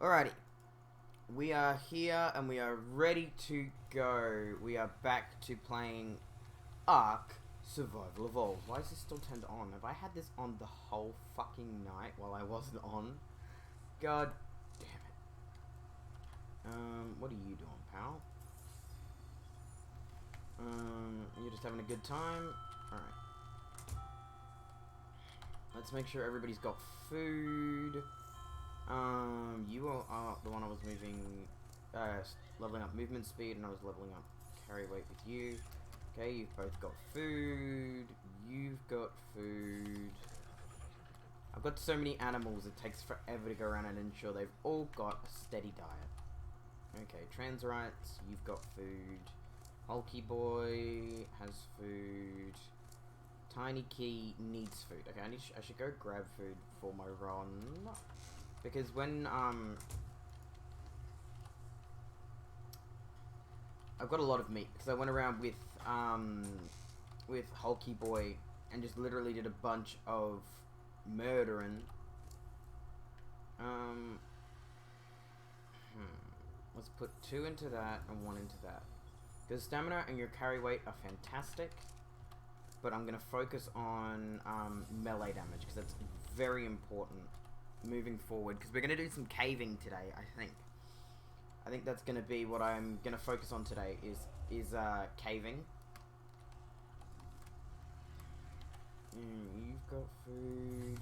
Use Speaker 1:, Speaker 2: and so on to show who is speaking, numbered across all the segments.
Speaker 1: Alrighty, we are here and we are ready to go. We are back to playing Ark Survival Evolved. Why is this still turned on? Have I had this on the whole fucking night while I wasn't on? God damn it. What are you doing, pal? You're just having a good time? Alright. Let's make sure everybody's got food. You are the one I was moving, leveling up movement speed, and I was leveling up carry weight with you. Okay, you've both got food. You've got food. I've got so many animals, it takes forever to go around and ensure they've all got a steady diet. Okay, trans rights, you've got food. Hulky boy has food. Tiny Key needs food. Okay, I should go grab food for my run. Because when, I've got a lot of meat, because I went around with Hulky Boy and just literally did a bunch of murdering. Let's put 2 into that and 1 into that. Because stamina and your carry weight are fantastic, but I'm going to focus on melee damage, because that's very important moving forward, because we're going to do some caving today, I think. I think that's going to be what I'm going to focus on today, is caving. You've got food.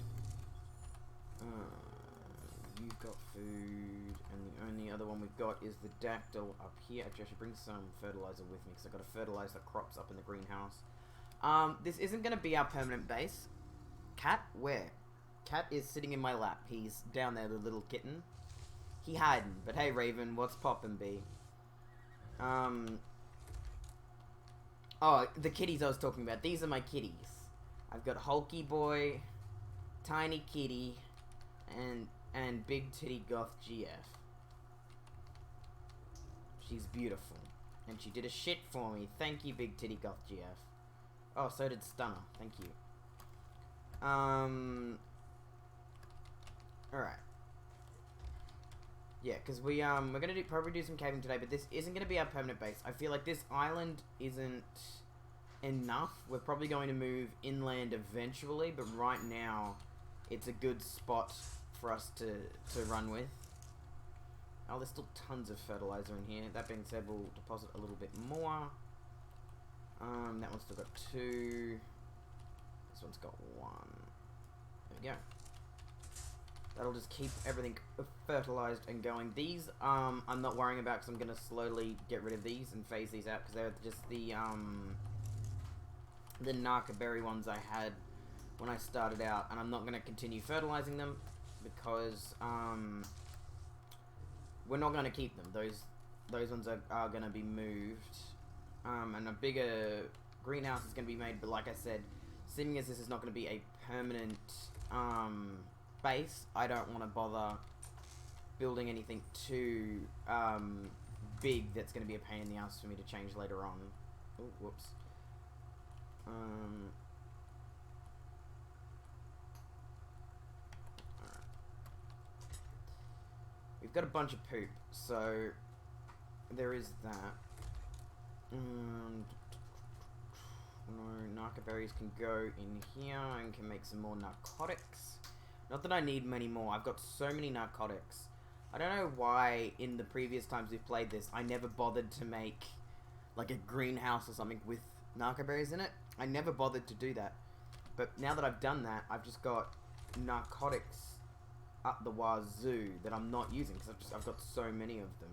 Speaker 1: You've got food. And the only other one we've got is the dactyl up here. Actually, I should bring some fertilizer with me, because I've got to fertilize the crops up in the greenhouse. This isn't going to be our permanent base. Cat? Where? Cat is sitting in my lap. He's down there, the little kitten. He hiding. But hey, Raven, what's poppin', B? Oh, the kitties I was talking about. These are my kitties. I've got Hulky Boy, Tiny Kitty, and Big Titty Goth GF. She's beautiful. And she did a shit for me. Thank you, Big Titty Goth GF. Oh, so did Stunner. Thank you. Alright. Yeah, because we're gonna probably do some caving today, but this isn't gonna be our permanent base. I feel like this island isn't enough. We're probably going to move inland eventually, but right now it's a good spot for us to run with. Oh, there's still tons of fertilizer in here. That being said, we'll deposit a little bit more. That one's still got 2. This one's got 1. There we go. That'll just keep everything fertilized and going. These, I'm not worrying about, because I'm going to slowly get rid of these and phase these out, because they're just the Narca berry ones I had when I started out, and I'm not going to continue fertilizing them, because, we're not going to keep them. Those ones are going to be moved, and a bigger greenhouse is going to be made, but like I said, seeing as this is not going to be a permanent, base, I don't want to bother building anything too big that's going to be a pain in the ass for me to change later on. Oh, whoops. Alright. We've got a bunch of poop, so there is that. No, narco berries can go in here and can make some more narcotics. Not that I need many more. I've got so many narcotics. I don't know why in the previous times we've played this, I never bothered to make like a greenhouse or something with narco berries in it. I never bothered to do that. But now that I've done that, I've just got narcotics up the wazoo that I'm not using, because I've got so many of them.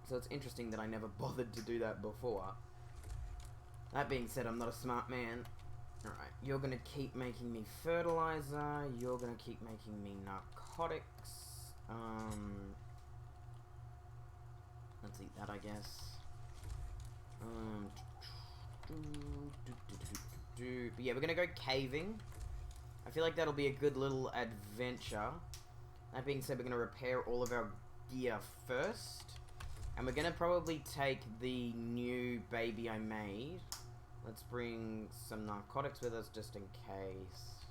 Speaker 1: So it's interesting that I never bothered to do that before. That being said, I'm not a smart man. Alright, you're gonna keep making me fertilizer, you're gonna keep making me narcotics. Let's eat that, I guess. But yeah, we're gonna go caving. I feel like that'll be a good little adventure. That being said, we're gonna repair all of our gear first. And we're gonna probably take the new baby I made. Let's bring some narcotics with us just in case.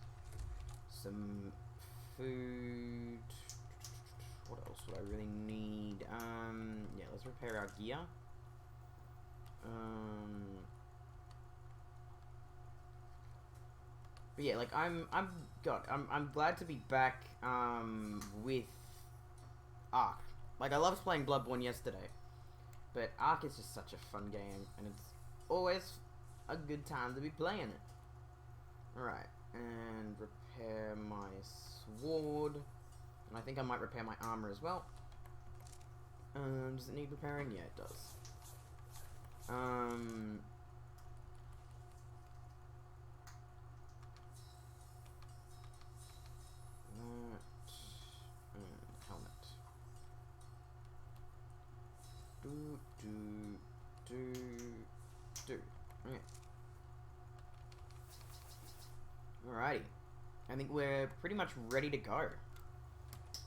Speaker 1: Some food. What else would I really need? Yeah, let's repair our gear. But yeah, like I'm glad to be back with Ark. Like I loved playing Bloodborne yesterday, but Ark is just such a fun game, and it's always a good time to be playing it. Alright, and repair my sword. And I think I might repair my armor as well. Does it need repairing? Yeah, it does. Helmet. Do. Okay. Alrighty. I think we're pretty much ready to go.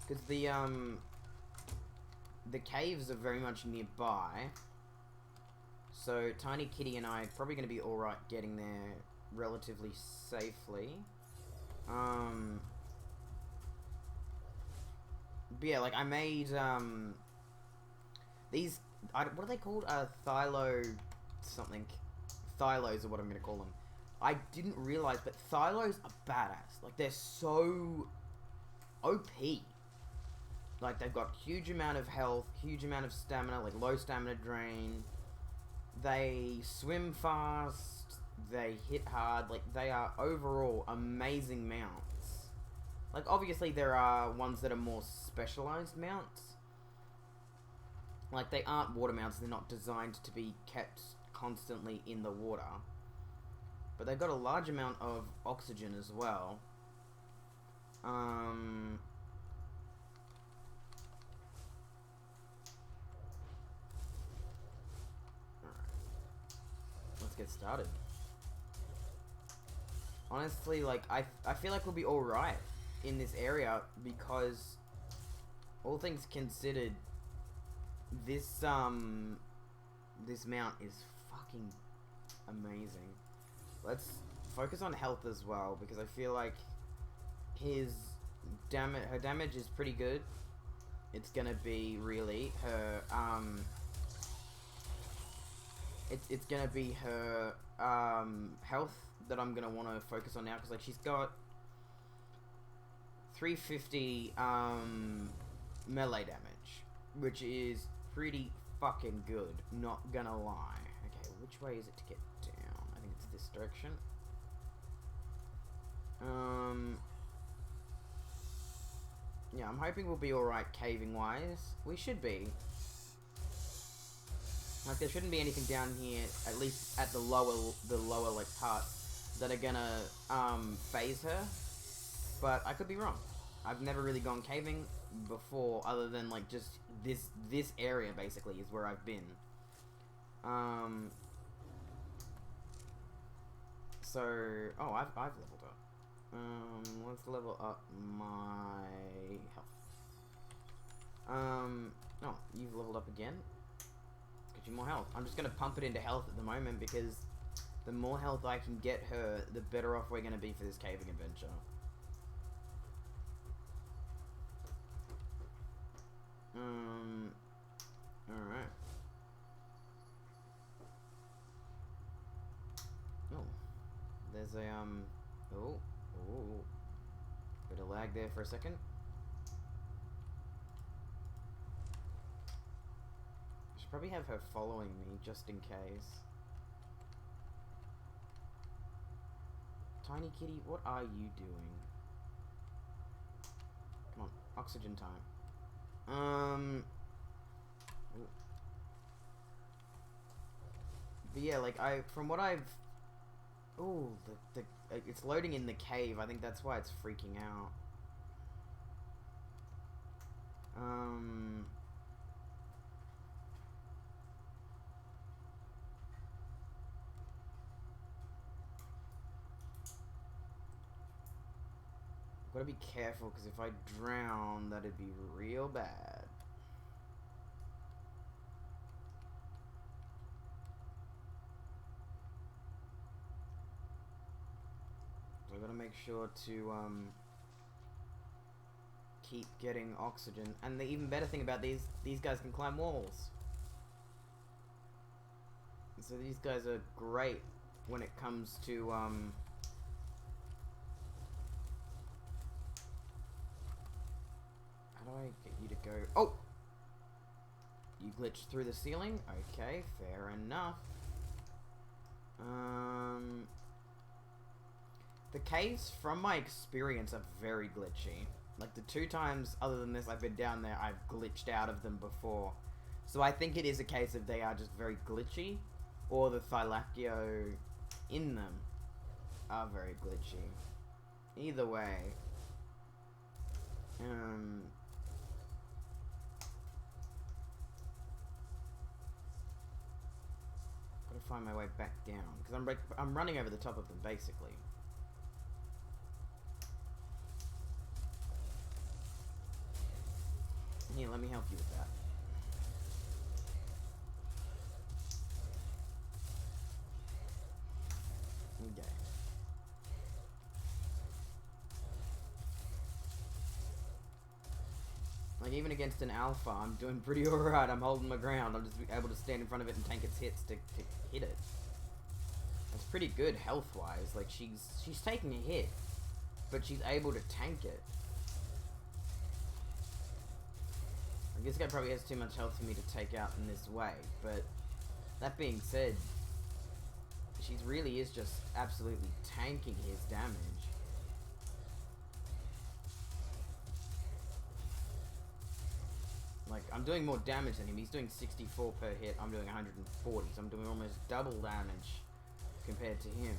Speaker 1: Because the caves are very much nearby. So Tiny Kitty and I are probably going to be alright getting there relatively safely. But yeah, like I made these, what are they called? Thylo something. Thylos are what I'm going to call them. I didn't realize, but Thylos are badass. Like they're so OP. Like they've got huge amount of health, huge amount of stamina, like low stamina drain. They swim fast, they hit hard, like they are overall amazing mounts. Like obviously there are ones that are more specialized mounts. Like they aren't water mounts, they're not designed to be kept constantly in the water. But they've got a large amount of oxygen as well. Let's get started. Honestly, like, I feel like we'll be alright in this area because, all things considered, this mount is fucking amazing. Let's focus on health as well, because I feel like her damage is pretty good. It's gonna be really her, it's gonna be her health that I'm gonna want to focus on now, because like she's got 350 melee damage, which is pretty fucking good, not gonna lie. Okay, which way is it to get down? I think it's this direction. Yeah, I'm hoping we'll be alright caving wise. We should be. Like there shouldn't be anything down here, at least at the lower like parts, that are gonna phase her. But I could be wrong. I've never really gone caving before, other than like just this area basically is where I've been. So I've leveled up. Let's level up my health. Oh, you've leveled up again. Get you more health. I'm just gonna pump it into health at the moment because the more health I can get her, the better off we're gonna be for this caving adventure. Alright. Oh. There's a, oh. Bit of lag there for a second. I should probably have her following me, just in case. Tiny Kitty, what are you doing? Come on, oxygen time. But yeah, like from what I've, it's loading in the cave. I think that's why it's freaking out. Gotta be careful, because if I drown, that'd be real bad. So I gotta make sure to keep getting oxygen. And the even better thing about these guys can climb walls. So these guys are great when it comes to, how do I get you to go? Oh! You glitched through the ceiling? Okay, fair enough. The caves, from my experience, are very glitchy. Like, the 2 times other than this I've been down there, I've glitched out of them before. So I think it is a case of they are just very glitchy, or the Thylaccio in them are very glitchy. Either way. Gotta find my way back down, because I'm running over the top of them, basically. Here, let me help you with that. Okay. Like, even against an alpha, I'm doing pretty alright. I'm holding my ground. I'm just able to stand in front of it and tank its hits to hit it. That's pretty good health-wise. Like, she's taking a hit, but she's able to tank it. I guess this guy probably has too much health for me to take out in this way, but that being said, she really is just absolutely tanking his damage. Like, I'm doing more damage than him. He's doing 64 per hit. I'm doing 140, so I'm doing almost double damage compared to him.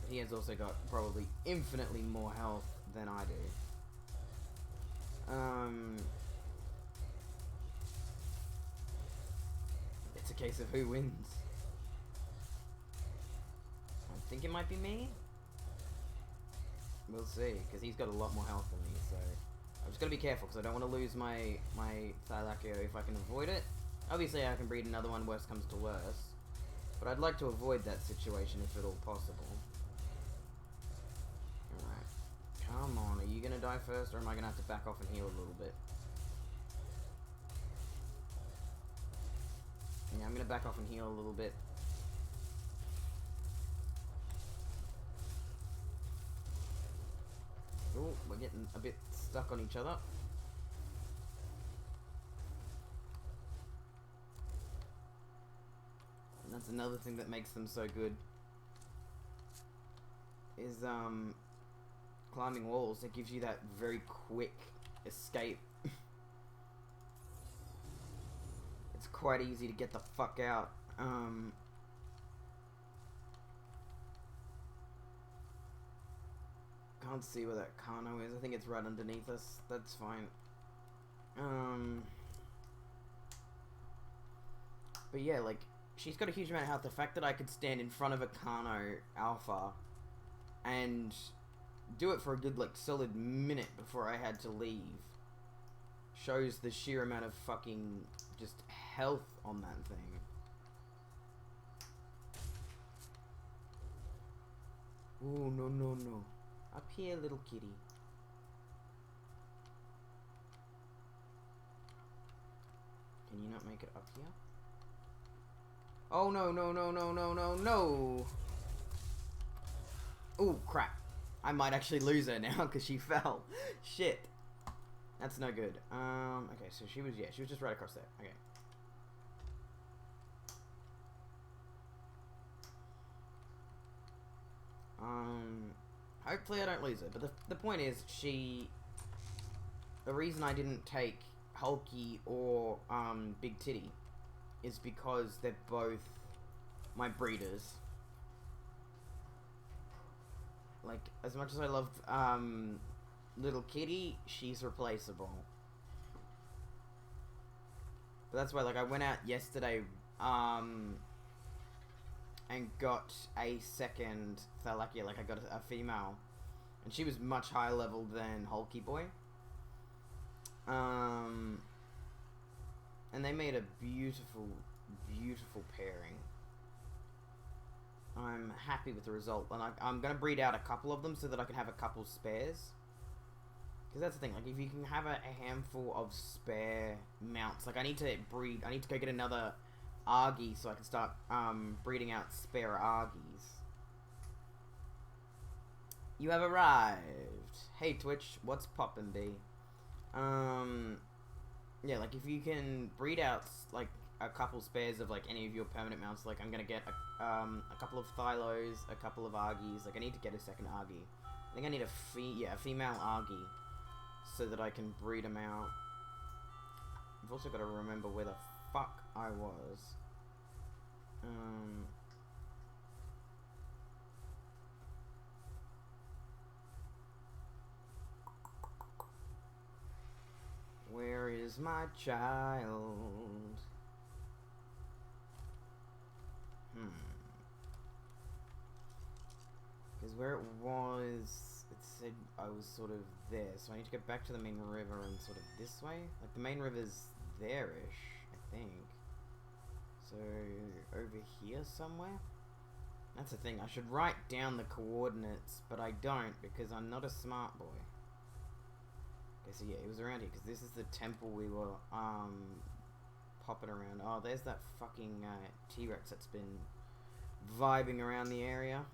Speaker 1: But he has also got probably infinitely more health than I do. It's a case of who wins. I think it might be me. We'll see, because he's got a lot more health than me, so I've just got to be careful, because I don't want to lose my Thylaccio if I can avoid it. Obviously, I can breed another one, worst comes to worst. But I'd like to avoid that situation if at all possible. Alright. Come on, are you going to die first, or am I going to have to back off and heal a little bit? Yeah, I'm going to back off and heal a little bit. Oh, we're getting a bit stuck on each other. And that's another thing that makes them so good. Is, climbing walls. It gives you that very quick escape. It's quite easy to get the fuck out. Can't see where that Kano is. I think it's right underneath us. That's fine. But yeah, like, she's got a huge amount of health. The fact that I could stand in front of a Kano Alpha and do it for a good, like, solid minute before I had to leave shows the sheer amount of fucking just health on that thing. Oh, no, no, no. Up here, little kitty. Can you not make it up here? Oh, no, no, no, no, no, no, no! Oh, crap. I might actually lose her now because she fell. Shit. That's no good. Okay, so she was just right across there. Okay. Hopefully I don't lose her, but the point is, the reason I didn't take Hulky or, Big Titty is because they're both my breeders. Like, as much as I love, Little Kitty, she's replaceable. But that's why, like, I went out yesterday, and got a second Thylaccio, like I got a female, and she was much higher level than Hulky Boy. And they made a beautiful, beautiful pairing. I'm happy with the result, and I'm going to breed out a couple of them so that I can have a couple spares. Because that's the thing, like, if you can have a handful of spare mounts, like, I need to go get another Argy so I can start, breeding out spare Argies. You have arrived. Hey, Twitch, what's poppin', B? Yeah, like, if you can breed out, like, a couple spares of, like, any of your permanent mounts, like, I'm gonna get, a couple of Thylos, a couple of Argies, like, I need to get a second Argy. I think I need a female Argy, so that I can breed them out. I've also got to remember where the fuck I was. Where is my child? Because where it was, it said I was sort of there, so I need to get back to the main river and sort of this way. Like, the main river's there-ish, I think. So, over here somewhere? That's the thing, I should write down the coordinates, but I don't, because I'm not a smart boy. Okay, so yeah, it was around here, because this is the temple we were, popping around. Oh, there's that fucking, T-Rex that's been vibing around the area.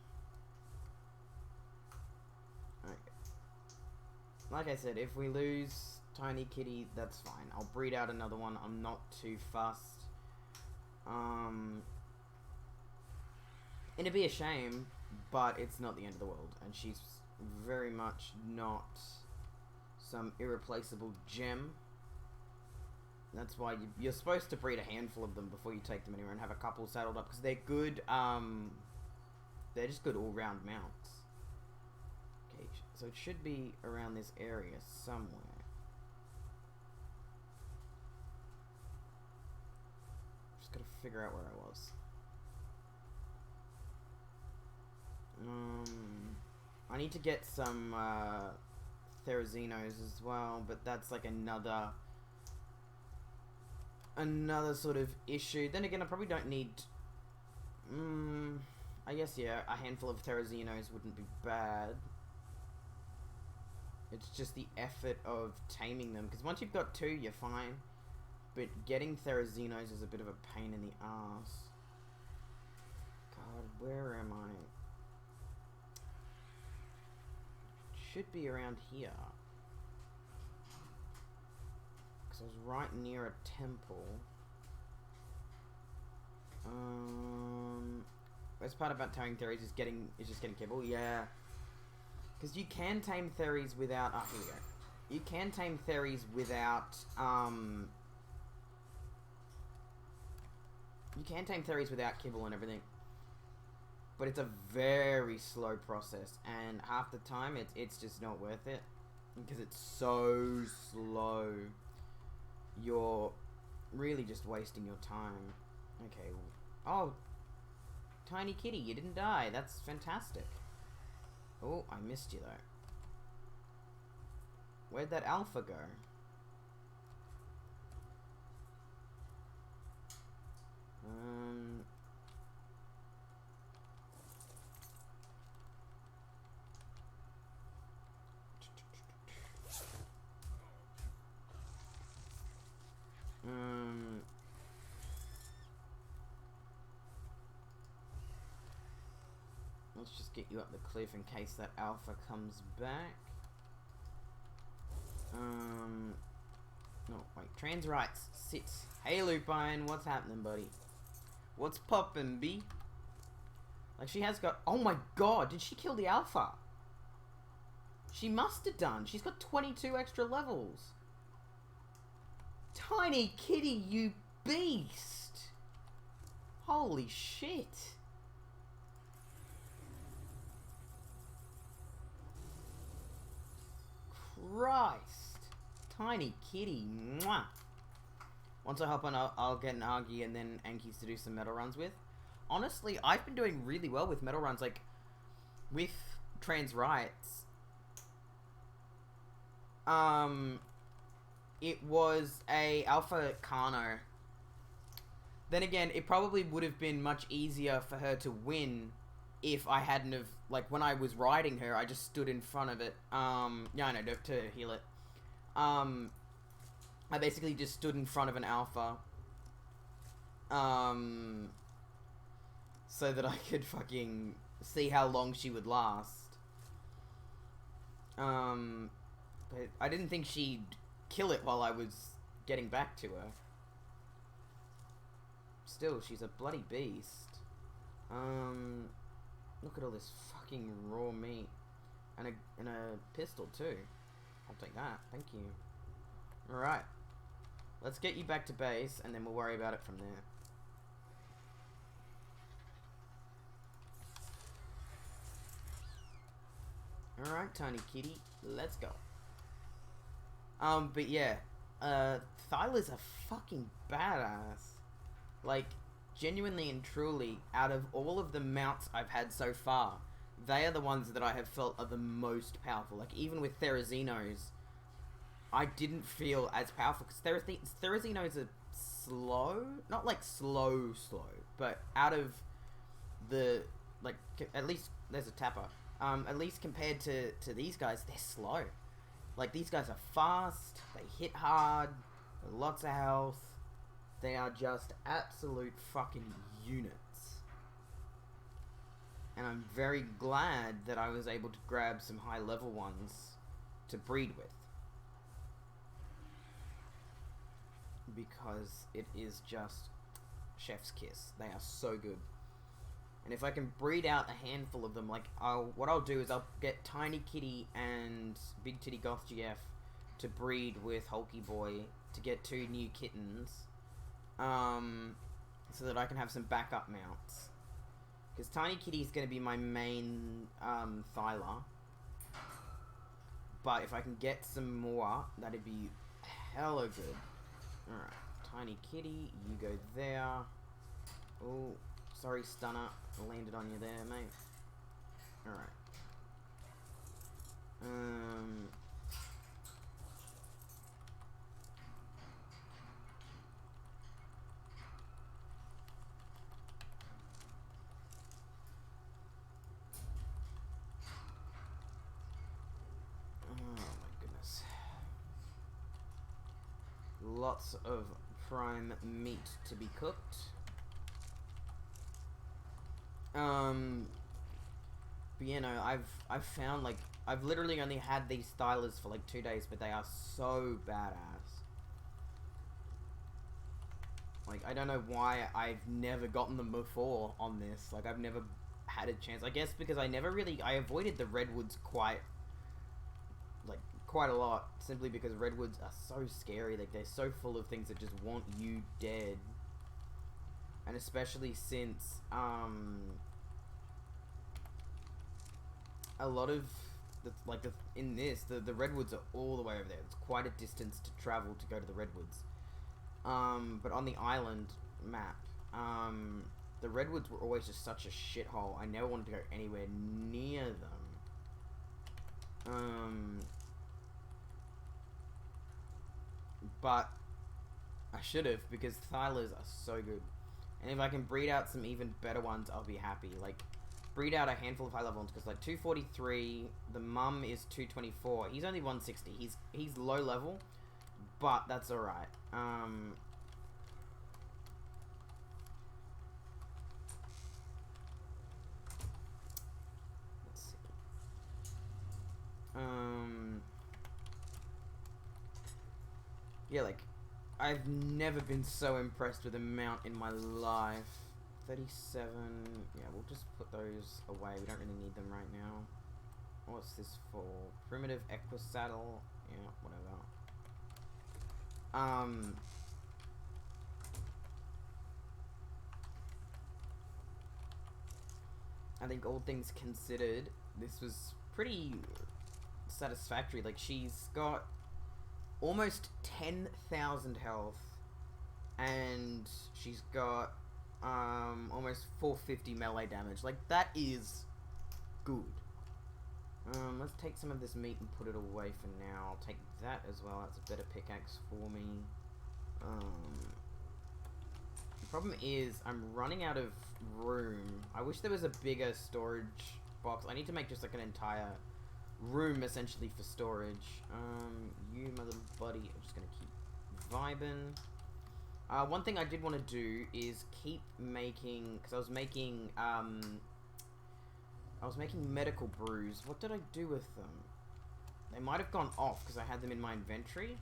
Speaker 1: Okay. Like I said, if we lose Tiny Kitty, that's fine. I'll breed out another one. I'm not too fussed. It'd be a shame, but it's not the end of the world, and she's very much not some irreplaceable gem. That's why you're supposed to breed a handful of them before you take them anywhere and have a couple saddled up, because they're good, they're just good all-round mounts. Okay, so it should be around this area somewhere. Just gotta figure out where I was. I need to get some, Therazinos as well, but that's like another sort of issue. Then again, I probably don't need, I guess, yeah, a handful of Therazinos wouldn't be bad. It's just the effort of taming them, because once you've got two, you're fine. But getting Therazinos is a bit of a pain in the ass. God, where am I? Should be around here. Because I was right near a temple. Best part about taming Theries is just getting kibble. Yeah. Because you can tame Theries without... Oh, here we go. You can tame Theries without... You can tame Theries without kibble and everything. But it's a very slow process. And half the time, it's just not worth it. Because it's so slow. You're really just wasting your time. Okay. Oh. Tiny Kitty, you didn't die. That's fantastic. Oh, I missed you though. Where'd that alpha go? Let's just get you up the cliff in case that alpha comes back. No, wait. Trans rights. Sit. Hey, Lupine. What's happening, buddy? What's poppin', B? Like, she has got... Oh, my God. Did she kill the alpha? She must have done. She's got 22 extra levels. Tiny Kitty, you beast. Holy shit. Christ. Tiny Kitty. Mwah. Once I hop on, I'll get an Argy and then Anki's to do some metal runs with. Honestly, I've been doing really well with metal runs. Like, with trans rights, it was a Alpha Carno. Then again, it probably would have been much easier for her to win if I hadn't have, like, when I was riding her, I just stood in front of it. Yeah, I know, to heal it. I basically just stood in front of an alpha, so that I could fucking see how long she would last. But I didn't think she'd kill it while I was getting back to her. Still, she's a bloody beast. Look at all this fucking raw meat. And a pistol too. I'll take that, thank you. Alright. Let's get you back to base, and then we'll worry about it from there. Alright, tiny kitty, let's go. But yeah, Thyla's a fucking badass. Like, genuinely and truly, out of all of the mounts I've had so far, they are the ones that I have felt are the most powerful. Like, even with Therazinos, I didn't feel as powerful, because Therazinos are slow? Not like slow, but out of the, like, at least, there's a tapper. At least compared to these guys, they're slow. Like, these guys are fast, they hit hard, lots of health. They are just absolute fucking units. And I'm very glad that I was able to grab some high level ones to breed with. Because it is just chef's kiss. They are so good. And if I can breed out a handful of them, like, what I'll do is I'll get Tiny Kitty and Big Titty Goth GF to breed with Hulky Boy to get 2 new kittens. So that I can have some backup mounts. Because Tiny Kitty is going to be my main Thyla. But if I can get some more, that'd be hella good. Alright, Tiny Kitty, you go there. Oh, sorry, Stunner. Landed on you there, mate. Alright. Oh my goodness. Lots of prime meat to be cooked. But you know, I've found, like, I've literally only had these stylers for like 2 days, but they are so badass. Like, I don't know why I've never gotten them before on this. Like, I've never had a chance. I guess because I avoided the redwoods quite a lot, simply because redwoods are so scary. Like, they're so full of things that just want you dead. And especially since, a lot of, in this, the redwoods are all the way over there. It's quite a distance to travel to go to the redwoods. But on the island map, the redwoods were always just such a shithole. I never wanted to go anywhere near them. But I should have, because Thylas are so good. And if I can breed out some even better ones, I'll be happy. Like, breed out a handful of high level ones, because like 243, the mum is 224. He's only 160. He's low level, but that's alright. Let's see. Yeah, like, I've never been so impressed with a mount in my life. 37, yeah, we'll just put those away. We don't really need them right now. What's this for? Primitive Equisaddle, yeah, whatever. I think all things considered, this was pretty satisfactory. Like, she's got almost 10,000 health, and she's got almost 450 melee damage. Like, that is good. Let's take some of this meat and put it away for now. I'll take that as well. That's a better pickaxe for me. The problem is I'm running out of room. I wish there was a bigger storage box. I need to make just like an entire room essentially for storage. You, my little buddy, I'm just gonna keep vibing. One thing I did want to do is keep making, because I was making medical brews. What did I do with them? They might have gone off because I had them in my inventory.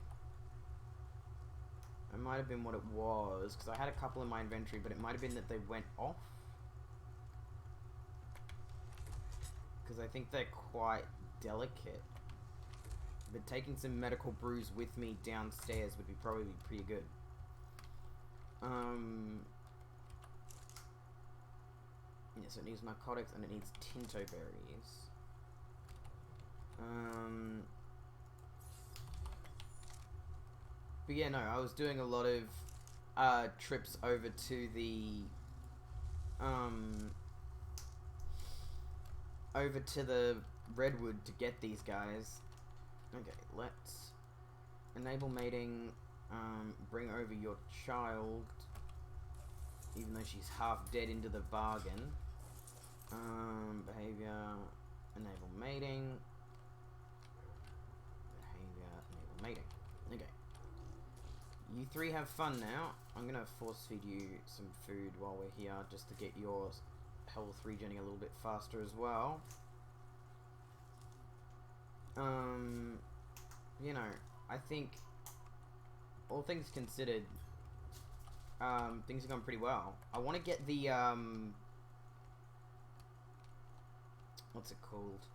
Speaker 1: It might have been what it was, because I had a couple in my inventory, but it might have been that they went off. Because I think they're quite delicate. But taking some medical brews with me downstairs would be probably pretty good. Yeah, so it needs narcotics and it needs tinto berries. But yeah, no, I was doing a lot of trips over to the Redwood to get these guys. Okay, let's enable mating. Bring over your child, even though she's half dead into the bargain. Behavior, enable mating. Behavior, enable mating. Okay. You three have fun now. I'm gonna force feed you some food while we're here, just to get your health regenerating a little bit faster as well. You know, I think, all things considered, things have gone pretty well. I want to get the, what's it called?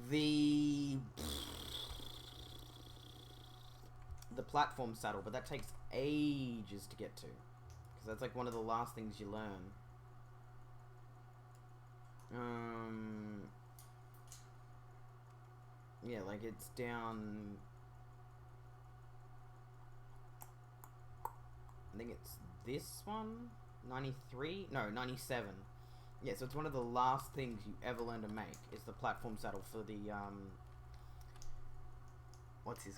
Speaker 1: The platform saddle, but that takes ages to get to. Because that's like one of the last things you learn. Yeah, like it's down... I think it's this one? 93? No, 97. Yeah, so it's one of the last things you ever learn to make, is the platform saddle for the, what's he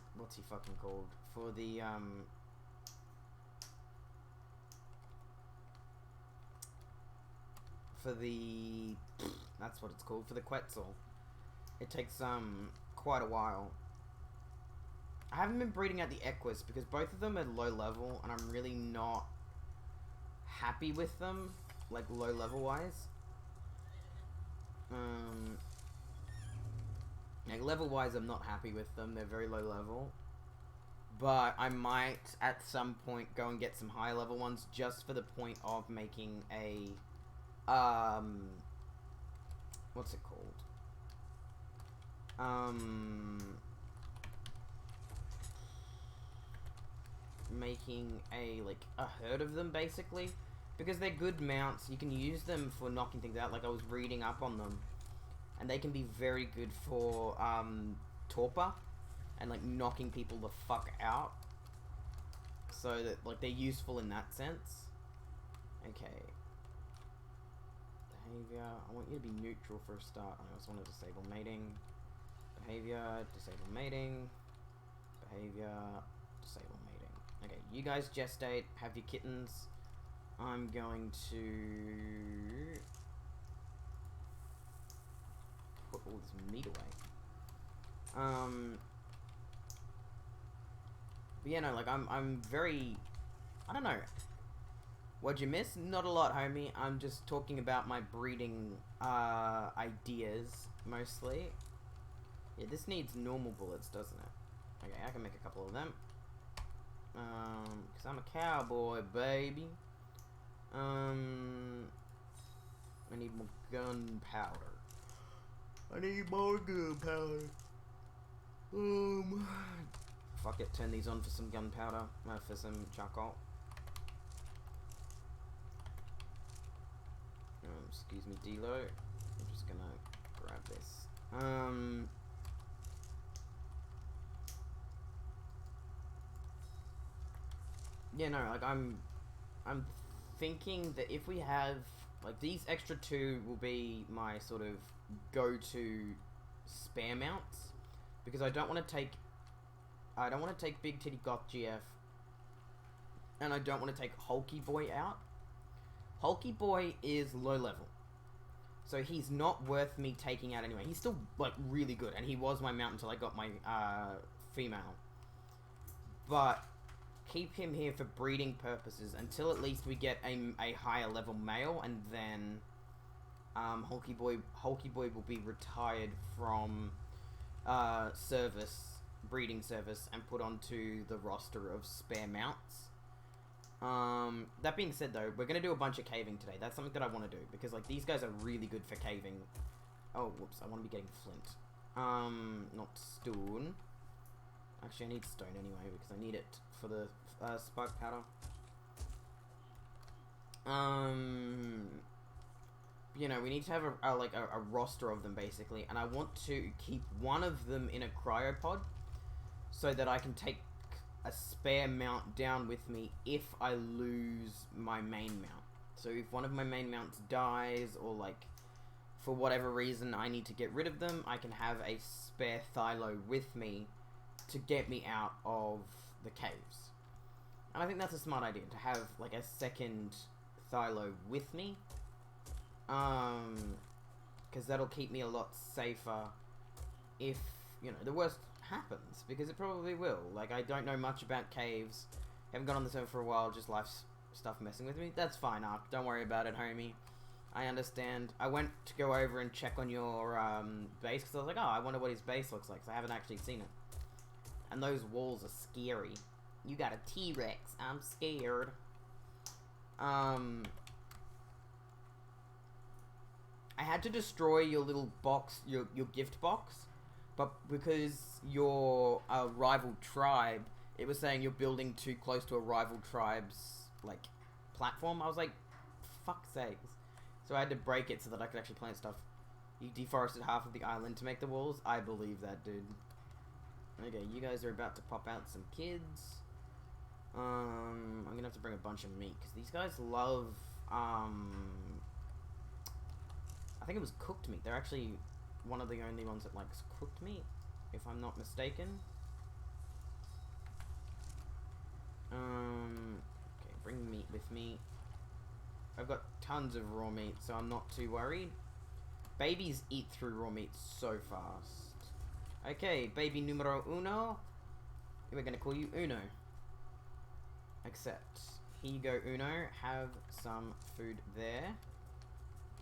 Speaker 1: fucking called? For the, that's what it's called, for the Quetzal. It takes, quite a while. I haven't been breeding out the Equus because both of them are low level and I'm really not happy with them, like low level wise. Like level wise I'm not happy with them, they're very low level. But I might at some point go and get some high level ones just for the point of making a, what's it called? Making a herd of them basically, because they're good mounts. You can use them for knocking things out. Like I was reading up on them, and they can be very good for torpor and like knocking people the fuck out. So that like they're useful in that sense. Okay. Behavior. I want you to be neutral for a start. I just want to disable mating. Behavior. Disable mating. Behavior. Disable mating. Okay, you guys gestate, have your kittens. I'm going to put all this meat away. But yeah, no, like I'm very, I don't know. What'd you miss? Not a lot, homie. I'm just talking about my breeding ideas mostly. Yeah, this needs normal bullets, doesn't it? Okay, I can make a couple of them. Cause I'm a cowboy, baby. I need more gunpowder. I need more gunpowder. Fuck it, turn these on for some gunpowder. For some charcoal. Excuse me, D-Lo. I'm just gonna grab this. Yeah, no, like I'm thinking that if we have like these extra two will be my sort of go-to spare mounts, because I don't want to take Big Titty Goth GF, and I don't want to take Hulky Boy out. Hulky Boy is low level. So he's not worth me taking out anyway. He's still, like, really good. And he was my mount until I got my, female. But keep him here for breeding purposes until at least we get a higher level male. And then, Hulky Boy will be retired from, breeding service, and put onto the roster of spare mounts. That being said, though, we're going to do a bunch of caving today. That's something that I want to do, because, like, these guys are really good for caving. Oh, whoops, I want to be getting flint. Not stone. Actually, I need stone anyway, because I need it for the, spark powder. You know, we need to have a roster of them, basically, and I want to keep one of them in a cryopod, so that I can take a spare mount down with me if I lose my main mount. So if one of my main mounts dies, or like for whatever reason I need to get rid of them, I can have a spare Thylo with me to get me out of the caves. And I think that's a smart idea, to have like a second Thylo with me, because that'll keep me a lot safer if, you know, the worst happens, because it probably will. Like, I don't know much about caves, haven't gone on the server for a while, just life stuff messing with me. That's fine, Ark, don't worry about it, homie. I understand. I went to go over and check on your base, because I was like, oh, I wonder what his base looks like, so I haven't actually seen it. And those walls are scary. You got a T-Rex, I'm scared. I had to destroy your little box, your gift box, but because you're a rival tribe, it was saying you're building too close to a rival tribe's, like, platform. I was like, fuck's sakes. So I had to break it so that I could actually plant stuff. You deforested half of the island to make the walls? I believe that, dude. Okay, you guys are about to pop out some kids. I'm gonna have to bring a bunch of meat, because these guys love, I think it was cooked meat. They're actually one of the only ones that likes cooked meat, if I'm not mistaken. Okay, bring meat with me. I've got tons of raw meat, so I'm not too worried. Babies eat through raw meat so fast. Okay, baby numero uno. We're gonna call you Uno. Accept. Here you go, Uno. Have some food there.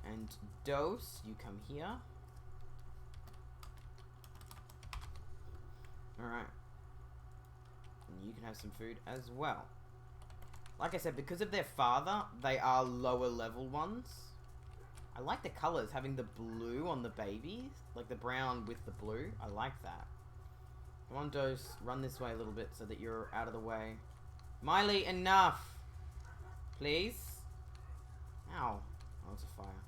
Speaker 1: And Dose, you come here. Alright. And you can have some food as well. Like I said, because of their father, they are lower level ones. I like the colors, having the blue on the babies. Like the brown with the blue. I like that. Come on, Dose. Run this way a little bit so that you're out of the way. Miley, enough! Please? Ow. Oh, it's a fire.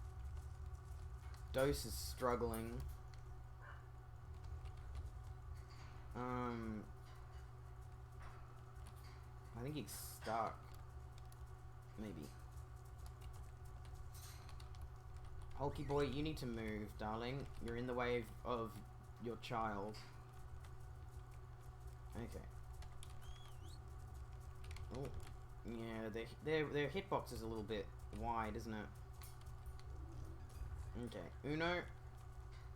Speaker 1: Dose is struggling. I think he's stuck. Maybe. Hulky boy, you need to move, darling. You're in the way of your child. Okay. Oh, yeah, their hitbox is a little bit wide, isn't it? Okay, Uno,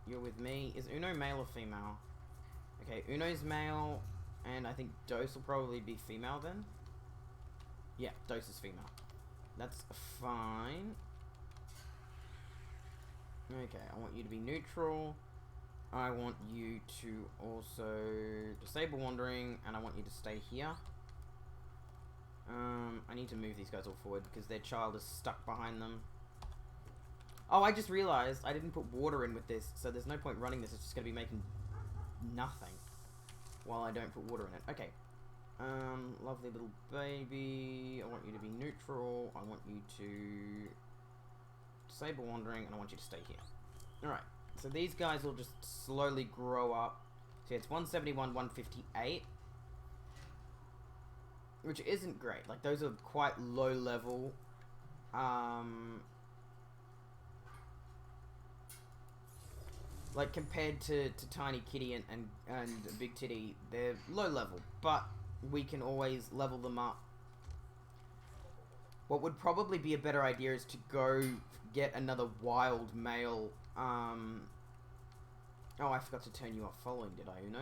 Speaker 1: you're with me. Is Uno male or female? Okay, Uno's male, and I think Dose will probably be female then. Yeah, Dose is female. That's fine. Okay, I want you to be neutral. I want you to also disable wandering, and I want you to stay here. I need to move these guys all forward because their child is stuck behind them. Oh, I just realized I didn't put water in with this, so there's no point running this. It's just going to be making nothing while I don't put water in it. Okay. Lovely little baby. I want you to be neutral. I want you to disable wandering, and I want you to stay here. Alright. So these guys will just slowly grow up. See, it's 171, 158. Which isn't great. Like, those are quite low level. Like, compared to Tiny Kitty and Big Titty, they're low level. But we can always level them up What would probably be a better idea is to go get another wild male. Oh, I forgot to turn you off following, did I, Uno?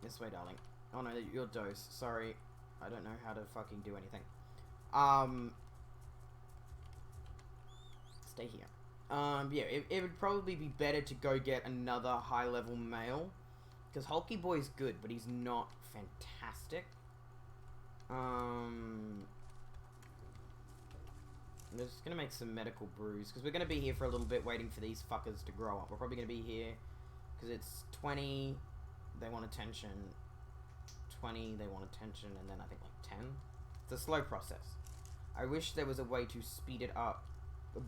Speaker 1: This way, darling. Oh no, you're Dose. Sorry. I don't know how to fucking do anything. Stay here. Yeah, it would probably be better to go get another high-level male. Because Hulky Boy's good, but he's not fantastic. I'm just gonna make some medical brews, because we're gonna be here for a little bit waiting for these fuckers to grow up. We're probably gonna be here, because it's 20, they want attention, 20, they want attention, and then I think like 10. It's a slow process. I wish there was a way to speed it up,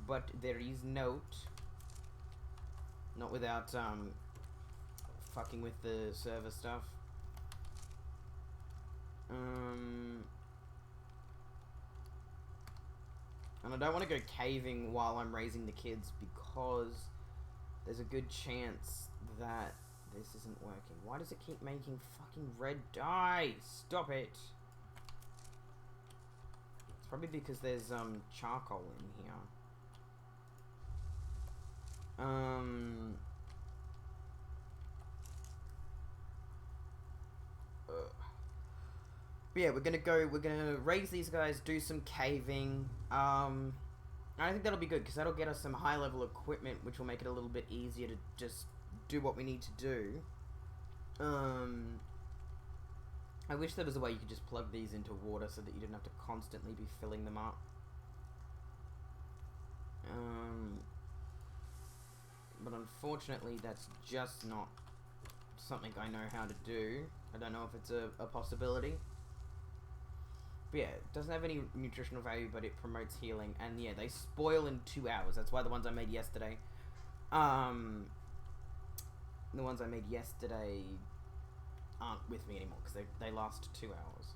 Speaker 1: but there is not. Not without, fucking with the server stuff. And I don't want to go caving while I'm raising the kids, because there's a good chance that this isn't working. Why does it keep making fucking red dye? Stop it! It's probably because there's charcoal in here. But yeah, we're gonna raise these guys, do some caving. I think that'll be good, because that'll get us some high level equipment, which will make it a little bit easier to just do what we need to do. I wish there was a way you could just plug these into water so that you didn't have to constantly be filling them up. But unfortunately, that's just not something I know how to do. I don't know if it's a possibility. But yeah, it doesn't have any nutritional value, but it promotes healing. And yeah, they spoil in 2 hours. That's why the ones I made yesterday... the ones I made yesterday aren't with me anymore, because they last 2 hours.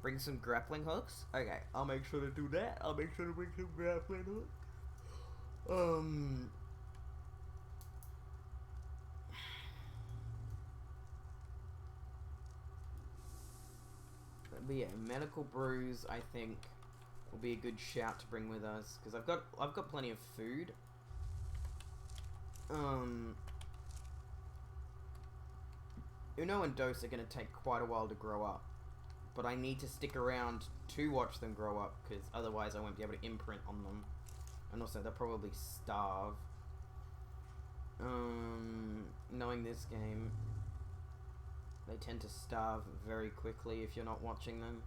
Speaker 1: Bring some grappling hooks? Okay, I'll make sure to do that. I'll make sure to bring some grappling hooks. But yeah, medical brews, I think, will be a good shout to bring with us, because I've got plenty of food. Uno and Dose are going to take quite a while to grow up, but I need to stick around to watch them grow up, because otherwise I won't be able to imprint on them, and also they'll probably starve. Knowing this game, they tend to starve very quickly if you're not watching them,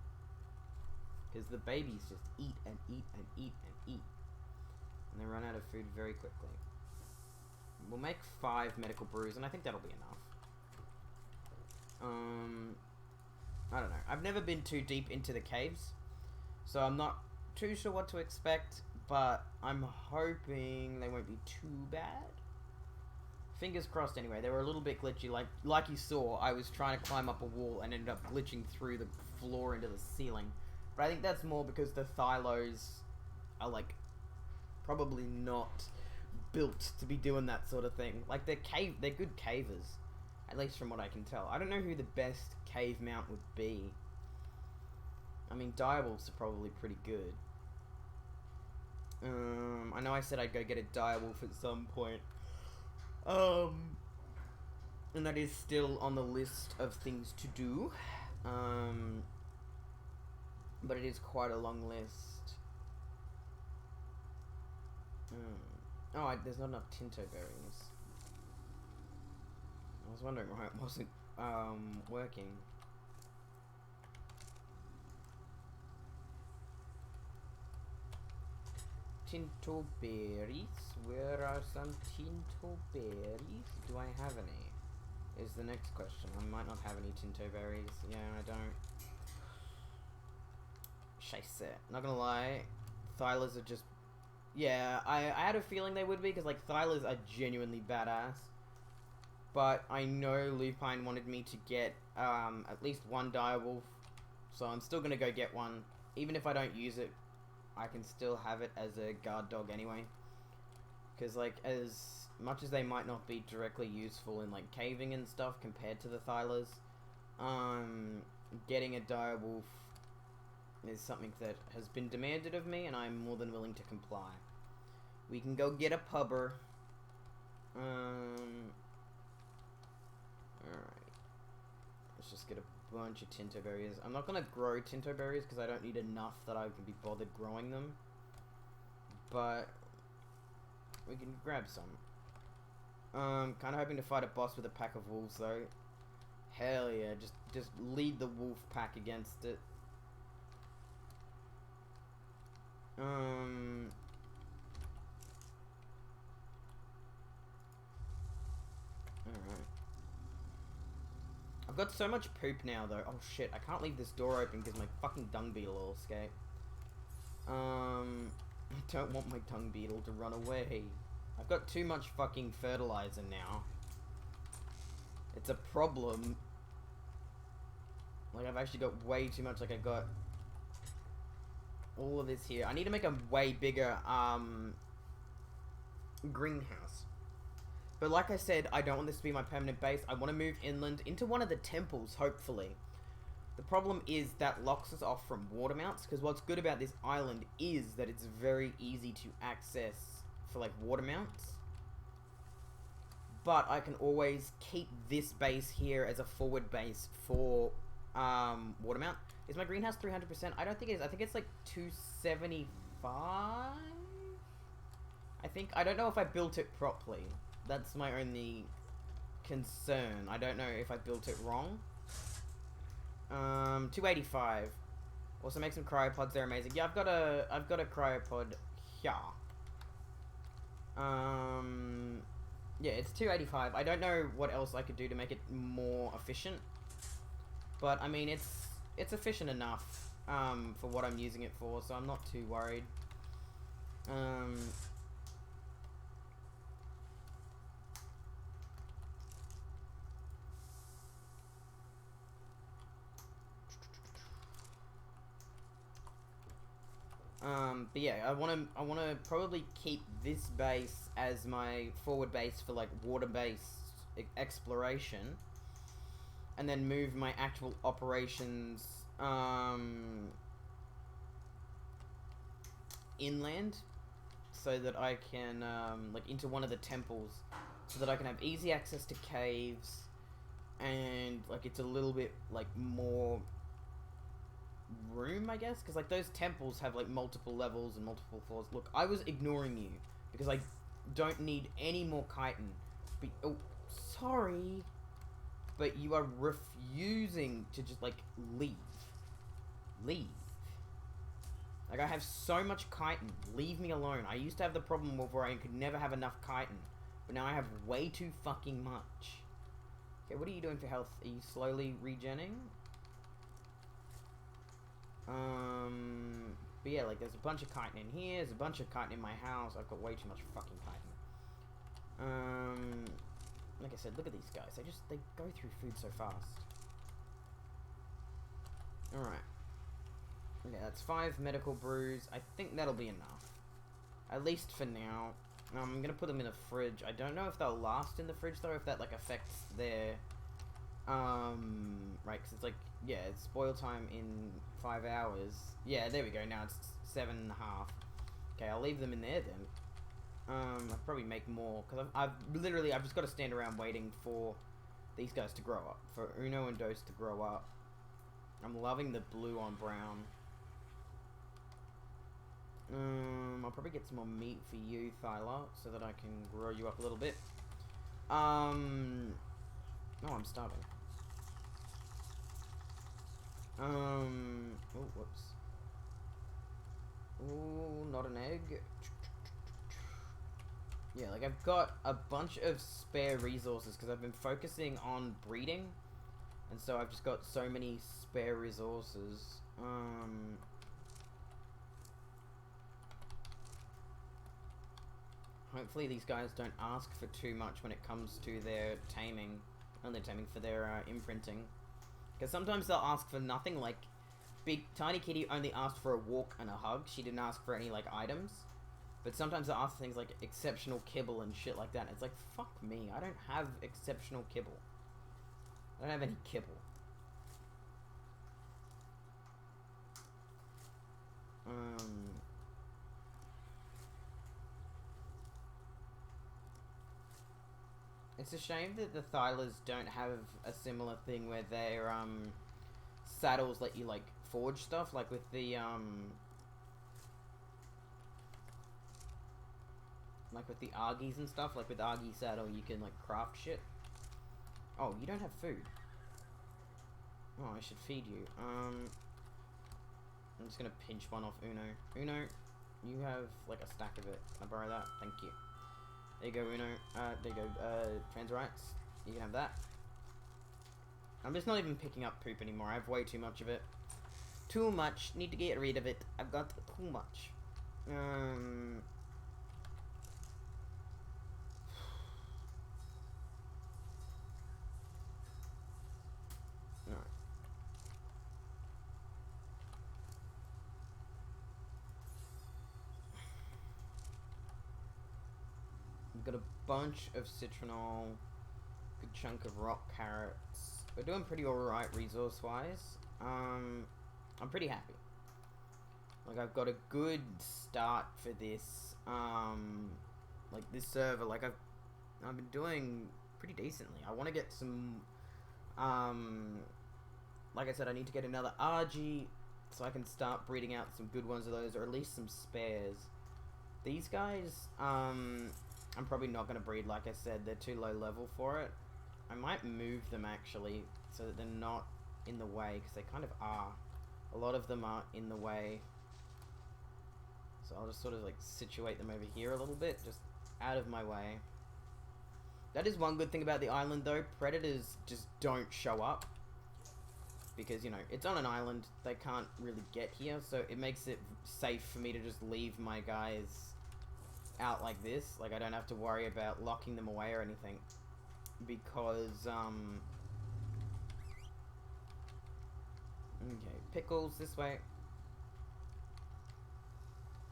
Speaker 1: because the babies just eat and eat and eat and eat, and they run out of food very quickly. We'll make 5 medical brews, and I think that'll be enough. I don't know. I've never been too deep into the caves, so I'm not too sure what to expect, but I'm hoping they won't be too bad. Fingers crossed anyway. They were a little bit glitchy, like you saw. I was trying to climb up a wall and ended up glitching through the floor into the ceiling. But I think that's more because the Thylos are, like, probably not built to be doing that sort of thing. Like, they're good cavers, at least from what I can tell. I don't know who the best cave mount would be. I mean, direwolves are probably pretty good. I know I said I'd go get a direwolf at some point. And that is still on the list of things to do. But it is quite a long list. Oh, there's not enough Tinto berries. I was wondering why it wasn't working. Tinto berries? Where are some Tinto berries? Do I have any? Is the next question. I might not have any Tinto berries. Yeah, I don't. Scheiße. Not gonna lie, Thylas are just... Yeah, I had a feeling they would be, because, like, Thylas are genuinely badass. But I know Lupine wanted me to get at least one direwolf, so I'm still gonna go get one. Even if I don't use it, I can still have it as a guard dog anyway. Because, like, as much as they might not be directly useful in, like, caving and stuff compared to the Thylas, getting a direwolf is something that has been demanded of me, and I'm more than willing to comply. We can go get a pubber. Alright. Let's just get a bunch of Tinto berries. I'm not gonna grow Tinto berries because I don't need enough that I can be bothered growing them. But we can grab some. Kind of hoping to fight a boss with a pack of wolves though. Hell yeah, just lead the wolf pack against it. Alright. I've got so much poop now though. Oh shit, I can't leave this door open because my fucking dung beetle will escape. I don't want my dung beetle to run away. I've got too much fucking fertilizer now. It's a problem. Like, I've actually got way too much. Like, I got all of this here. I need to make a way bigger, greenhouse. But like I said, I don't want this to be my permanent base. I want to move inland into one of the temples, hopefully. The problem is that locks us off from water mounts, because what's good about this island is that it's very easy to access for, like, water mounts. But I can always keep this base here as a forward base for water mount. Is my greenhouse 300%? I don't think it is. I think it's like 275? I think. I don't know if I built it properly. That's my only concern. I don't know if I built it wrong. 285. Also make some cryopods, they're amazing. Yeah, I've got a cryopod here. Yeah, it's 285. I don't know what else I could do to make it more efficient. But I mean it's efficient enough for what I'm using it for, so I'm not too worried. But yeah, I wanna probably keep this base as my forward base for like water-based exploration, and then move my actual operations inland, so that I can like into one of the temples, so that I can have easy access to caves, and like it's a little bit like more room, I guess, because like those temples have like multiple levels and multiple floors. Look, I was ignoring you because I don't need any more chitin. But, oh, sorry, but you are refusing to just like leave. Like, I have so much chitin. Leave me alone. I used to have the problem where I could never have enough chitin, but now I have way too fucking much. Okay, what are you doing for health? Are you slowly regenning? But yeah, like, there's a bunch of chitin in here, there's a bunch of chitin in my house. I've got way too much fucking chitin. Like I said, look at these guys. They go through food so fast. Alright. Okay, that's 5 medical brews. I think that'll be enough. At least for now. I'm gonna put them in the fridge. I don't know if they'll last in the fridge, though, if that, like, affects their... right, because it's like, yeah, it's spoil time in 5 hours. Yeah, there we go, now it's 7.5. Okay, I'll leave them in there then. I'll probably make more, because I've just got to stand around waiting for these guys to grow up, for Uno and Dos to grow up. I'm loving the blue on brown. I'll probably get some more meat for you, Thyla, so that I can grow you up a little bit. Oh, I'm starving. Oh, whoops. Ooh, not an egg. Yeah, like, I've got a bunch of spare resources, because I've been focusing on breeding, and so I've just got so many spare resources. Hopefully these guys don't ask for too much when it comes to their taming, only taming for their imprinting. Because sometimes they'll ask for nothing, like Tiny Kitty only asked for a walk and a hug. She didn't ask for any, like, items. But sometimes they'll ask for things like exceptional kibble and shit like that. And it's like, fuck me, I don't have exceptional kibble. I don't have any kibble. It's a shame that the Thylers don't have a similar thing where their saddles let you like forge stuff, like with the Argies and stuff. Like with Argie saddle, you can like craft shit. Oh, you don't have food. Oh, I should feed you. I'm just gonna pinch one off Uno. Uno, you have like a stack of it. Can I borrow that? Thank you. There you go, Uno. There you go, trans rights. You can have that. I'm just not even picking up poop anymore. I have way too much of it. Too much. Need to get rid of it. I've got too much. Alright. We've got a bunch of citronal, good chunk of rock carrots. We're doing pretty alright resource-wise. I'm pretty happy. Like, I've got a good start for this, like, this server. Like, I've been doing pretty decently. I want to get some, like I said, I need to get another RG so I can start breeding out some good ones of those, or at least some spares. These guys, I'm probably not going to breed, like I said. They're too low level for it. I might move them, actually, so that they're not in the way, because they kind of are. A lot of them are in the way. So I'll just sort of, like, situate them over here a little bit, just out of my way. That is one good thing about the island, though. Predators just don't show up. Because, you know, it's on an island. They can't really get here, so it makes it safe for me to just leave my guys out like this. Like, I don't have to worry about locking them away or anything. Because, okay, pickles this way.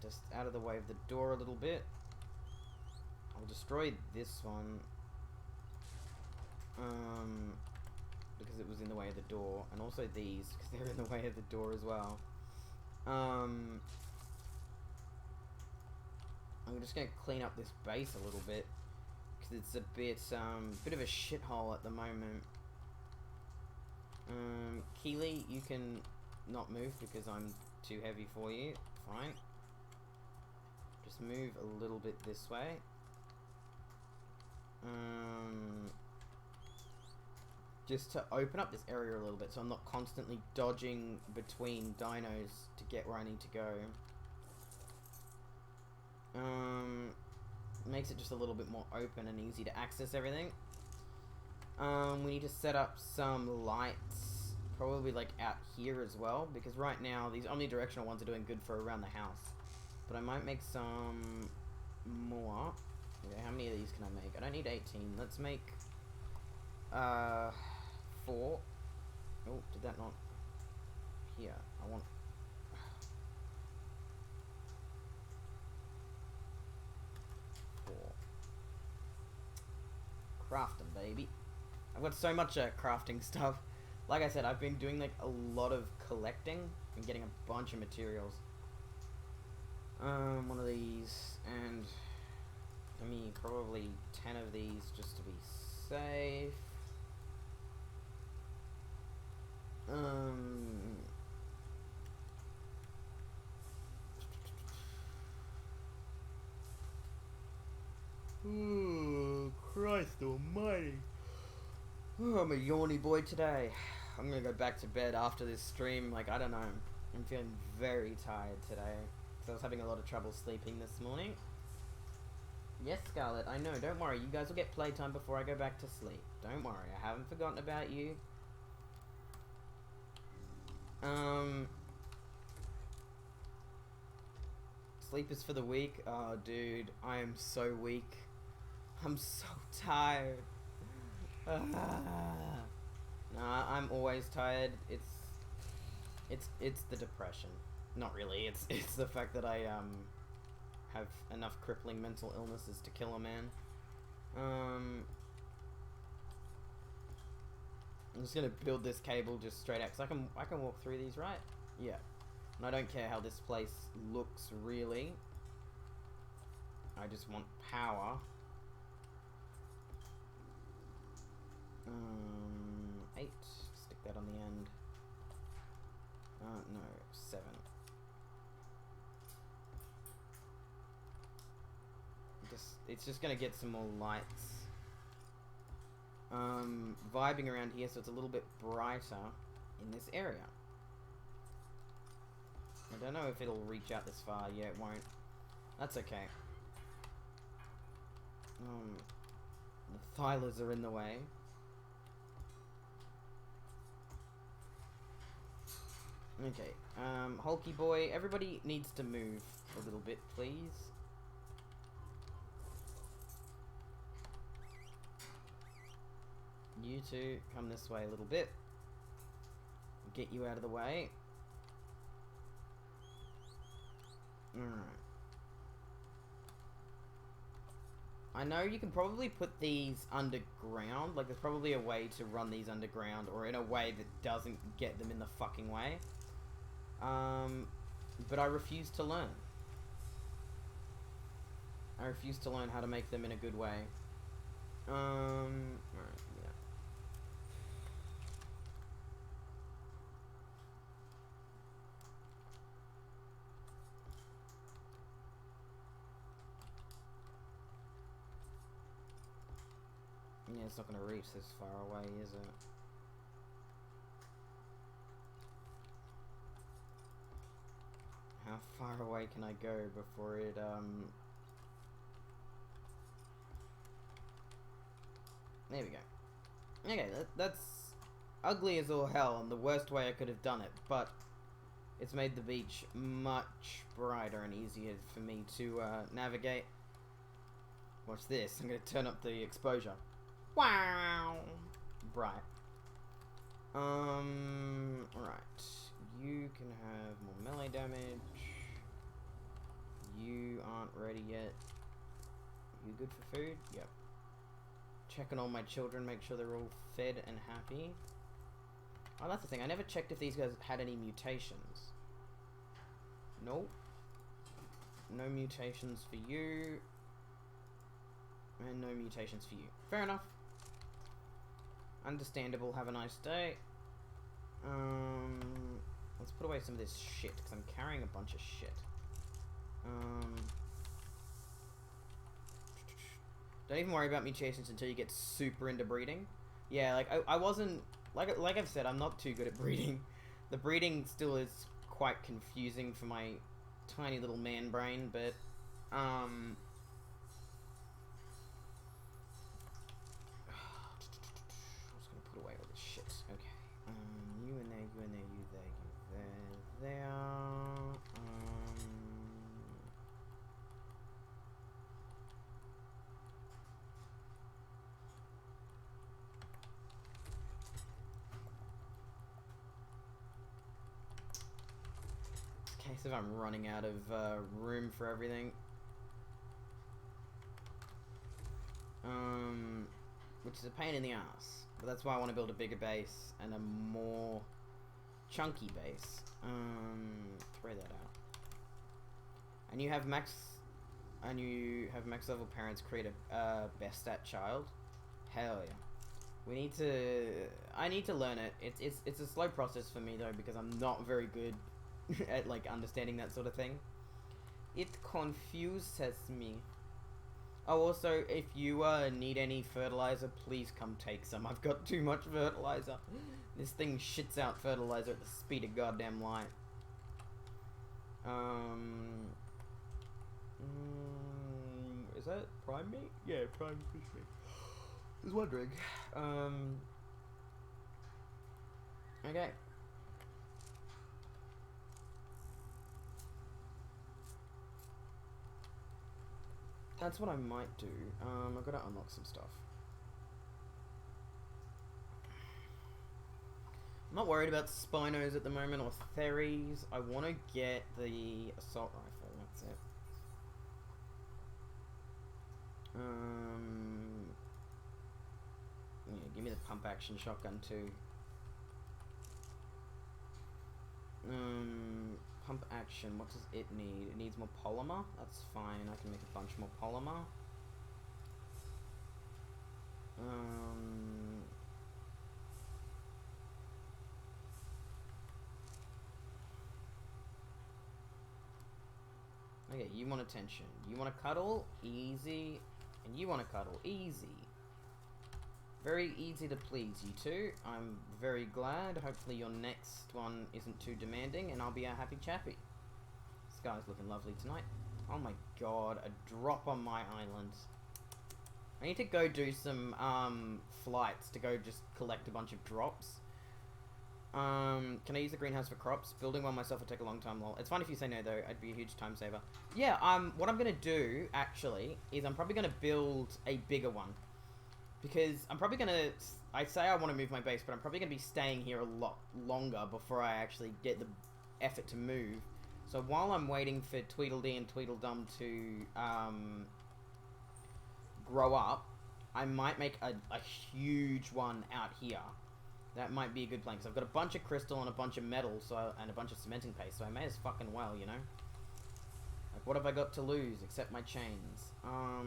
Speaker 1: Just out of the way of the door a little bit. I'll destroy this one. Because it was in the way of the door. And also these, because they're in the way of the door as well. I'm just going to clean up this base a little bit. Because it's a bit of a shithole at the moment. Keely, you can not move because I'm too heavy for you. Fine. Just move a little bit this way. Just to open up this area a little bit so I'm not constantly dodging between dinos to get where I need to go. Makes it just a little bit more open and easy to access everything. We need to set up some lights, probably like out here as well, because right now these omnidirectional ones are doing good for around the house. But I might make some more. Okay, how many of these can I make? I don't need 18. Let's make 4. Oh, did that not? Here, I want. Crafting, baby. I've got so much crafting stuff. Like I said, I've been doing like a lot of collecting and getting a bunch of materials. One of these, and I mean probably 10 of these just to be safe. Oh, Christ almighty. Oh, I'm a yawny boy today. I'm gonna go back to bed after this stream. Like, I don't know. I'm feeling very tired today. So I was having a lot of trouble sleeping this morning. Yes, Scarlett, I know. Don't worry. You guys will get playtime before I go back to sleep. Don't worry. I haven't forgotten about you. Sleep is for the weak. Oh, dude. I am so weak. I'm so tired. Nah, I'm always tired. It's the depression. Not really. It's the fact that I have enough crippling mental illnesses to kill a man. I'm just gonna build this cable just straight out, cause I can walk through these, right? Yeah. And I don't care how this place looks, really. I just want power. 8. Stick that on the end. No, 7. It's just gonna get some more lights. Vibing around here so it's a little bit brighter in this area. I don't know if it'll reach out this far. Yeah, it won't. That's okay. The Thylers are in the way. Okay, Hulky boy, everybody needs to move a little bit, please. You two, come this way a little bit. Get you out of the way. Alright. I know you can probably put these underground. Like, there's probably a way to run these underground, or in a way that doesn't get them in the fucking way. But I refuse to learn. I refuse to learn how to make them in a good way. Alright, yeah. Yeah, it's not going to reach this far away, is it? How far away can I go before it, There we go. Okay, that's ugly as all hell and the worst way I could have done it, but it's made the beach much brighter and easier for me to navigate. Watch this, I'm going to turn up the exposure. Wow! Bright. Right. You can have more melee damage. You aren't ready yet. You good for food? Yep. Checking all my children, make sure they're all fed and happy. Oh, that's the thing. I never checked if these guys had any mutations. Nope. No mutations for you. And no mutations for you. Fair enough. Understandable. Have a nice day. Let's put away some of this shit, because I'm carrying a bunch of shit. Don't even worry about mutations until you get super into breeding. Yeah, like, I wasn't... Like I've said, I'm not too good at breeding. The breeding still is quite confusing for my tiny little man brain, but... I was gonna put away all this shit. Okay. You in there, you in there, you there, you there, there. Case if I'm running out of room for everything. Which is a pain in the ass. But that's why I want to build a bigger base and a more chunky base. Throw that out. And you have max level parents create a best stat child. Hell yeah. I need to learn it. It's a slow process for me though, because I'm not very good at like understanding that sort of thing. It confuses me. Oh, also, if you need any fertilizer, please come take some. I've got too much fertilizer. This thing shits out fertilizer at the speed of goddamn light. Is that prime meat? Yeah, prime fish meat. Just wondering. Okay. That's what I might do. I've got to unlock some stuff. I'm not worried about Spinos at the moment, or Theries. I want to get the assault rifle, that's it. Yeah, give me the pump action shotgun too. Pump action, what does it need? It needs more polymer? That's fine, I can make a bunch more polymer. Okay, you want attention. You want to cuddle? Easy. And you want to cuddle? Easy. Very easy to please, you two. I'm very glad. Hopefully your next one isn't too demanding, and I'll be a happy chappy. Sky's looking lovely tonight. Oh my god, a drop on my island. I need to go do some flights to go just collect a bunch of drops. Can I use the greenhouse for crops? Building one myself will take a long time, lol. It's fine if you say no, though. I'd be a huge time saver. Yeah, what I'm gonna do, actually, is I'm probably gonna build a bigger one. Because I'm probably gonna... I say I want to move my base, but I'm probably gonna be staying here a lot longer before I actually get the effort to move. So while I'm waiting for Tweedledee and Tweedledum to, grow up, I might make a huge one out here. That might be a good plan, because I've got a bunch of crystal and a bunch of metal, and a bunch of cementing paste, so I may as fucking well, you know? Like, what have I got to lose, except my chains? How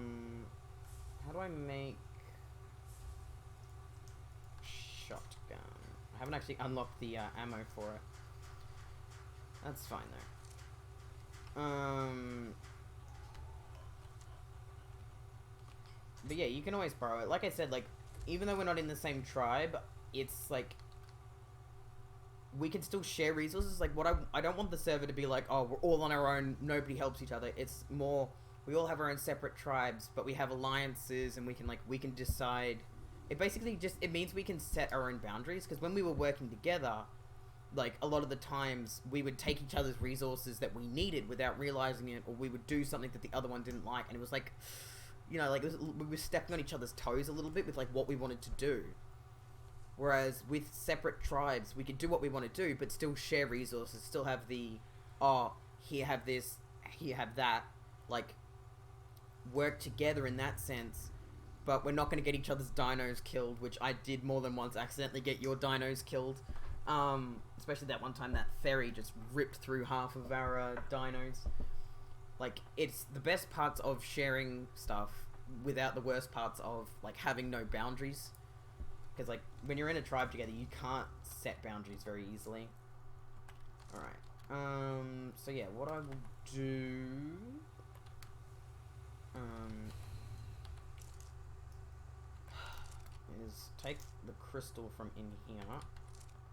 Speaker 1: do I make... shotgun? I haven't actually unlocked the, ammo for it. That's fine, though. But yeah, you can always borrow it. Like I said, like, even though we're not in the same tribe, it's like we can still share resources. Like, what I don't want the server to be like, oh, we're all on our own, nobody helps each other. It's more, we all have our own separate tribes, but we have alliances, and we can decide. It basically just, it means we can set our own boundaries, because when we were working together, like, a lot of the times, we would take each other's resources that we needed without realizing it, or we would do something that the other one didn't like, and it was like, you know, like, we were stepping on each other's toes a little bit with, like, what we wanted to do. Whereas with separate tribes, we could do what we want to do, but still share resources, still have the, oh, here have this, here have that, like, work together in that sense, but we're not going to get each other's dinos killed, which I did more than once accidentally get your dinos killed. Especially that one time that ferry just ripped through half of our, dinos. Like, it's the best parts of sharing stuff without the worst parts of, like, having no boundaries. Because, like, when you're in a tribe together, you can't set boundaries very easily. Alright. So yeah, what I will do... is take the crystal from in here,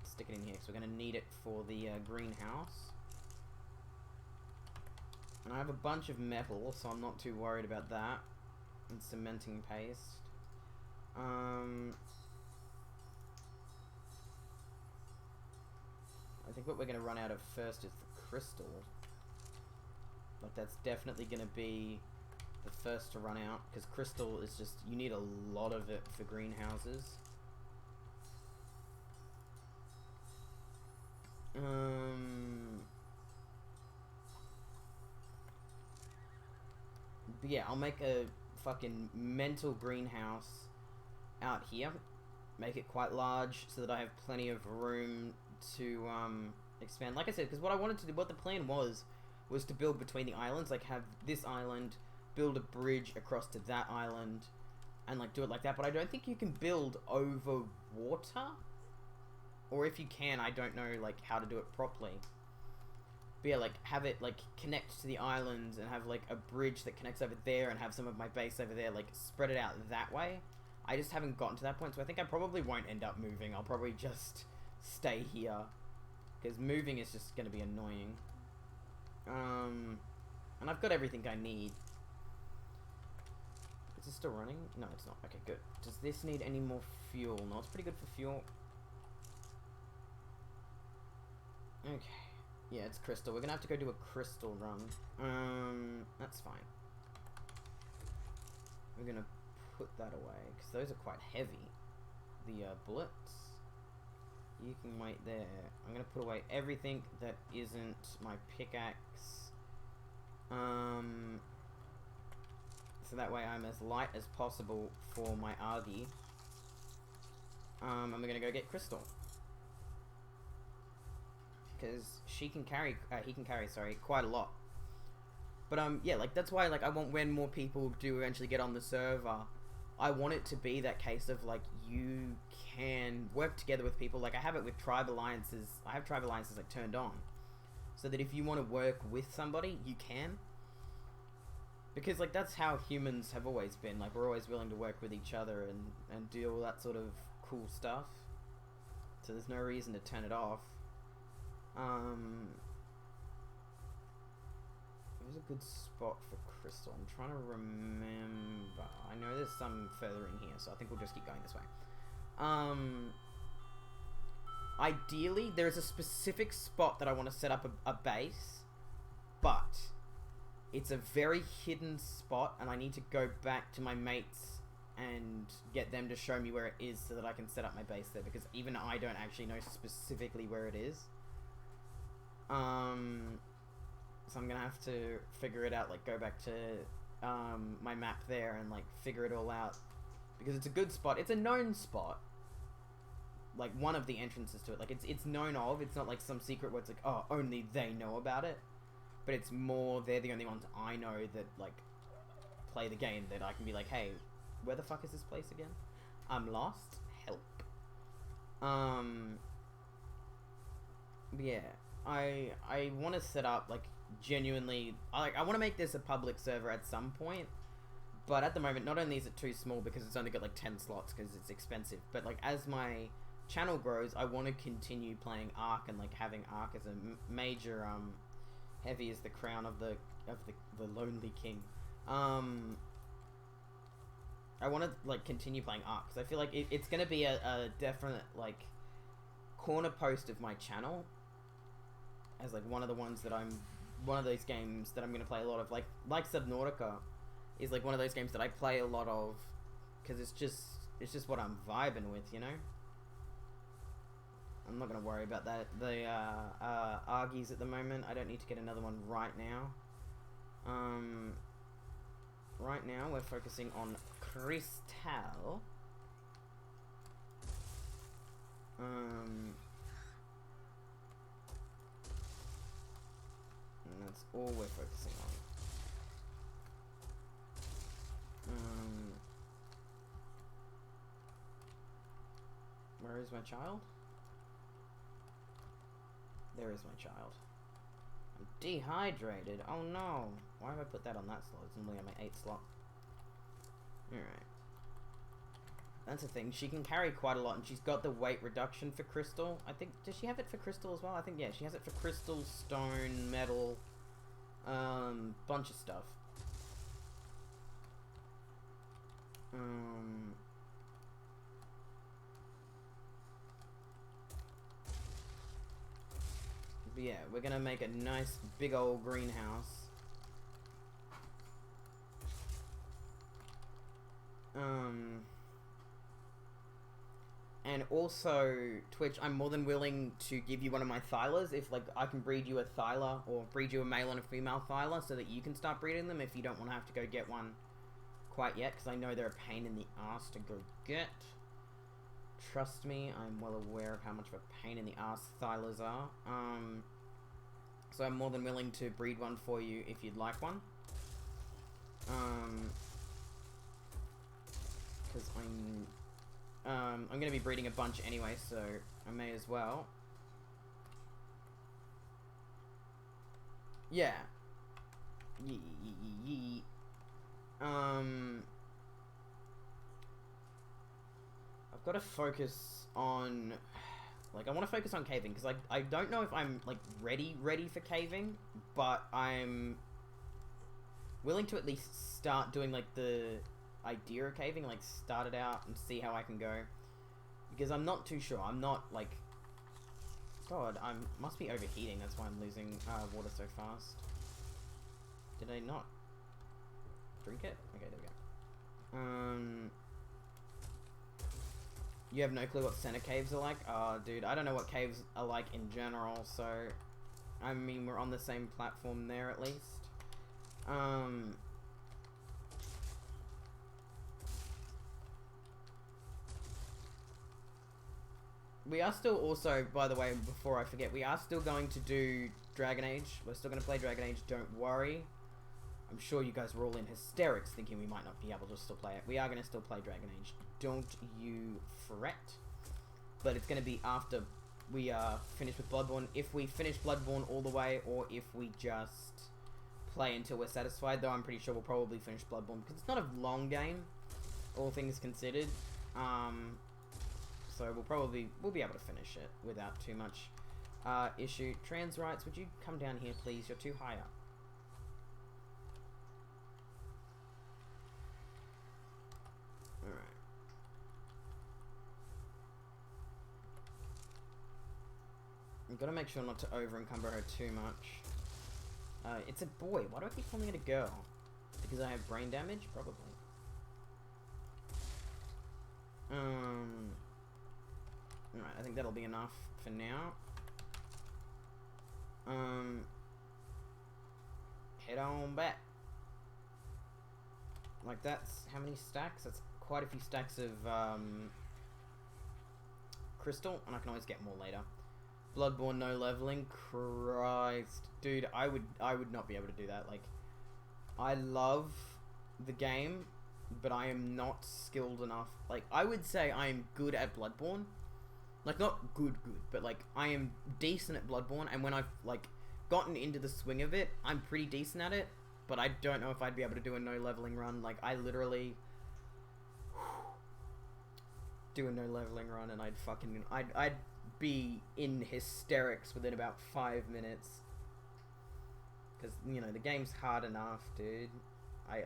Speaker 1: stick it in here, because we're going to need it for the, greenhouse. And I have a bunch of metal, so I'm not too worried about that. And cementing paste. I think what we're going to run out of first is the crystal. Like, that's definitely going to be the first to run out, because crystal is just, you need a lot of it for greenhouses. But yeah, I'll make a fucking mental greenhouse out here. Make it quite large so that I have plenty of room to expand. Like I said, because what I wanted to do, what the plan was to build between the islands. Like, have this island, build a bridge across to that island, and like do it like that. But I don't think you can build over water. Or if you can, I don't know, like, how to do it properly. But yeah, like, have it, like, connect to the islands and have, like, a bridge that connects over there and have some of my base over there, like, spread it out that way. I just haven't gotten to that point, so I think I probably won't end up moving. I'll probably just stay here. Because moving is just going to be annoying. And I've got everything I need. Is this still running? No, it's not. Okay, good. Does this need any more fuel? No, it's pretty good for fuel. Okay. Yeah, it's crystal. We're gonna have to go do a crystal run. That's fine. We're gonna put that away, because those are quite heavy. The, bullets. You can wait there. I'm gonna put away everything that isn't my pickaxe. So that way I'm as light as possible for my Argy. And we're gonna go get crystal. because he can carry, sorry, quite a lot. But yeah, like that's why, like, I want, when more people do eventually get on the server, I want it to be that case of like you can work together with people. Like I have it with tribe alliances. I have tribe alliances like turned on, so that if you want to work with somebody, you can. Because like that's how humans have always been. Like we're always willing to work with each other and do all that sort of cool stuff. So there's no reason to turn it off. There's a good spot for crystal. I'm trying to remember. I know there's some further in here, so I think we'll just keep going this way. Ideally, there's a specific spot that I want to set up a base, but it's a very hidden spot, and I need to go back to my mates and get them to show me where it is so that I can set up my base there, because even I don't actually know specifically where it is. So I'm gonna have to figure it out, like go back to my map there and like figure it all out, because it's a good spot. It's a known spot, like one of the entrances to it. Like it's known of. It's not like some secret where it's like, oh, only they know about it. But it's more they're the only ones I know that like play the game, that I can be like, hey, where the fuck is this place again? I'm lost. Help. Yeah, I want to set up like genuinely. I want to make this a public server at some point. But at the moment, not only is it too small because it's only got like 10 slots because it's expensive, but like as my channel grows, I want to continue playing Ark and like having Ark as a major heavy as the crown of the lonely king. I want to like continue playing Ark because I feel like it's gonna be a definite like corner post of my channel, as like one of those games that I'm gonna play a lot of, like Subnautica is like one of those games that I play a lot of because it's just what I'm vibing with, you know. I'm not going to worry about that. The Argies at the moment. I don't need to get another one right now. Right now we're focusing on Crystal. And that's all we're focusing on. Where is my child? There is my child. I'm dehydrated. Oh no. Why have I put that on that slot? It's normally on my 8th slot. Alright. That's the thing. She can carry quite a lot, and she's got the weight reduction for crystal. I think, does she have it for crystal as well? I think, yeah, she has it for crystal, stone, metal, bunch of stuff. But yeah, we're gonna make a nice big old greenhouse. And also, Twitch, I'm more than willing to give you one of my thylers if, like, I can breed you a thyler, or breed you a male and a female thyler, so that you can start breeding them if you don't want to have to go get one quite yet, because I know they're a pain in the ass to go get. Trust me, I'm well aware of how much of a pain in the ass thylers are. So I'm more than willing to breed one for you if you'd like one. Because I'm going to be breeding a bunch anyway, so I may as well. Yeah. I've got to focus on, like, I want to focus on caving, because I don't know if I'm, like, ready for caving, but I'm willing to at least start doing, like, the idea of caving, like, start it out and see how I can go, because I'm not too sure. I'm not, like, God, I must be overheating, that's why I'm losing water so fast. Did I not drink it? Okay, there we go. You have no clue what center caves are like? Oh, dude, I don't know what caves are like in general, so I mean, we're on the same platform there at least. We are still also, by the way, before I forget, we are still going to do Dragon Age. We're still going to play Dragon Age, don't worry. I'm sure you guys were all in hysterics thinking we might not be able to still play it. We are going to still play Dragon Age. Don't you fret. But it's going to be after we finish with Bloodborne. If we finish Bloodborne all the way, or if we just play until we're satisfied, though I'm pretty sure we'll probably finish Bloodborne, because it's not a long game, all things considered. So we'll be able to finish it without too much issue. Trans rights, would you come down here, please? You're too high up. Alright. I've got to make sure not to over-encumber her too much. It's a boy. Why do I keep calling it a girl? Because I have brain damage? Probably. Alright, I think that'll be enough for now. Head on back. Like, that's how many stacks? That's quite a few stacks of crystal, and I can always get more later. Bloodborne no leveling. Christ, dude, I would not be able to do that. Like, I love the game, but I am not skilled enough. Like, I would say I am good at Bloodborne. Like, not good, but, like, I am decent at Bloodborne, and when I've, like, gotten into the swing of it, I'm pretty decent at it, but I don't know if I'd be able to do a no-leveling run. Like, I literally do a no-leveling run, and I'd be in hysterics within about 5 minutes. Because, you know, the game's hard enough, dude.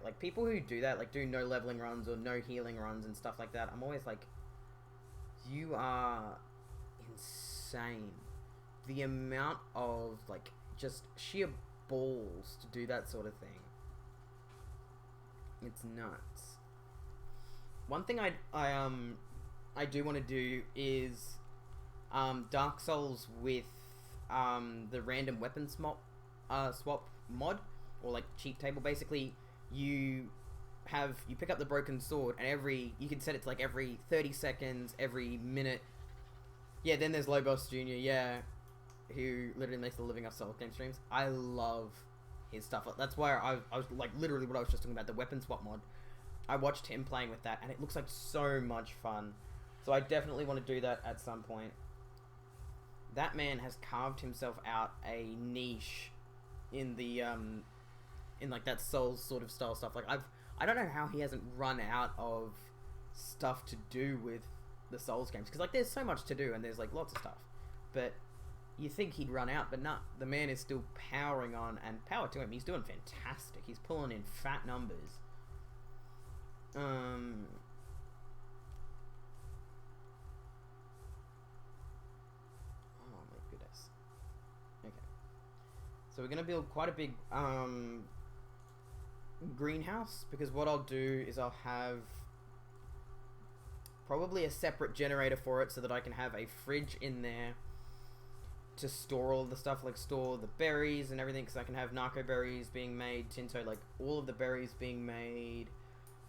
Speaker 1: Like, people who do that, like, do no-leveling runs or no-healing runs and stuff like that, I'm always like, you are insane. The amount of, like, just sheer balls to do that sort of thing. It's nuts. One thing I do want to do is Dark Souls with the random weapon swap mod, or like cheat table. Basically, you pick up the broken sword, and you can set it to like every 30 seconds, every minute. Yeah, then there's Lobos Jr., yeah, who literally makes a living off Soul game streams. I love his stuff. That's why I was like, literally what I was just talking about, the weapon swap mod. I watched him playing with that, and it looks like so much fun. So I definitely want to do that at some point. That man has carved himself out a niche in the in like that Souls sort of style stuff. Like, I don't know how he hasn't run out of stuff to do with the Souls games, because like there's so much to do and there's like lots of stuff, but you think he'd run out, but nah, the man is still powering on, and power to him. He's doing fantastic. He's pulling in fat numbers. Oh my goodness. Okay, so we're gonna build quite a big greenhouse, because what I'll do is I'll have probably a separate generator for it, so that I can have a fridge in there to store all the stuff, like store the berries and everything, because I can have narco berries being made, Tinto, like all of the berries being made,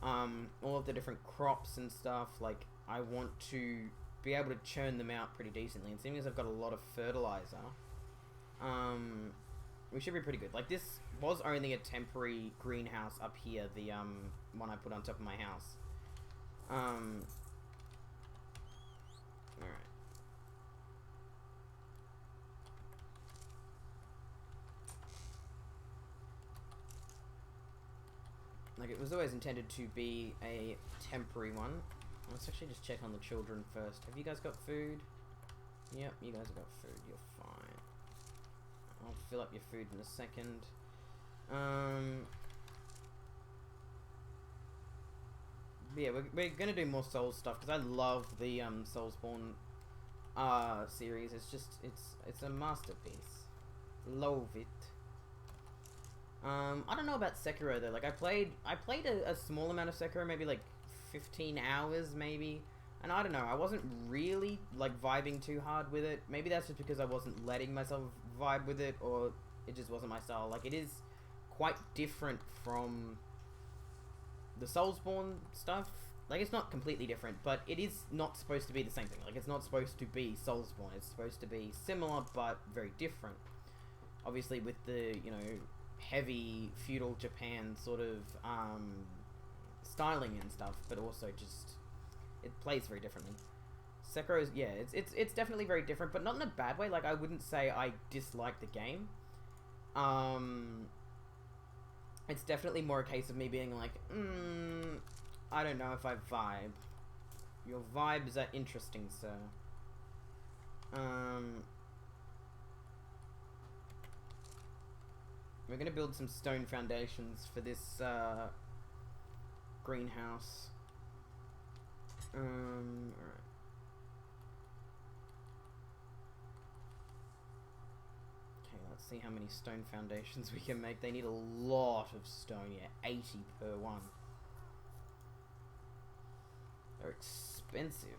Speaker 1: all of the different crops and stuff. Like, I want to be able to churn them out pretty decently, and seeing as I've got a lot of fertilizer, we should be pretty good. Like, this was only a temporary greenhouse up here, the one I put on top of my house. Alright. Like, it was always intended to be a temporary one. Let's actually just check on the children first. Have you guys got food? Yep, you guys have got food. You're fine. I'll fill up your food in a second. Yeah, we're gonna do more Souls stuff, because I love the Soulsborne series. It's just it's a masterpiece. Love it. I don't know about Sekiro though. Like, I played a small amount of Sekiro, maybe like 15 hours maybe, and I don't know, I wasn't really like vibing too hard with it. Maybe that's just because I wasn't letting myself vibe with it, or it just wasn't my style. Like, it is quite different from the Soulsborne stuff. Like, it's not completely different, but it is not supposed to be the same thing. Like, it's not supposed to be Soulsborne. It's supposed to be similar, but very different. Obviously, with the, you know, heavy feudal Japan sort of styling and stuff, but also just it plays very differently. Sekiro's, yeah, it's definitely very different, but not in a bad way. Like, I wouldn't say I dislike the game. It's definitely more a case of me being like, I don't know if I vibe. Your vibes are interesting, sir. We're gonna build some stone foundations for this greenhouse. Alright. Okay, let's see how many stone foundations we can make. They need a lot of stone, yeah, 80 per one. They're expensive.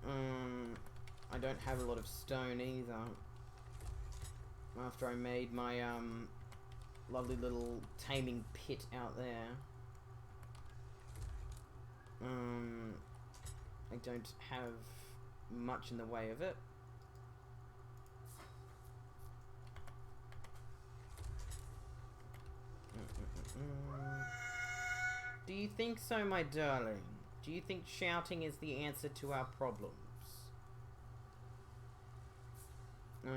Speaker 1: I don't have a lot of stone either. After I made my lovely little taming pit out there. I don't have much in the way of it. Do you think so, my darling? Do you think shouting is the answer to our problems? I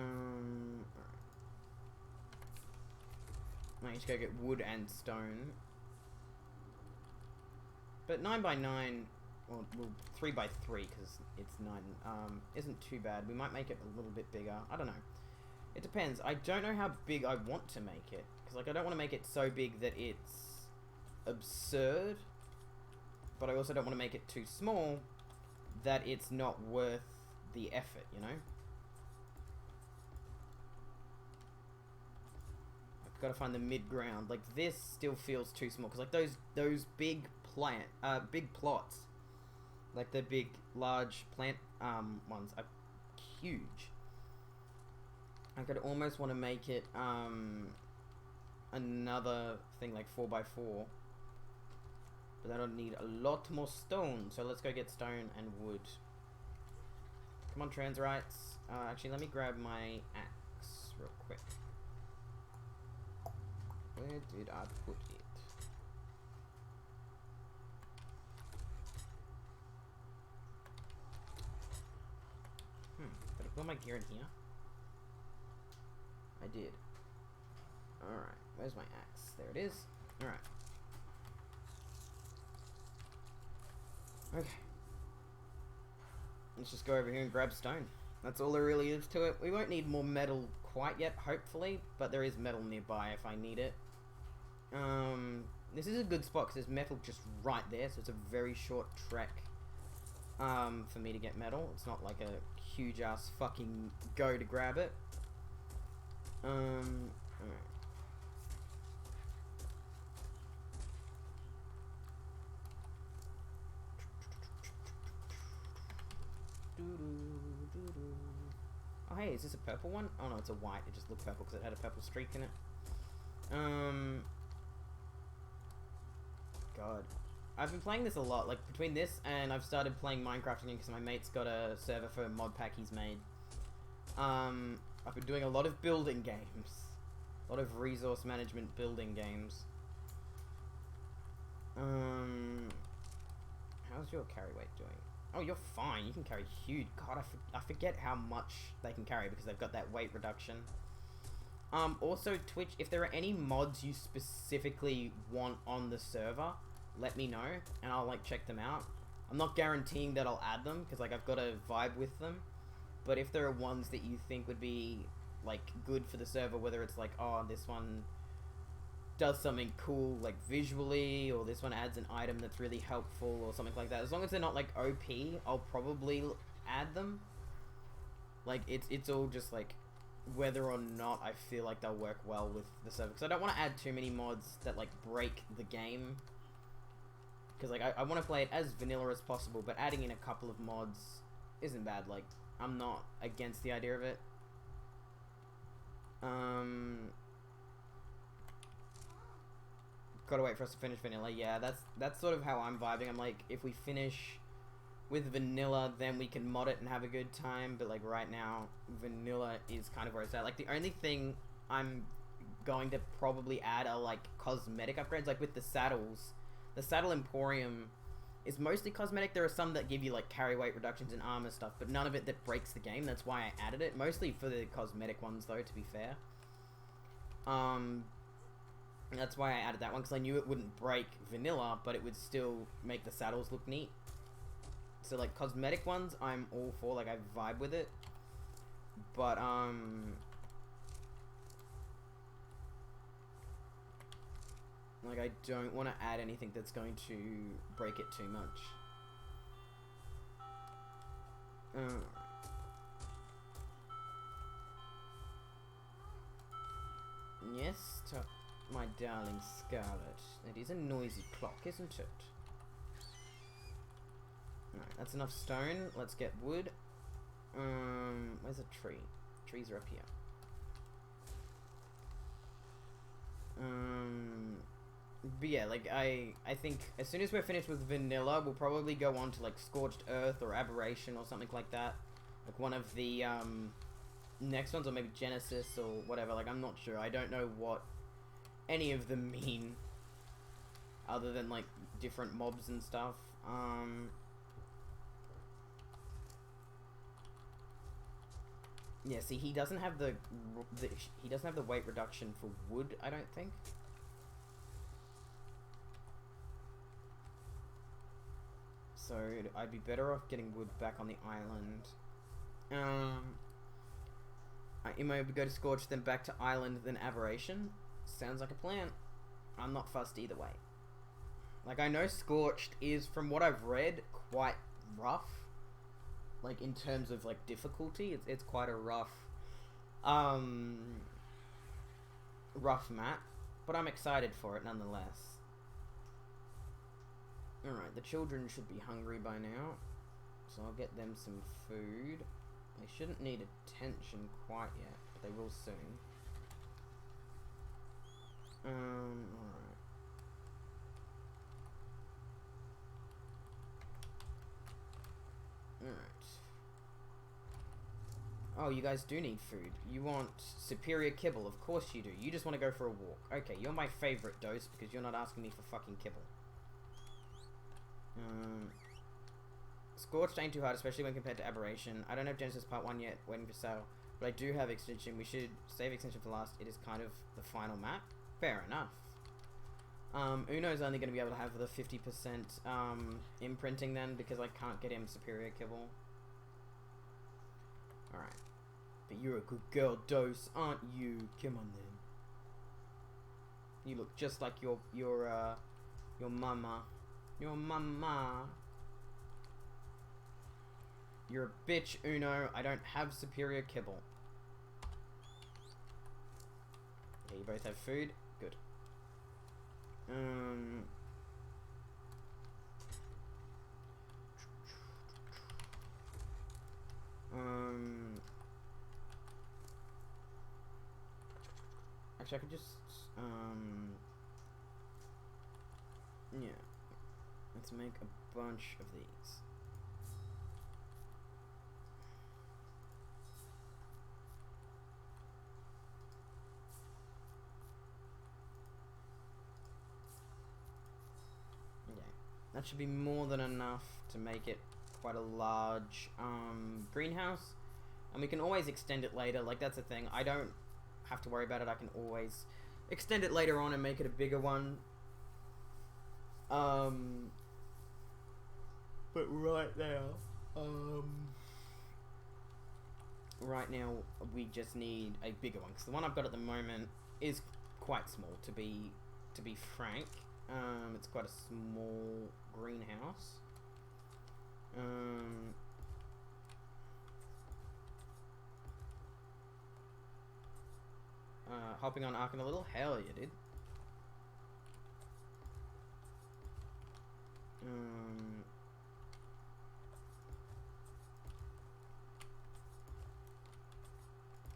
Speaker 1: need to go get wood and stone. But 9x9, well 3x3, because it's 9, isn't too bad. We might make it a little bit bigger. I don't know. It depends. I don't know how big I want to make it. Because, like, I don't want to make it so big that it's absurd. But I also don't want to make it too small that it's not worth the effort, you know? I've got to find the mid-ground. Like, this still feels too small. Because, like, those big big plots, like the big, large plant ones, are huge. I could almost want to make it another thing like 4x4, but that'll need a lot more stone. So let's go get stone and wood. Come on, trans rights. Actually, let me grab my axe real quick. Where did I put it? Did I put my gear in here? I did. Alright, where's my axe? There it is. Alright. Okay. Let's just go over here and grab stone. That's all there really is to it. We won't need more metal quite yet, hopefully, but there is metal nearby if I need it. This is a good spot because there's metal just right there, so it's a very short trek for me to get metal. It's not like a huge ass fucking go to grab it. Alright. Oh hey, is this a purple one? Oh no, it's a white. It just looked purple because it had a purple streak in it. God. I've been playing this a lot, like between this and I've started playing Minecraft again because my mate's got a server for a mod pack he's made. I've been doing a lot of building games. A lot of resource management building games. How's your carry weight doing? Oh, you're fine. You can carry huge. God, I forget how much they can carry because they've got that weight reduction. Also, Twitch, if there are any mods you specifically want on the server, let me know, and I'll, like, check them out. I'm not guaranteeing that I'll add them, because, like, I've got to vibe with them. But if there are ones that you think would be, like, good for the server, whether it's like, oh, this one does something cool, like, visually, or this one adds an item that's really helpful, or something like that. As long as they're not, like, OP, I'll probably add them. Like, it's all just, like, whether or not I feel like they'll work well with the server. Because I don't want to add too many mods that, like, break the game. Because, like, I want to play it as vanilla as possible, but adding in a couple of mods isn't bad. Like, I'm not against the idea of it. Gotta wait for us to finish vanilla. Yeah, that's sort of how I'm vibing. I'm like, if we finish with vanilla, then we can mod it and have a good time. But like right now, vanilla is kind of where it's at. Like the only thing I'm going to probably add are like cosmetic upgrades. Like with the saddles, the saddle emporium is mostly cosmetic. There are some that give you like carry weight reductions and armor stuff, but none of it that breaks the game. That's why I added it. Mostly for the cosmetic ones though, to be fair. That's why I added that one, because I knew it wouldn't break vanilla, but it would still make the saddles look neat. So like cosmetic ones I'm all for, like I vibe with it. But like I don't want to add anything that's going to break it too much. Yes, my darling Scarlet. It is a noisy clock, isn't it? Alright, that's enough stone. Let's get wood. Where's a tree? Trees are up here. But yeah, like I think as soon as we're finished with vanilla, we'll probably go on to like Scorched Earth or Aberration or something like that. Like one of the next ones, or maybe Genesis or whatever. Like I'm not sure. I don't know what any of them mean, other than like different mobs and stuff. Yeah, see, he doesn't have the weight reduction for wood, I don't think. So I'd be better off getting wood back on the island. I might go to Scorch, then back to island, then Aberration. Sounds like a plan. I'm not fussed either way. Like, I know Scorched is, from what I've read, quite rough. Like, in terms of, like, difficulty, it's quite a rough map. But I'm excited for it, nonetheless. Alright, the children should be hungry by now. So I'll get them some food. They shouldn't need attention quite yet, but they will soon. Alright. Alright. Oh, you guys do need food. You want superior kibble, of course you do. You just want to go for a walk. Okay, you're my favorite dose because you're not asking me for fucking kibble. Scorched ain't too hard, especially when compared to Aberration. I don't have Genesis Part 1 yet, waiting for sale. But I do have Extension. We should save Extension for last. It is kind of the final map. Fair enough. Uno's only going to be able to have the 50% imprinting then, because I can't get him superior kibble. Alright. But you're a good girl, Dose, aren't you? Come on then. You look just like your mama. Your mama. You're a bitch, Uno. I don't have superior kibble. Okay, you both have food. Good. Actually, I could just, yeah. Let's make a bunch of these. Okay. That should be more than enough to make it quite a large greenhouse. And we can always extend it later. Like, that's the thing. I don't have to worry about it. I can always extend it later on and make it a bigger one. But right now, we just need a bigger one, because the one I've got at the moment is quite small, to be frank. It's quite a small greenhouse. Hopping on Arkin a little? Hell yeah, dude.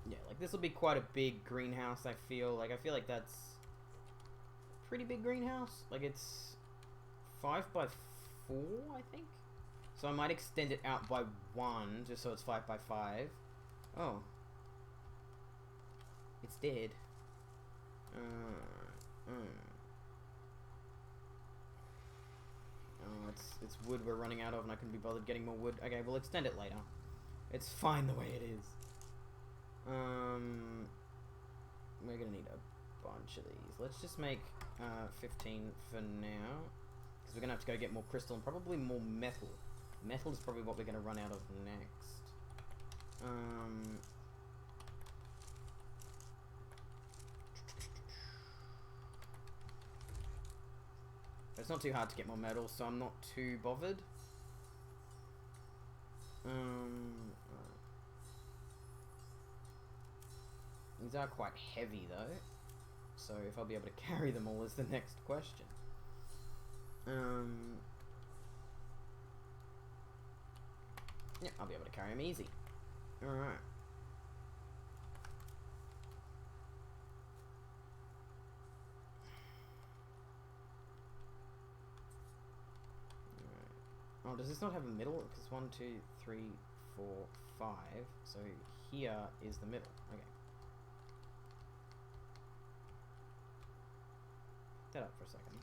Speaker 1: Yeah, like this will be quite a big greenhouse, I feel like that's pretty big greenhouse. Like, it's 5 by 4, I think. So I might extend it out by 1, just so it's 5 by 5. Oh. It's dead. Oh, it's wood we're running out of, and I couldn't be bothered getting more wood. Okay, we'll extend it later. It's fine the way it is. We're gonna need a bunch of these. Let's just make 15 for now, because we're gonna have to go get more crystal and probably more metal. Metal is probably what we're gonna run out of next. It's not too hard to get more metal, so I'm not too bothered. These are quite heavy though, so if I'll be able to carry them all is the next question. Yeah, I'll be able to carry them easy. Alright. Oh, does this not have a middle? Because 1, 2, 3, 4, 5. So here is the middle. Okay. Pick that up for a second.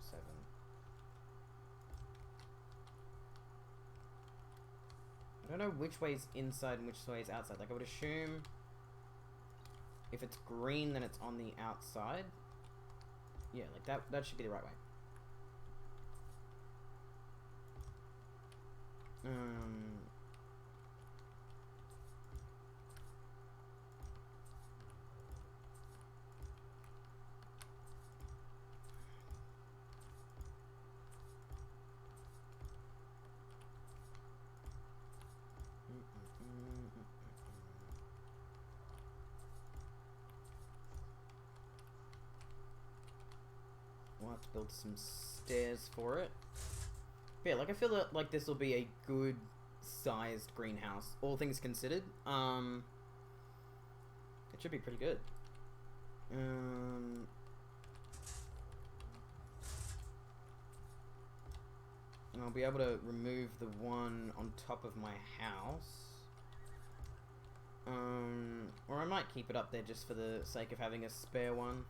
Speaker 1: 7. I don't know which way is inside and which way is outside. Like, I would assume if it's green, then it's on the outside. Yeah, like that should be the right way. We'll have to build some stairs for it. Yeah, like I feel that like this will be a good sized greenhouse, all things considered. It should be pretty good. And I'll be able to remove the one on top of my house. Or I might keep it up there just for the sake of having a spare one.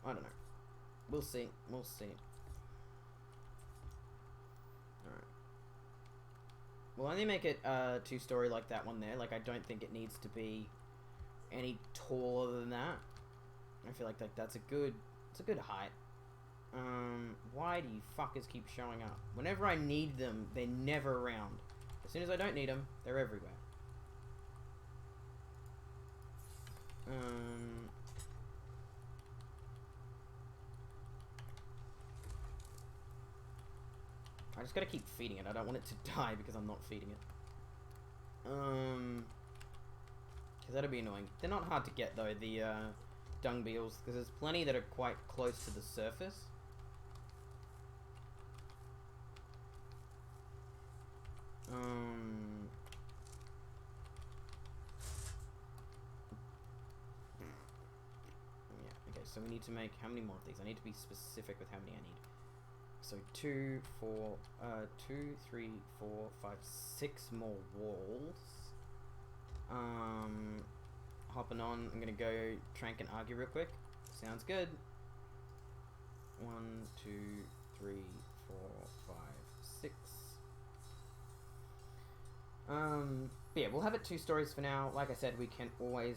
Speaker 1: I don't know. We'll see. We'll see. Alright. We'll only make it 2-story like that one there. Like, I don't think it needs to be any taller than that. I feel like that's a good height. Why do you fuckers keep showing up? Whenever I need them, they're never around. As soon as I don't need them, they're everywhere. I just gotta keep feeding it. I don't want it to die because I'm not feeding it. Because that'd be annoying. They're not hard to get though, the dung beetles, because there's plenty that are quite close to the surface. Yeah, okay, so we need to make how many more of these? I need to be specific with how many I need. So 2, 3, 4, 5, 6 more walls. Hopping on, I'm gonna go trank and argue real quick. Sounds good. 1, 2, 3, 4, 5, 6. But yeah, we'll have it 2 stories for now. Like I said, we can always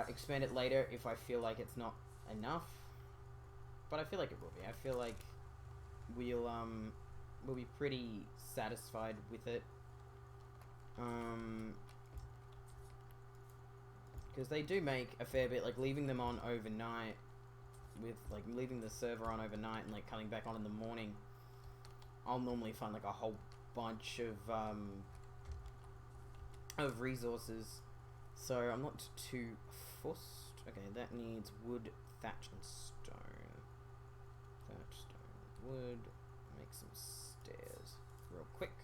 Speaker 1: expand it later if I feel like it's not enough. But I feel like it will be. I feel like we'll be pretty satisfied with it. Because they do make a fair bit, like leaving them on overnight, with like leaving the server on overnight and like coming back on in the morning, I'll normally find like a whole bunch of resources, so I'm not too fussed. Okay, that needs wood, thatch, and stone. Thatch, stone, wood. Make some stairs real quick.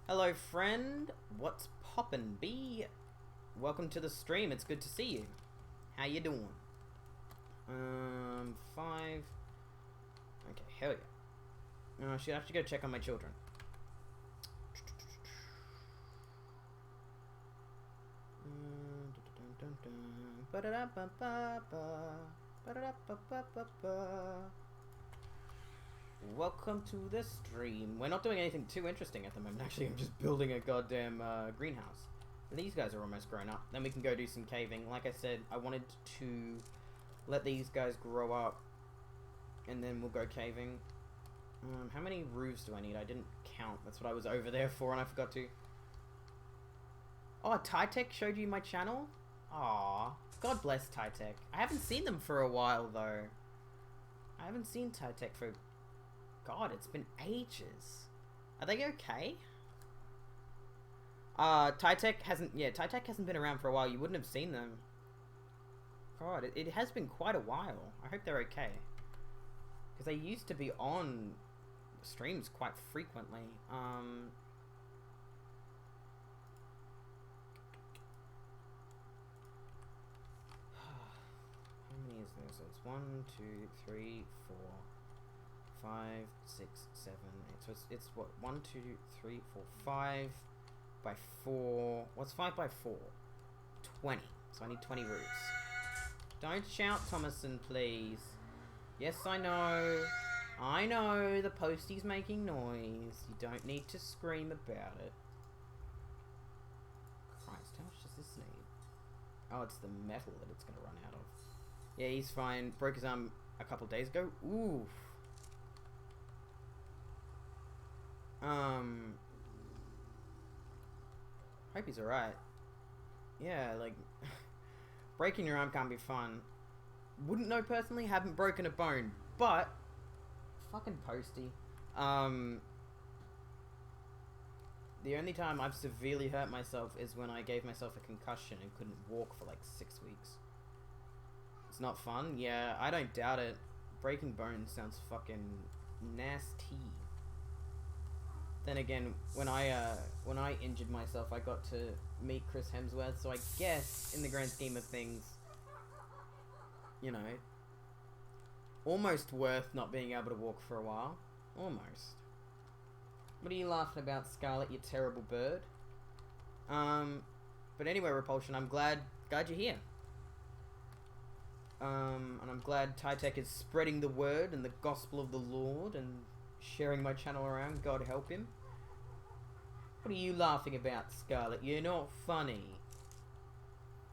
Speaker 1: Hello, friend. What's poppin', B? welcome to the stream. It's good to see you. How you doing? 5. Okay, hell yeah. I should have to go check on my children. Welcome to the stream. We're not doing anything too interesting at the moment. Actually, I'm just building a goddamn greenhouse. And these guys are almost grown up. Then we can go do some caving. Like I said, I wanted to let these guys grow up, and then we'll go caving. How many roofs do I need? I didn't count. That's what I was over there for, and I forgot to. Oh, Tytech showed you my channel? Aw, God bless Tytech. I haven't seen them for a while, though. I haven't seen Tytech for... God, it's been ages. Are they okay? Tytech hasn't... Yeah, Tytech hasn't been around for a while. You wouldn't have seen them. God, it has been quite a while. I hope they're okay. Because they used to be on streams quite frequently. How many is there? So it's 1, 2, 3, 4, 5, 6, 7, 8. So it's what? 1, 2, 3, 4, 5 by 4. What's 5 by 4? 20. So I need 20 roofs. Don't shout, Thomason, please. Yes, I know. I know the postie's making noise. You don't need to scream about it. Christ, how much does this need? Oh, it's the metal that it's going to run out of. Yeah, he's fine. Broke his arm a couple days ago. Oof. Hope he's alright. Yeah, like... breaking your arm can't be fun. Wouldn't know personally, haven't broken a bone, but... Fucking Posty. The only time I've severely hurt myself is when I gave myself a concussion and couldn't walk for like 6 weeks. It's not fun? Yeah, I don't doubt it. Breaking bones sounds fucking nasty. Then again, when I injured myself, I got to meet Chris Hemsworth, so I guess, in the grand scheme of things, you know, almost worth not being able to walk for a while. Almost. What are you laughing about, Scarlet, you terrible bird? But anyway, Repulsion, I'm glad you're here. And I'm glad Tytech is spreading the word and the gospel of the Lord and sharing my channel around. God help him. What are you laughing about, Scarlet? You're not funny.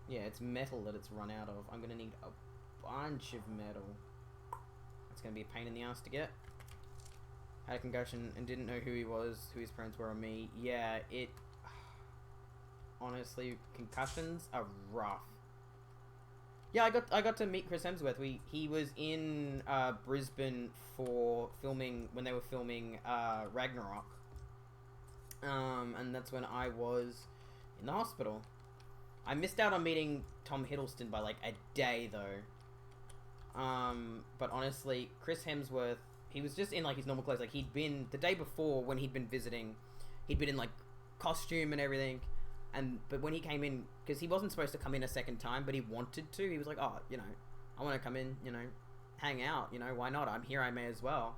Speaker 1: Yeah, it's metal that it's run out of. I'm gonna need a bunch of metal. That's gonna be a pain in the ass to get. Had a concussion and didn't know who he was, who his parents were, or me. Yeah, it... Honestly, concussions are rough. Yeah, I got to meet Chris Hemsworth. He was in Brisbane for filming, when they were filming Ragnarok. And that's when I was in the hospital. I missed out on meeting Tom Hiddleston by like a day though. But honestly, Chris Hemsworth, he was just in like his normal clothes. Like he'd been, the day before when he'd been visiting, he'd been in like costume and everything. But when he came in, because he wasn't supposed to come in a second time, but he wanted to. He was like, oh, you know, I want to come in, you know, hang out, you know, why not? I'm here, I may as well.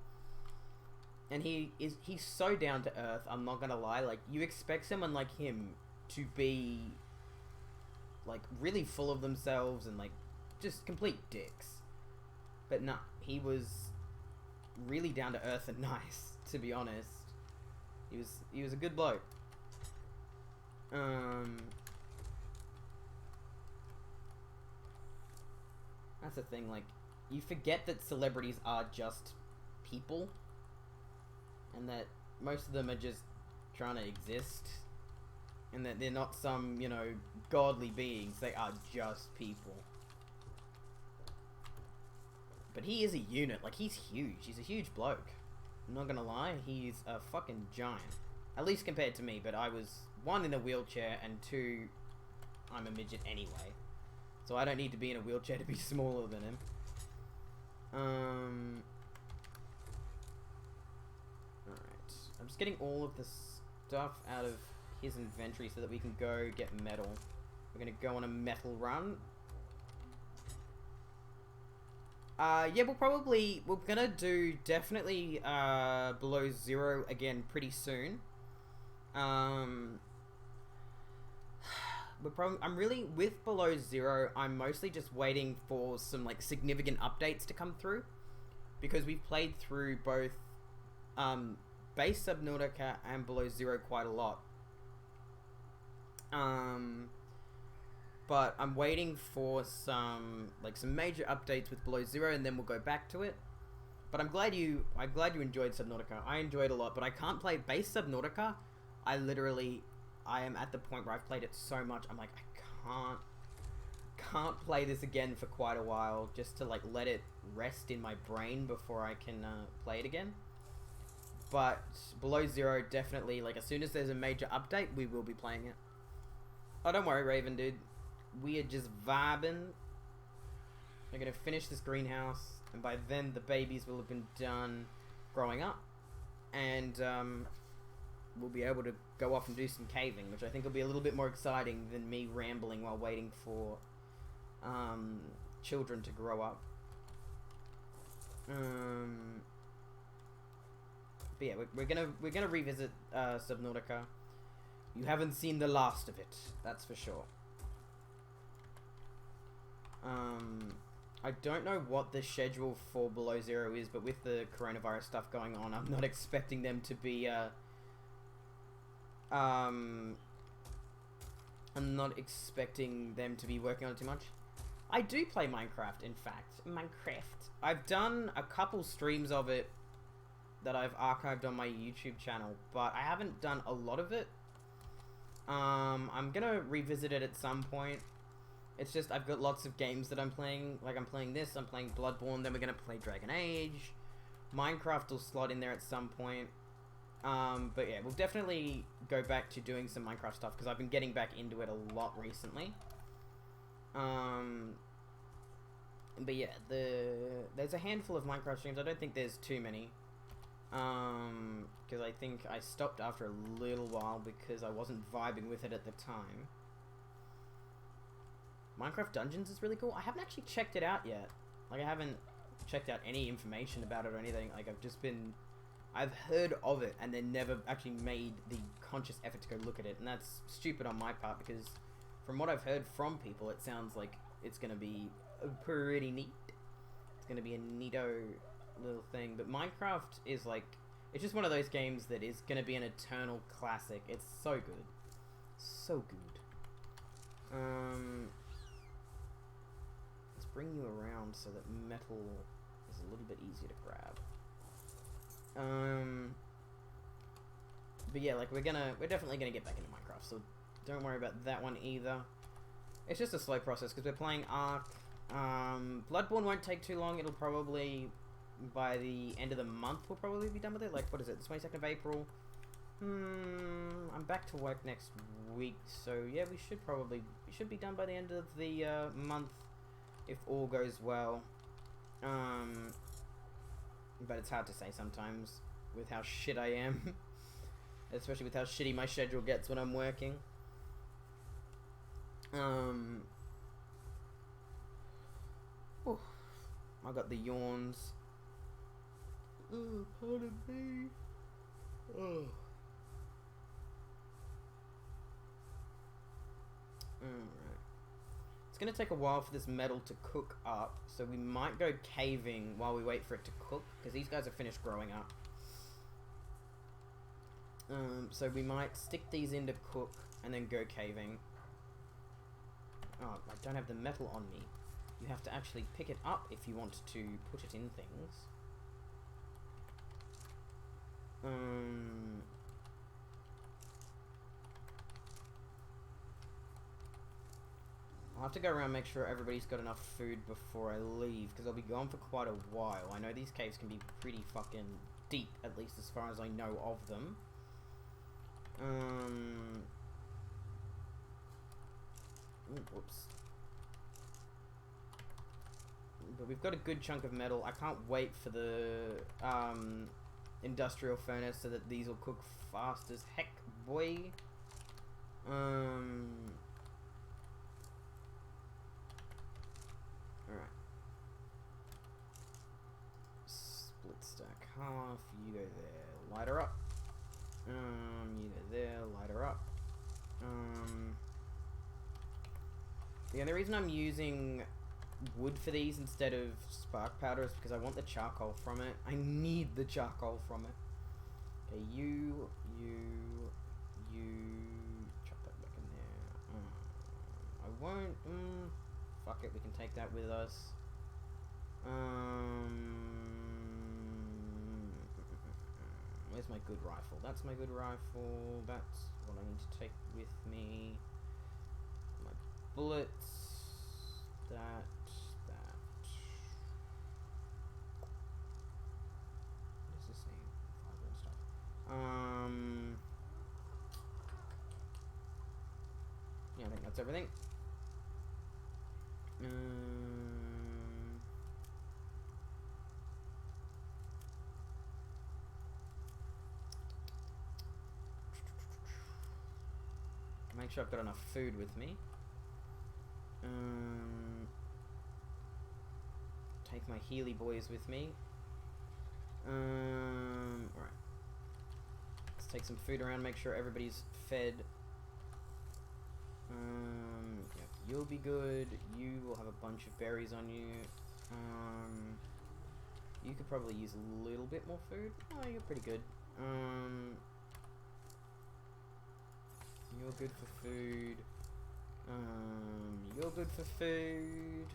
Speaker 1: And he's so down to earth, I'm not gonna lie. Like, you expect someone like him to be, like, really full of themselves and, like, just complete dicks. But nah, he was really down to earth and nice, to be honest. He was a good bloke. That's the thing, like, you forget that celebrities are just people, and that most of them are just trying to exist, and that they're not some, you know, godly beings. They are just people. But he is a unit. Like, he's huge. He's a huge bloke. I'm not gonna lie, he's a fucking giant. At least compared to me, but I was, 1, in a wheelchair, and 2, I'm a midget anyway. So I don't need to be in a wheelchair to be smaller than him. Alright. I'm just getting all of the stuff out of his inventory so that we can go get metal. We're gonna go on a metal run. Yeah, we're gonna do definitely below 0 again pretty soon. I'm really with below 0. I'm mostly just waiting for some like significant updates to come through, because we've played through both base Subnautica and below 0 quite a lot. But I'm waiting for some major updates with below 0, and then we'll go back to it. But I'm glad you enjoyed Subnautica. I enjoyed it a lot, but I can't play base Subnautica. I am at the point where I've played it so much. I'm like, I can't play this again for quite a while, just to like let it rest in my brain before I can play it again. But below 0, definitely, like as soon as there's a major update, we will be playing it. Oh, don't worry, Raven, dude. We are just vibing. We're gonna finish this greenhouse, and by then the babies will have been done growing up, and we'll be able to go off and do some caving, which I think will be a little bit more exciting than me rambling while waiting for children to grow up. But yeah, we're gonna revisit Subnautica. You haven't seen the last of it, that's for sure. I don't know what the schedule for below 0 is, but with the coronavirus stuff going on, I'm not expecting them to be I'm not expecting them to be working on it too much. I do play Minecraft, in fact. Minecraft. I've done a couple streams of it that I've archived on my YouTube channel, but I haven't done a lot of it. I'm gonna revisit it at some point. It's just, I've got lots of games that I'm playing. Like, I'm playing this, I'm playing Bloodborne, then we're gonna play Dragon Age. Minecraft will slot in there at some point. But yeah, we'll definitely go back to doing some Minecraft stuff, because I've been getting back into it a lot recently. But yeah, there's a handful of Minecraft streams. I don't think there's too many. Because I think I stopped after a little while because I wasn't vibing with it at the time. Minecraft Dungeons is really cool. I haven't actually checked it out yet. Like, I haven't checked out any information about it or anything. Like, I've heard of it and then never actually made the conscious effort to go look at it. And that's stupid on my part, because from what I've heard from people, it sounds like it's going to be pretty neat. It's going to be a neato little thing. But Minecraft is like, it's just one of those games that is going to be an eternal classic. It's so good. So good. Let's bring you around so that metal is a little bit easier to grab. But yeah, like we're definitely gonna get back into Minecraft, so don't worry about that one either. It's just a slow process because we're playing Ark. Bloodborne won't take too long. It'll probably, by the end of the month, we'll probably be done with it. Like, what is it, the 22nd of April? I'm back to work next week, so yeah, we should be done by the end of the month, if all goes well. But it's hard to say sometimes with how shit I am. Especially with how shitty my schedule gets when I'm working. I got the yawns. Oh, pardon me. Oh. Alright. It's gonna take a while for this metal to cook up, so we might go caving while we wait for it to cook, because these guys are finished growing up. So we might stick these in to cook and then go caving. Oh, I don't have the metal on me. You have to actually pick it up if you want to put it in things. I'll have to go around and make sure everybody's got enough food before I leave, because I'll be gone for quite a while. I know these caves can be pretty fucking deep, at least as far as I know of them. Whoops. But we've got a good chunk of metal. I can't wait for the industrial furnace so that these will cook fast as heck, boy. half. You go there. Light her up. You go there. Light her up. The only reason I'm using wood for these instead of spark powder is because I want the charcoal from it. I need the charcoal from it. Okay, you chuck that back in there. I won't. Fuck it, we can take that with us. Where's my good rifle? That's my good rifle. That's what I need to take with me. My bullets. That. What does this need? Fiber and stuff. Yeah, I think that's everything. Make sure I've got enough food with me. Take my Healy boys with me. Alright. Let's take some food around, make sure everybody's fed. Yeah, you'll be good. You will have a bunch of berries on you. You could probably use a little bit more food. Oh, you're pretty good. You're good for food. You're good for food.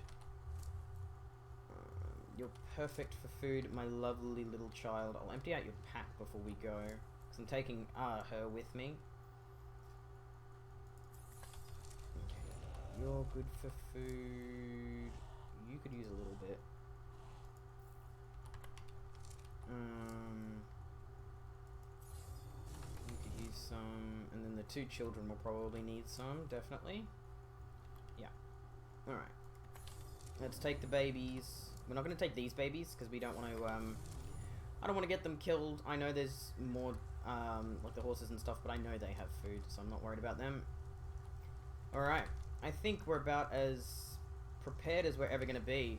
Speaker 1: You're perfect for food, my lovely little child. I'll empty out your pack before we go, because I'm taking her with me. Okay, you're good for food. You could use a little bit. You could use some, and then the two children will probably need some, definitely. Yeah. Alright. Let's take the babies. We're not going to take these babies, because we don't want to, I don't want to get them killed. I know there's more, like the horses and stuff, but I know they have food, so I'm not worried about them. Alright. I think we're about as prepared as we're ever going to be.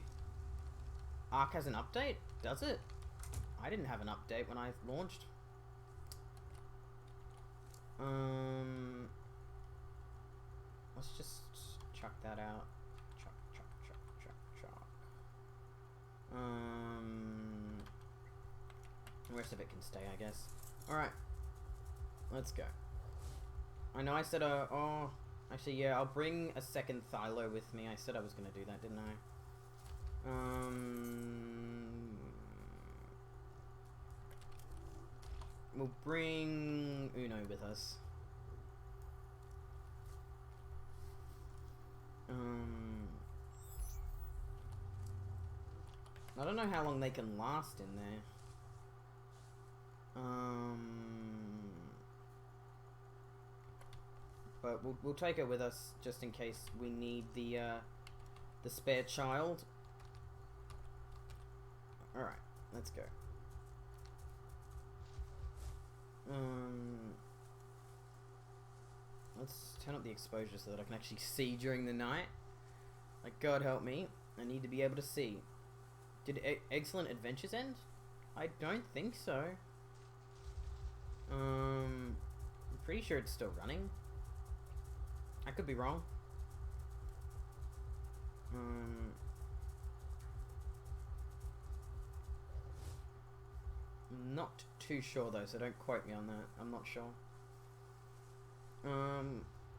Speaker 1: Ark has an update? Does it? I didn't have an update when I launched. Let's just chuck that out. Chuck. The rest of it can stay, I guess. Alright. Let's go. I know I said, oh, actually, yeah, I'll bring a second Thylo with me. I said I was going to do that, didn't I? We'll bring Uno with us. I don't know how long they can last in there. But we'll take her with us just in case we need the spare child. All right, let's go. Let's turn up the exposure so that I can actually see during the night. Like, God help me, I need to be able to see. Did Excellent Adventures end? I don't think so. I'm pretty sure it's still running. I could be wrong. Not too sure though, so don't quote me on that. I'm not sure.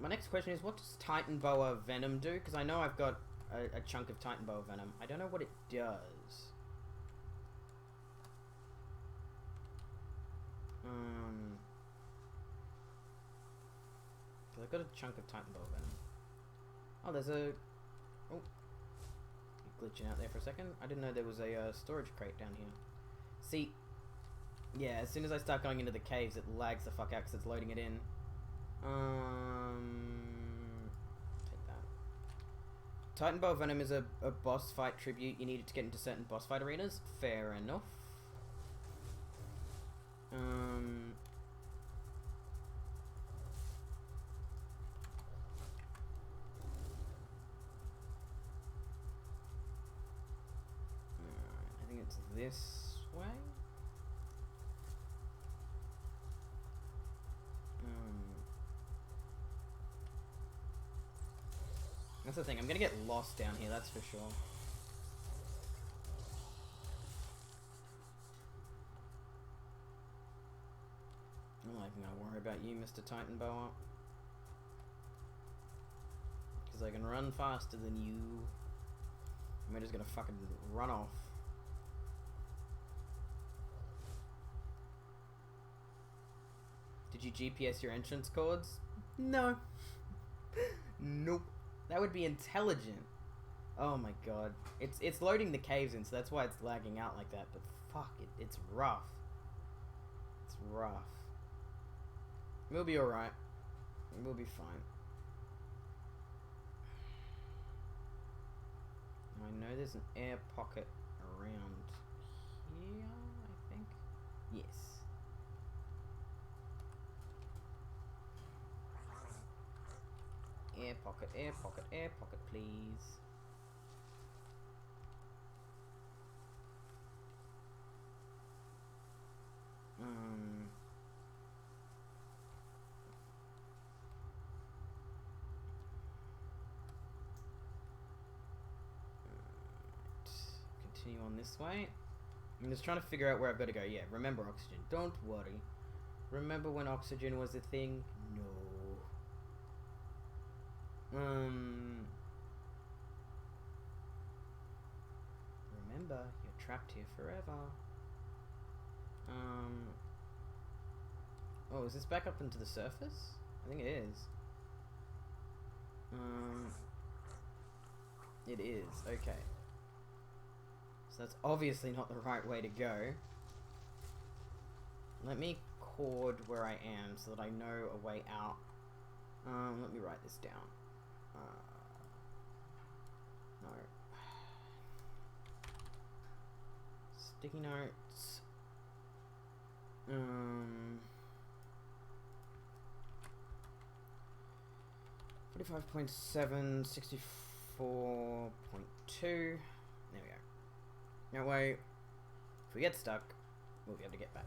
Speaker 1: My next question is, what does Titan Boa Venom do? Because I know I've got a chunk of Titan Boa Venom. I don't know what it does. I've got a chunk of Titan Boa Venom. Oh, there's a... Oh. You're glitching out there for a second. I didn't know there was a storage crate down here. See... Yeah, as soon as I start going into the caves, it lags the fuck out because it's loading it in. Take that. Titan Boa Venom is a boss fight tribute. You need it to get into certain boss fight arenas. Fair enough. I think it's this way. That's the thing, I'm gonna get lost down here, that's for sure. I'm not even gonna worry about you, Mr. Titan Boa. Because I can run faster than you. We're just gonna fucking run off. Did you GPS your entrance codes? No. Nope. That would be intelligent. Oh my god. It's loading the caves in, so that's why it's lagging out like that. But fuck, it's rough. It's rough. We'll be alright. We'll be fine. I know there's an air pocket around here, I think. Yes. Air pocket, air pocket, air pocket, please. Continue on this way. I'm just trying to figure out where I've got to go. Yeah, remember oxygen. Don't worry. Remember when oxygen was a thing? No. Remember, you're trapped here forever. Oh, is this back up into the surface? I think it is. It is. Okay. So that's obviously not the right way to go. Let me chord where I am so that I know a way out. Let me write this down. No. Sticky notes. 45.7, 64.2. There we go. That way, if we get stuck, we'll be able to get back.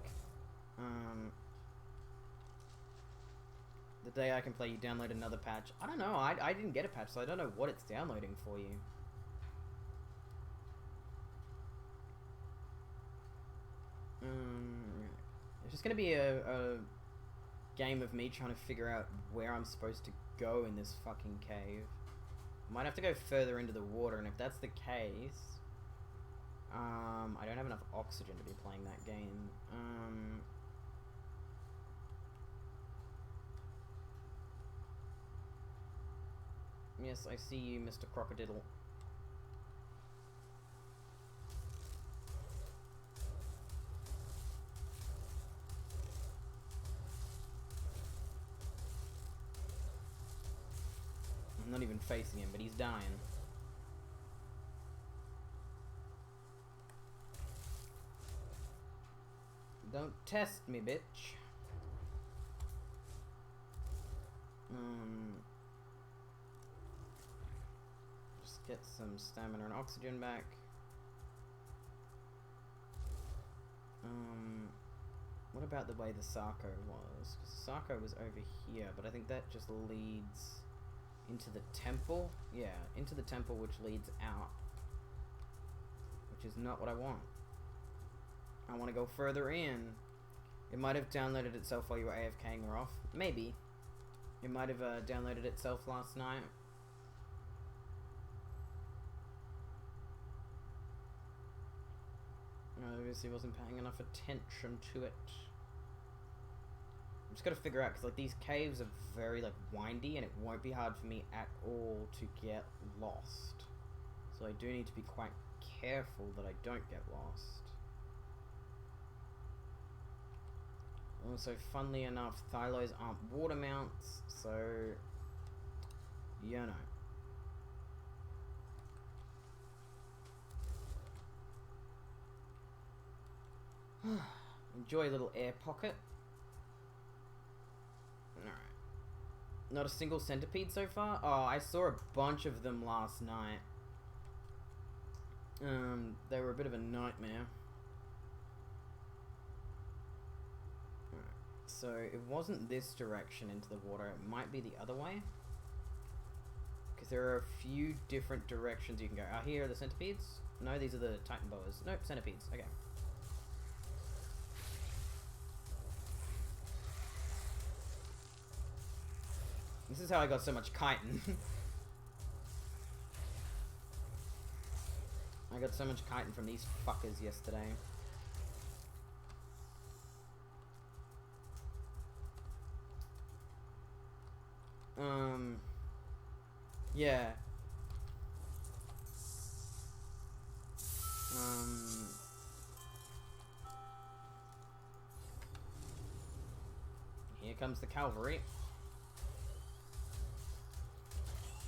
Speaker 1: The day I can play, you download another patch. I don't know, I didn't get a patch, so I don't know what it's downloading for you. It's just gonna be a game of me trying to figure out where I'm supposed to go in this fucking cave. Might have to go further into the water, and if that's the case, I don't have enough oxygen to be playing that game. Yes, I see you, Mr. Crocodile. I'm not even facing him, but he's dying. Don't test me, bitch. Just get some stamina and oxygen back. What about the way the Sarko was? 'Cause Sarko was over here, but I think that just leads into the temple. Yeah, into the temple, which leads out. Which is not what I want. I want to go further in. It might have downloaded itself while you were AFKing or off. Maybe. It might have downloaded itself last night. I obviously wasn't paying enough attention to it. I'm just gotta figure out, because like these caves are very like windy, and it won't be hard for me at all to get lost. So I do need to be quite careful that I don't get lost. Also, funnily enough, Thylos aren't water mounts, so you know. Enjoy a little air pocket. Alright. Not a single centipede so far? Oh, I saw a bunch of them last night. They were a bit of a nightmare. Alright. So, it wasn't this direction into the water. It might be the other way. Because Because there are a few different directions you can go. Here are the centipedes. No, these are the titan boas. Nope, centipedes. Okay. This is how I got so much chitin. I got so much chitin from these fuckers yesterday. Yeah. Here comes the cavalry.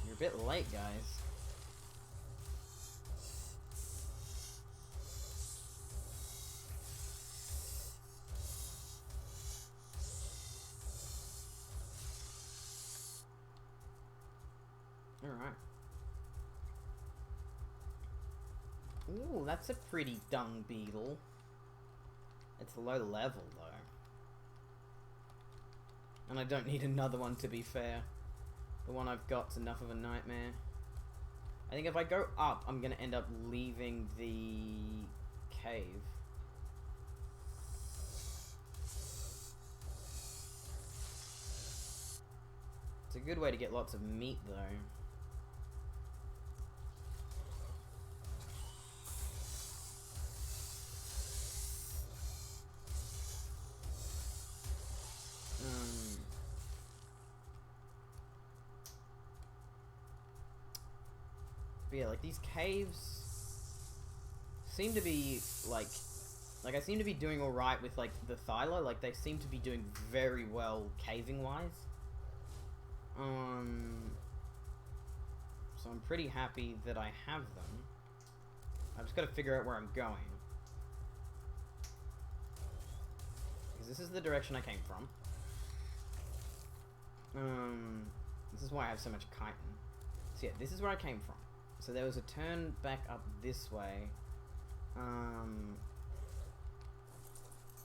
Speaker 1: You're a bit late, guys. Alright. Ooh, that's a pretty dung beetle. It's low level, though. And I don't need another one, to be fair. The one I've got's enough of a nightmare. I think if I go up, I'm gonna end up leaving the cave. It's a good way to get lots of meat, though. But yeah, like, these caves seem to be, like I seem to be doing alright with, like, the Thyla. Like, they seem to be doing very well caving-wise. So I'm pretty happy that I have them. I've just got to figure out where I'm going. Because this is the direction I came from. This is why I have so much chitin. So yeah, this is where I came from. So there was a turn back up this way.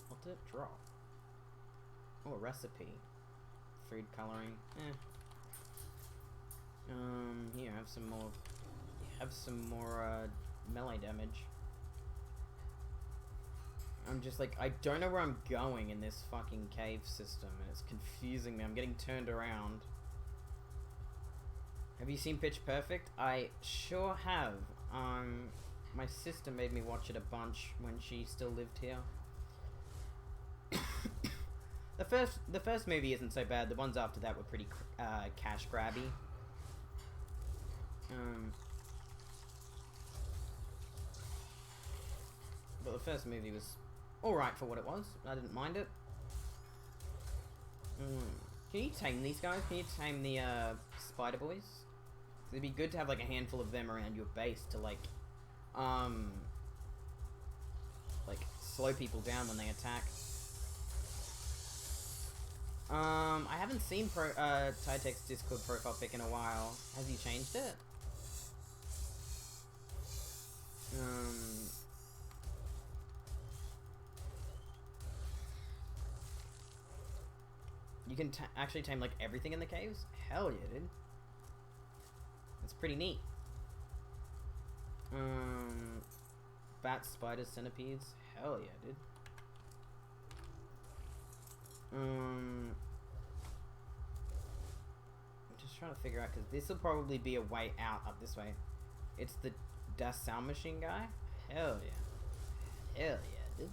Speaker 1: What did it drop? Oh, a recipe. Food coloring. Here, have some more. Have some more melee damage. I'm just like, I don't know where I'm going in this fucking cave system, and it's confusing me. I'm getting turned around. Have you seen Pitch Perfect? I sure have. My sister made me watch it a bunch when she still lived here. The first movie isn't so bad. The ones after that were pretty cash grabby. But the first movie was alright for what it was. I didn't mind it. Can you tame these guys? Can you tame the spider boys? It'd be good to have like a handful of them around your base to like slow people down when they attack. I haven't seen Tytek's Discord profile pic in a while. Has he changed it? You can actually tame like everything in the caves? Hell yeah, dude. That's pretty neat. Bats, spiders, centipedes. Hell yeah, dude. I'm just trying to figure out, because this will probably be a way out up this way. It's the Das Sound Machine guy? Hell yeah. Hell yeah, dude.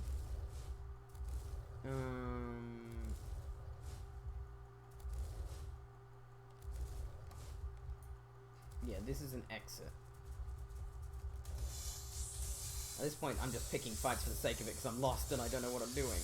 Speaker 1: Yeah, this is an exit. At this point, I'm just picking fights for the sake of it because I'm lost and I don't know what I'm doing.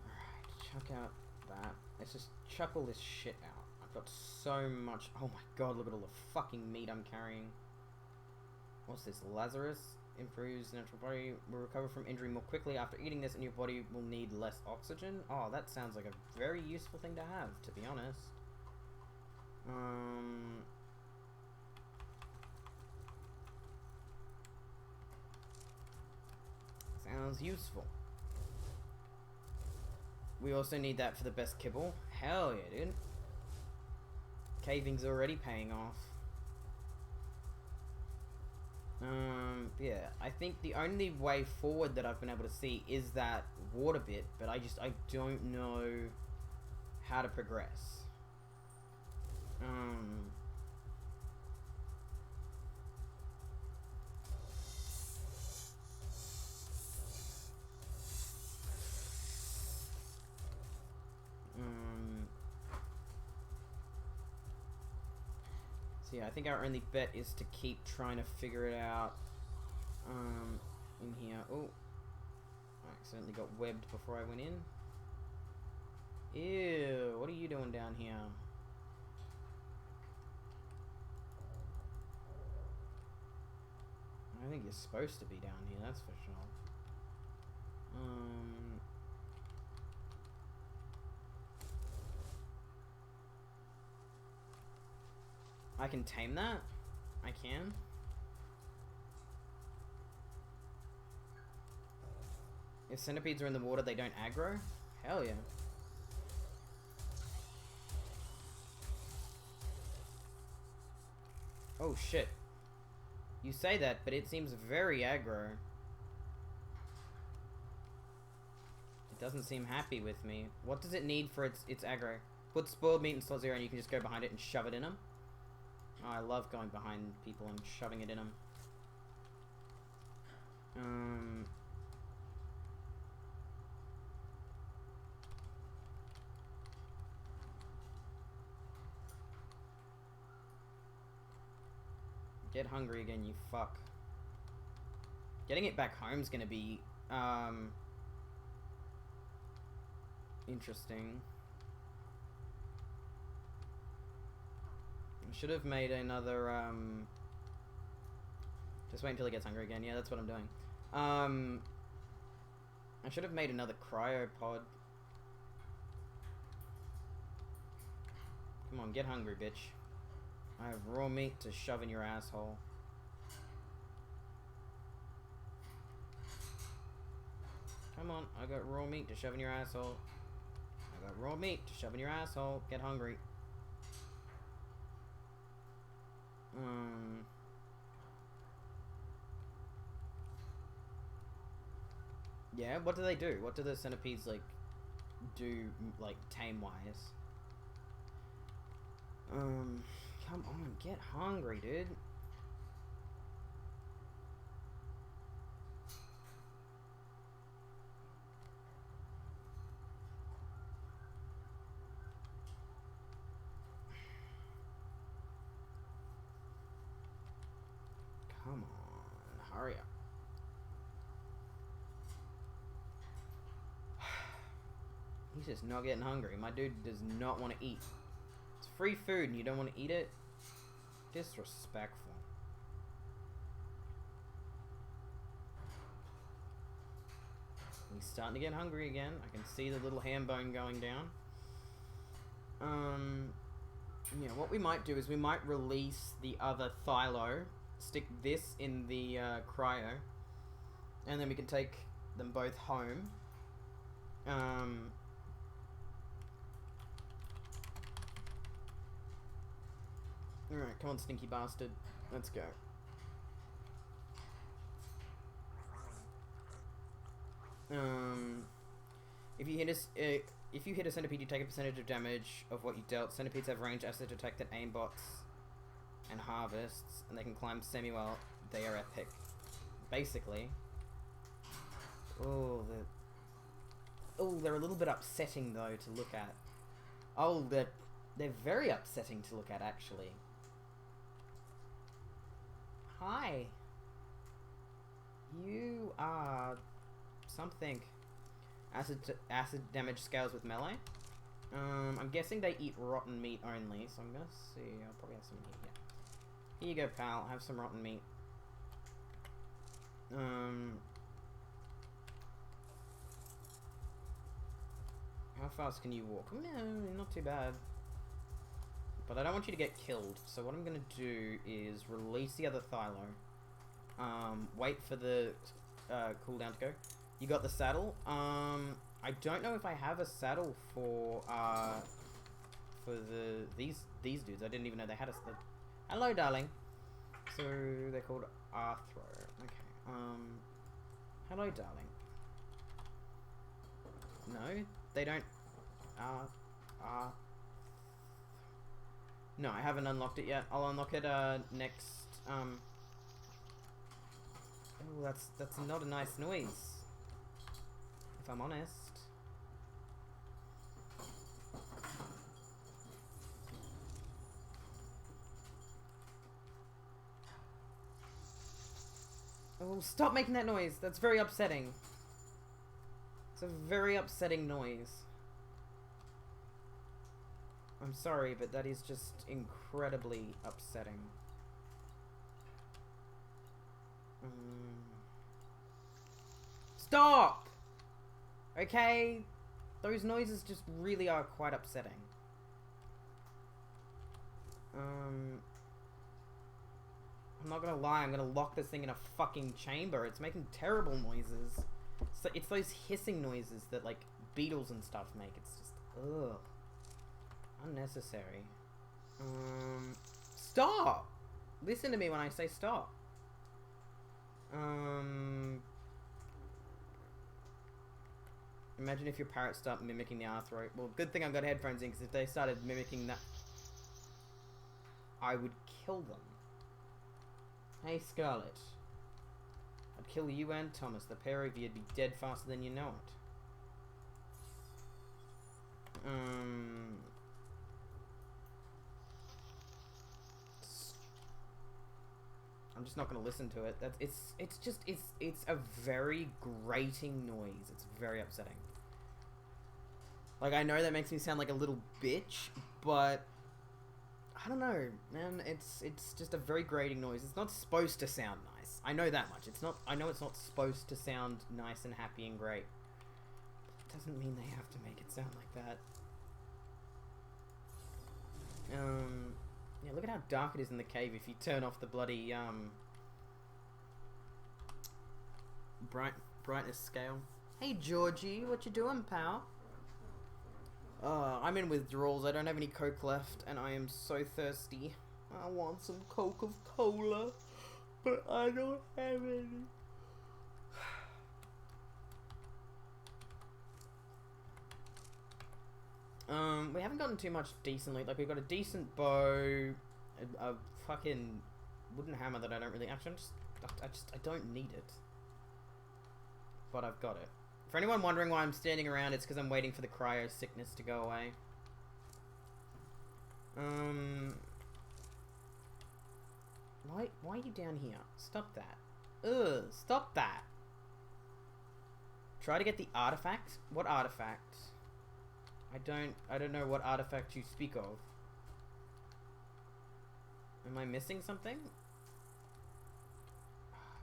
Speaker 1: Alright, chuck out that. Let's just chuck all this shit out. I've got so much. Oh my god, look at all the fucking meat I'm carrying. What's this? Lazarus improves natural body. Will recover from injury more quickly after eating this, and your body will need less oxygen. Oh, that sounds like a very useful thing to have, to be honest. Sounds useful. We also need that for the best kibble. Hell yeah, dude. Caving's already paying off. Yeah, I think the only way forward that I've been able to see is that water bit, but I don't know how to progress. So yeah, I think our only bet is to keep trying to figure it out. In here. Oh, I accidentally got webbed before I went in. Ew, what are you doing down here? I think you're supposed to be down here, that's for sure. I can tame that? I can? If centipedes are in the water, they don't aggro? Hell yeah. Oh shit. You say that, but it seems very aggro. It doesn't seem happy with me. What does it need for its aggro? Put spoiled meat in slot 0 and you can just go behind it and shove it in them. Oh, I love going behind people and shoving it in them. Get hungry again, you fuck. Getting it back home's gonna be, interesting. I should have made another, just wait until it gets hungry again. Yeah, that's what I'm doing. I should have made another cryopod. Come on, get hungry, bitch. I have raw meat to shove in your asshole. Come on, I got raw meat to shove in your asshole. I got raw meat to shove in your asshole. Get hungry. Yeah, what do they do? What do the centipedes, like, do, like, tame-wise? Come on, get hungry, dude. Come on, hurry up. He's just not getting hungry. My dude does not want to eat. It's free food and you don't want to eat it? Disrespectful. He's starting to get hungry again. I can see the little ham bone going down. Yeah, what we might do is we might release the other Thylo, stick this in the cryo, and then we can take them both home. Alright, come on, stinky bastard. Let's go. If you hit a centipede, you take a percentage of damage of what you dealt. Centipedes have range acid detect at aimbots and harvests, and they can climb semi-well. They are epic. Basically. Oh, they're a little bit upsetting, though, to look at. Oh, they're very upsetting to look at, actually. Hi. You are something. Acid damage scales with melee. I'm guessing they eat rotten meat only, so I'm gonna see. I'll probably have some here. Yeah. Here you go, pal. Have some rotten meat. How fast can you walk? No, not too bad. But I don't want you to get killed. So what I'm going to do is release the other Thylo. Wait for the cooldown to go. You got the saddle. I don't know if I have a saddle for these dudes. I didn't even know they had a... Hello, darling. So they're called Arthro. Okay. Hello, darling. No, they don't. No, I haven't unlocked it yet. I'll unlock it next. Oh, that's not a nice noise. If I'm honest. Oh, stop making that noise. That's very upsetting. It's a very upsetting noise. I'm sorry, but that is just incredibly upsetting. Stop! Okay? Those noises just really are quite upsetting. I'm not gonna lie, I'm gonna lock this thing in a fucking chamber. It's making terrible noises. So it's those hissing noises that, like, beetles and stuff make. It's just, ugh. Unnecessary. Stop! Listen to me when I say stop. Imagine if your parrots start mimicking the Arthro. Well, good thing I've got headphones in, because if they started mimicking that, I would kill them. Hey, Scarlet. I'd kill you and Thomas. The pair of you'd be dead faster than you know it. I'm just not going to listen to it. It's a very grating noise. It's very upsetting. Like, I know that makes me sound like a little bitch, but I don't know, man. It's just a very grating noise. It's not supposed to sound nice. I know that much. It's not. I know it's not supposed to sound nice and happy and great. But it doesn't mean they have to make it sound like that. Yeah, look at how dark it is in the cave if you turn off the bloody brightness scale. Hey Georgie, what you doing, pal? I'm in withdrawals. I don't have any Coke left, and I am so thirsty. I want some Coca-Cola, but I don't have any. We haven't gotten too much decent loot. Like, we've got a decent bow, a fucking wooden hammer that I don't really... Actually, I don't need it. But I've got it. For anyone wondering why I'm standing around, it's because I'm waiting for the cryo sickness to go away. Why are you down here? Stop that. Ugh, stop that. Try to get the artifact? What artifact? I don't know what artifact you speak of. Am I missing something?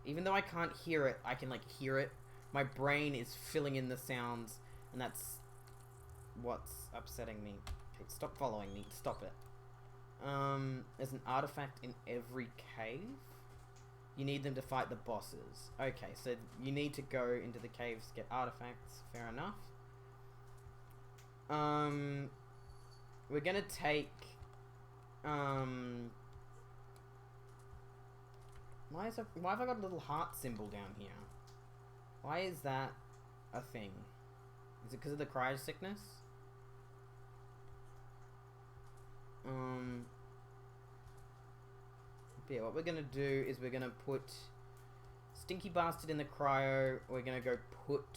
Speaker 1: Even though I can't hear it, I can, like, hear it. My brain is filling in the sounds, and that's what's upsetting me. Okay, stop following me. Stop it. There's an artifact in every cave. You need them to fight the bosses. Okay, so you need to go into the caves to get artifacts. Fair enough. We're gonna take, why have I got a little heart symbol down here? Why is that a thing? Is it because of the cryo sickness? Yeah, what we're gonna do is we're gonna put Stinky Bastard in the cryo. We're gonna go put...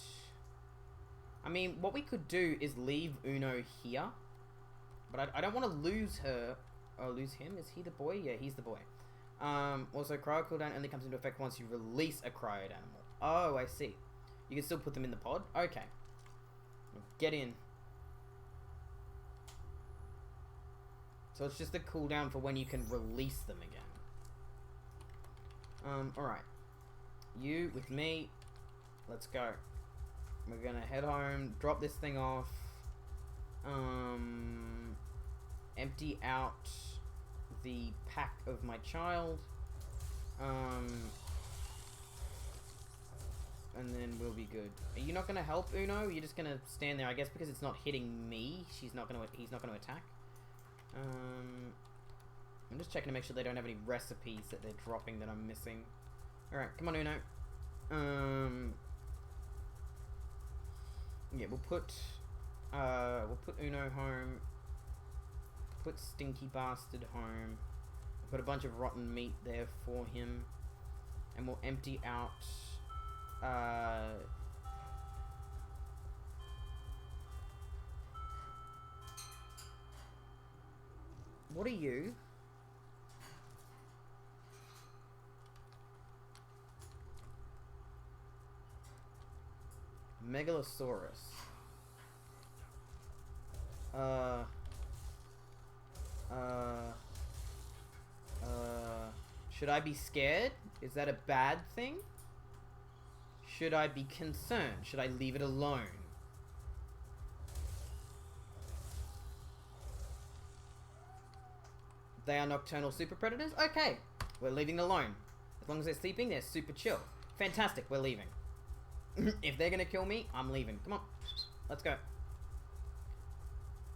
Speaker 1: I mean, what we could do is leave Uno here. But I don't want to lose her. Or lose him. Is he the boy? Yeah, he's the boy. Also, cryo cooldown only comes into effect once you release a cryoed animal. Oh, I see. You can still put them in the pod? Okay. Get in. So it's just the cooldown for when you can release them again. Alright. You with me. Let's go. We're gonna head home, drop this thing off. empty out the pack of my child. And then we'll be good. Are you not gonna help, Uno? You're just gonna stand there. I guess because it's not hitting me, he's not gonna attack. I'm just checking to make sure they don't have any recipes that they're dropping that I'm missing. Alright, come on, Uno. Yeah, we'll put Uno home. Put Stinky Bastard home. Put a bunch of rotten meat there for him. And we'll empty out what are you? Megalosaurus. Should I be scared? Is that a bad thing? Should I be concerned? Should I leave it alone? They are nocturnal super predators? Okay, we're leaving it alone. As long as they're sleeping, they're super chill. Fantastic, we're leaving. If they're gonna kill me, I'm leaving. Come on, let's go.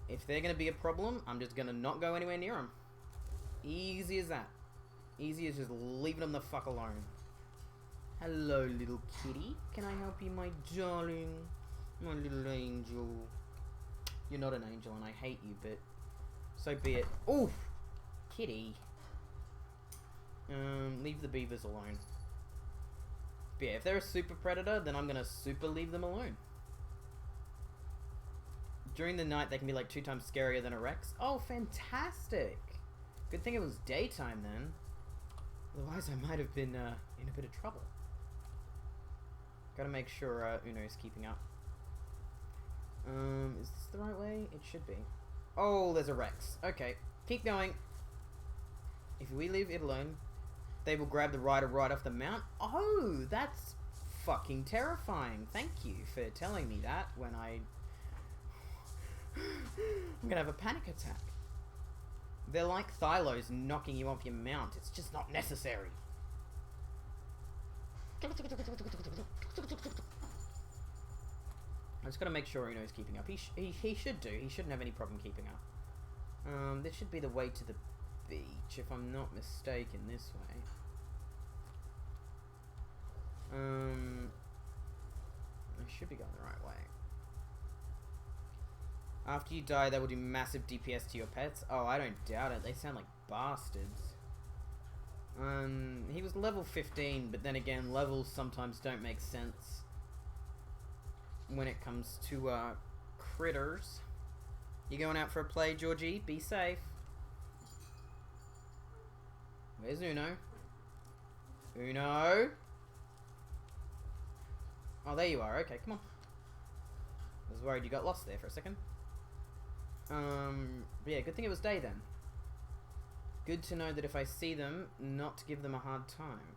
Speaker 1: If they're gonna be a problem, I'm just gonna not go anywhere near them. Easy as that. Easy as just leaving them the fuck alone. Hello, little kitty. Can I help you, my darling? My little angel. You're not an angel and I hate you, but so be it. Oof! Kitty. Leave the beavers alone. But yeah, if they're a super predator, then I'm gonna super leave them alone. During the night, they can be like 2 times scarier than a Rex. Oh, fantastic! Good thing it was daytime then. Otherwise, I might have been in a bit of trouble. Gotta make sure Uno's keeping up. Is this the right way? It should be. Oh, there's a Rex. Okay, keep going. If we leave it alone, they will grab the rider right off the mount. Oh, that's fucking terrifying. Thank you for telling me that when I'm gonna have a panic attack. They're like Thylos knocking you off your mount. It's just not necessary. I just gotta make sure Uno's keeping up. He should do. He shouldn't have any problem keeping up. This should be the way to the beach, if I'm not mistaken, this way. I should be going the right way. After you die, they will do massive DPS to your pets. Oh, I don't doubt it. They sound like bastards. He was level 15, but then again, levels sometimes don't make sense when it comes to critters. You going out for a play, Georgie? Be safe. Where's Uno? Uno? Oh, there you are. Okay, come on. I was worried you got lost there for a second. But yeah, good thing it was day then. Good to know that if I see them, not to give them a hard time.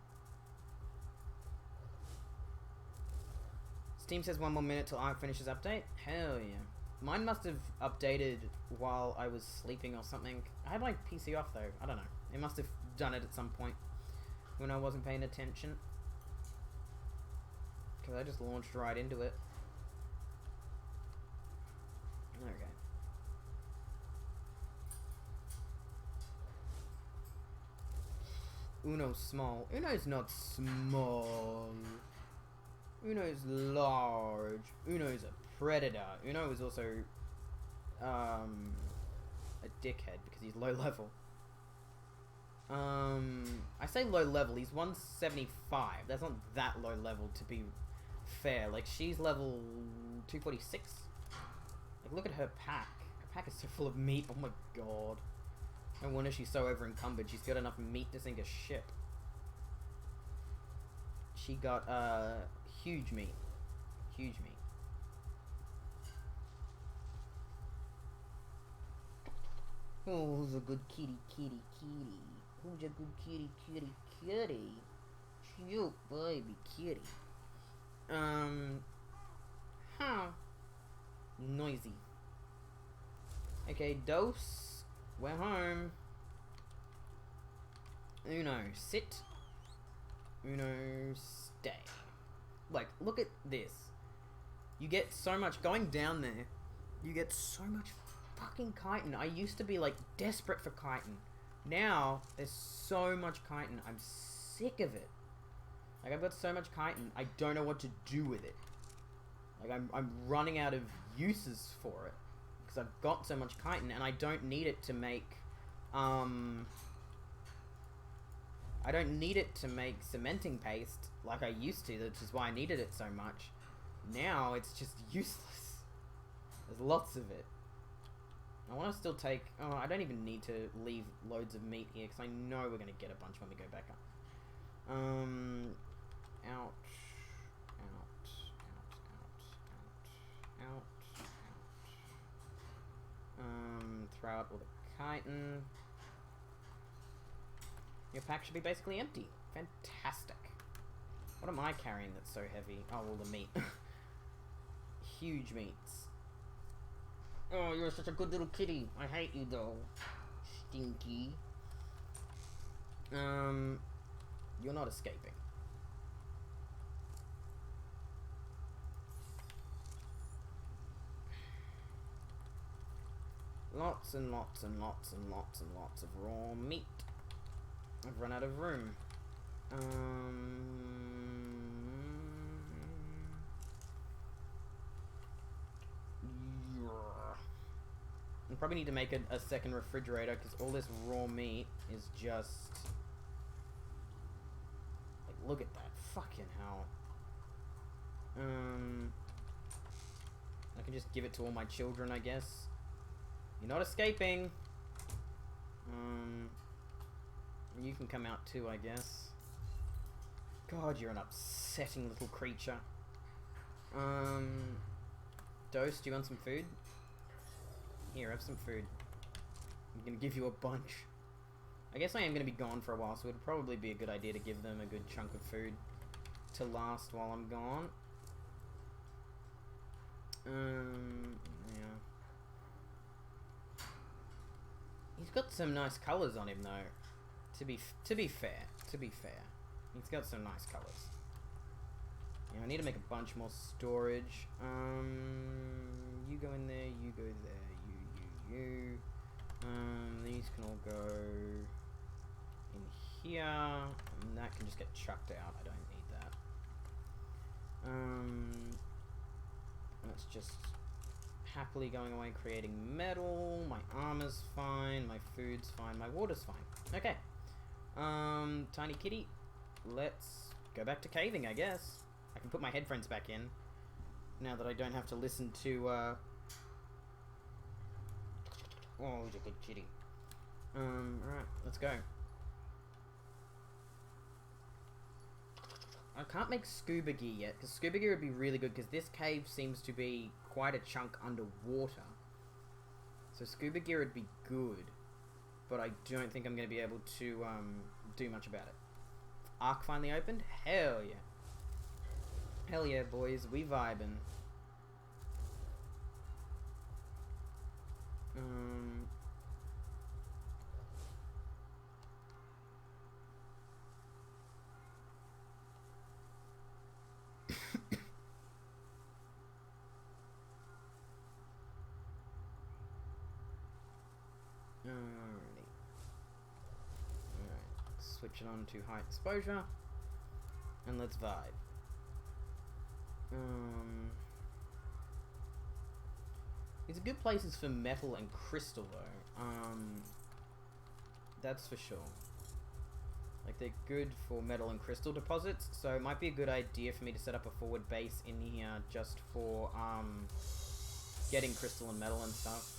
Speaker 1: Steam says 1 more minute till Ark finishes update. Hell yeah. Mine must have updated while I was sleeping or something. I had my PC off though. I don't know. It must have done it at some point when I wasn't paying attention. Because I just launched right into it. Okay. Uno's small. Uno's not small. Uno's large. Uno's a predator. Uno is also a dickhead because he's low level. I say low level, he's 175. That's not that low level to be fair. Like, she's level 246. Like, look at her pack. Her pack is so full of meat. Oh my god. No wonder she's so over encumbered. She's got enough meat to sink a ship. She got huge meat. Huge meat. Oh, who's a good kitty, kitty, kitty? Who's a good kitty, kitty, kitty? Cute baby kitty. Huh. Noisy. Okay, dose. We're home. Uno, sit. Uno, stay. Like, look at this. You get so much... Going down there, you get so much fucking chitin. I used to be, like, desperate for chitin. Now, there's so much chitin. I'm sick of it. Like, I've got so much chitin, I don't know what to do with it. Like, I'm running out of uses for it. Because I've got so much chitin, and I don't need it to make, I don't need it to make cementing paste like I used to, which is why I needed it so much. Now, it's just useless. There's lots of it. I want to still take... Oh, I don't even need to leave loads of meat here, because I know we're going to get a bunch when we go back up. Ouch. Out. Throw out all the chitin. Your pack should be basically empty. Fantastic. What am I carrying that's so heavy? Oh, all the meat. Huge meats. Oh, you're such a good little kitty. I hate you though. Stinky. You're not escaping. Lots and lots and lots and lots and lots of raw meat. I've run out of room. I probably need to make a second refrigerator because all this raw meat is just... Like, look at that. Fucking hell. I can just give it to all my children, I guess. You're not escaping. You can come out too, I guess. God, you're an upsetting little creature. Dose, do you want some food? Here, have some food. I'm gonna give you a bunch. I guess I am gonna be gone for a while, so it would probably be a good idea to give them a good chunk of food to last while I'm gone. Yeah. He's got some nice colours on him, though. To be fair, he's got some nice colours. Yeah, I need to make a bunch more storage. You go in there, you go there, you. These can all go in here, and that can just get chucked out. I don't need that. Let's just happily going away creating metal. My armor's fine, my food's fine, my water's fine. Okay. Tiny kitty, let's go back to caving, I guess. I can put my headphones back in now that I don't have to listen to, Oh, he's a good kitty. Alright, let's go. I can't make scuba gear yet, because scuba gear would be really good, because this cave seems to be quite a chunk underwater. So scuba gear would be good, but I don't think I'm going to be able to do much about it. Ark finally opened? Hell yeah. Hell yeah, boys, we vibin'. Switch it on to high exposure, and let's vibe. These are good places for metal and crystal, though. That's for sure. Like, they're good for metal and crystal deposits, so it might be a good idea for me to set up a forward base in here just for, getting crystal and metal and stuff.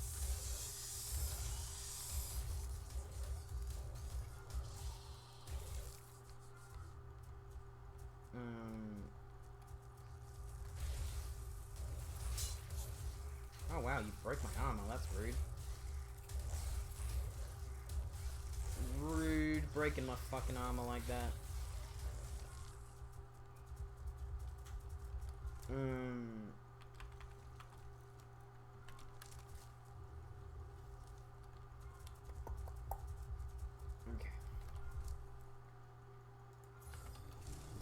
Speaker 1: Oh wow, you broke my armor, that's rude. Rude, breaking my fucking armor like that.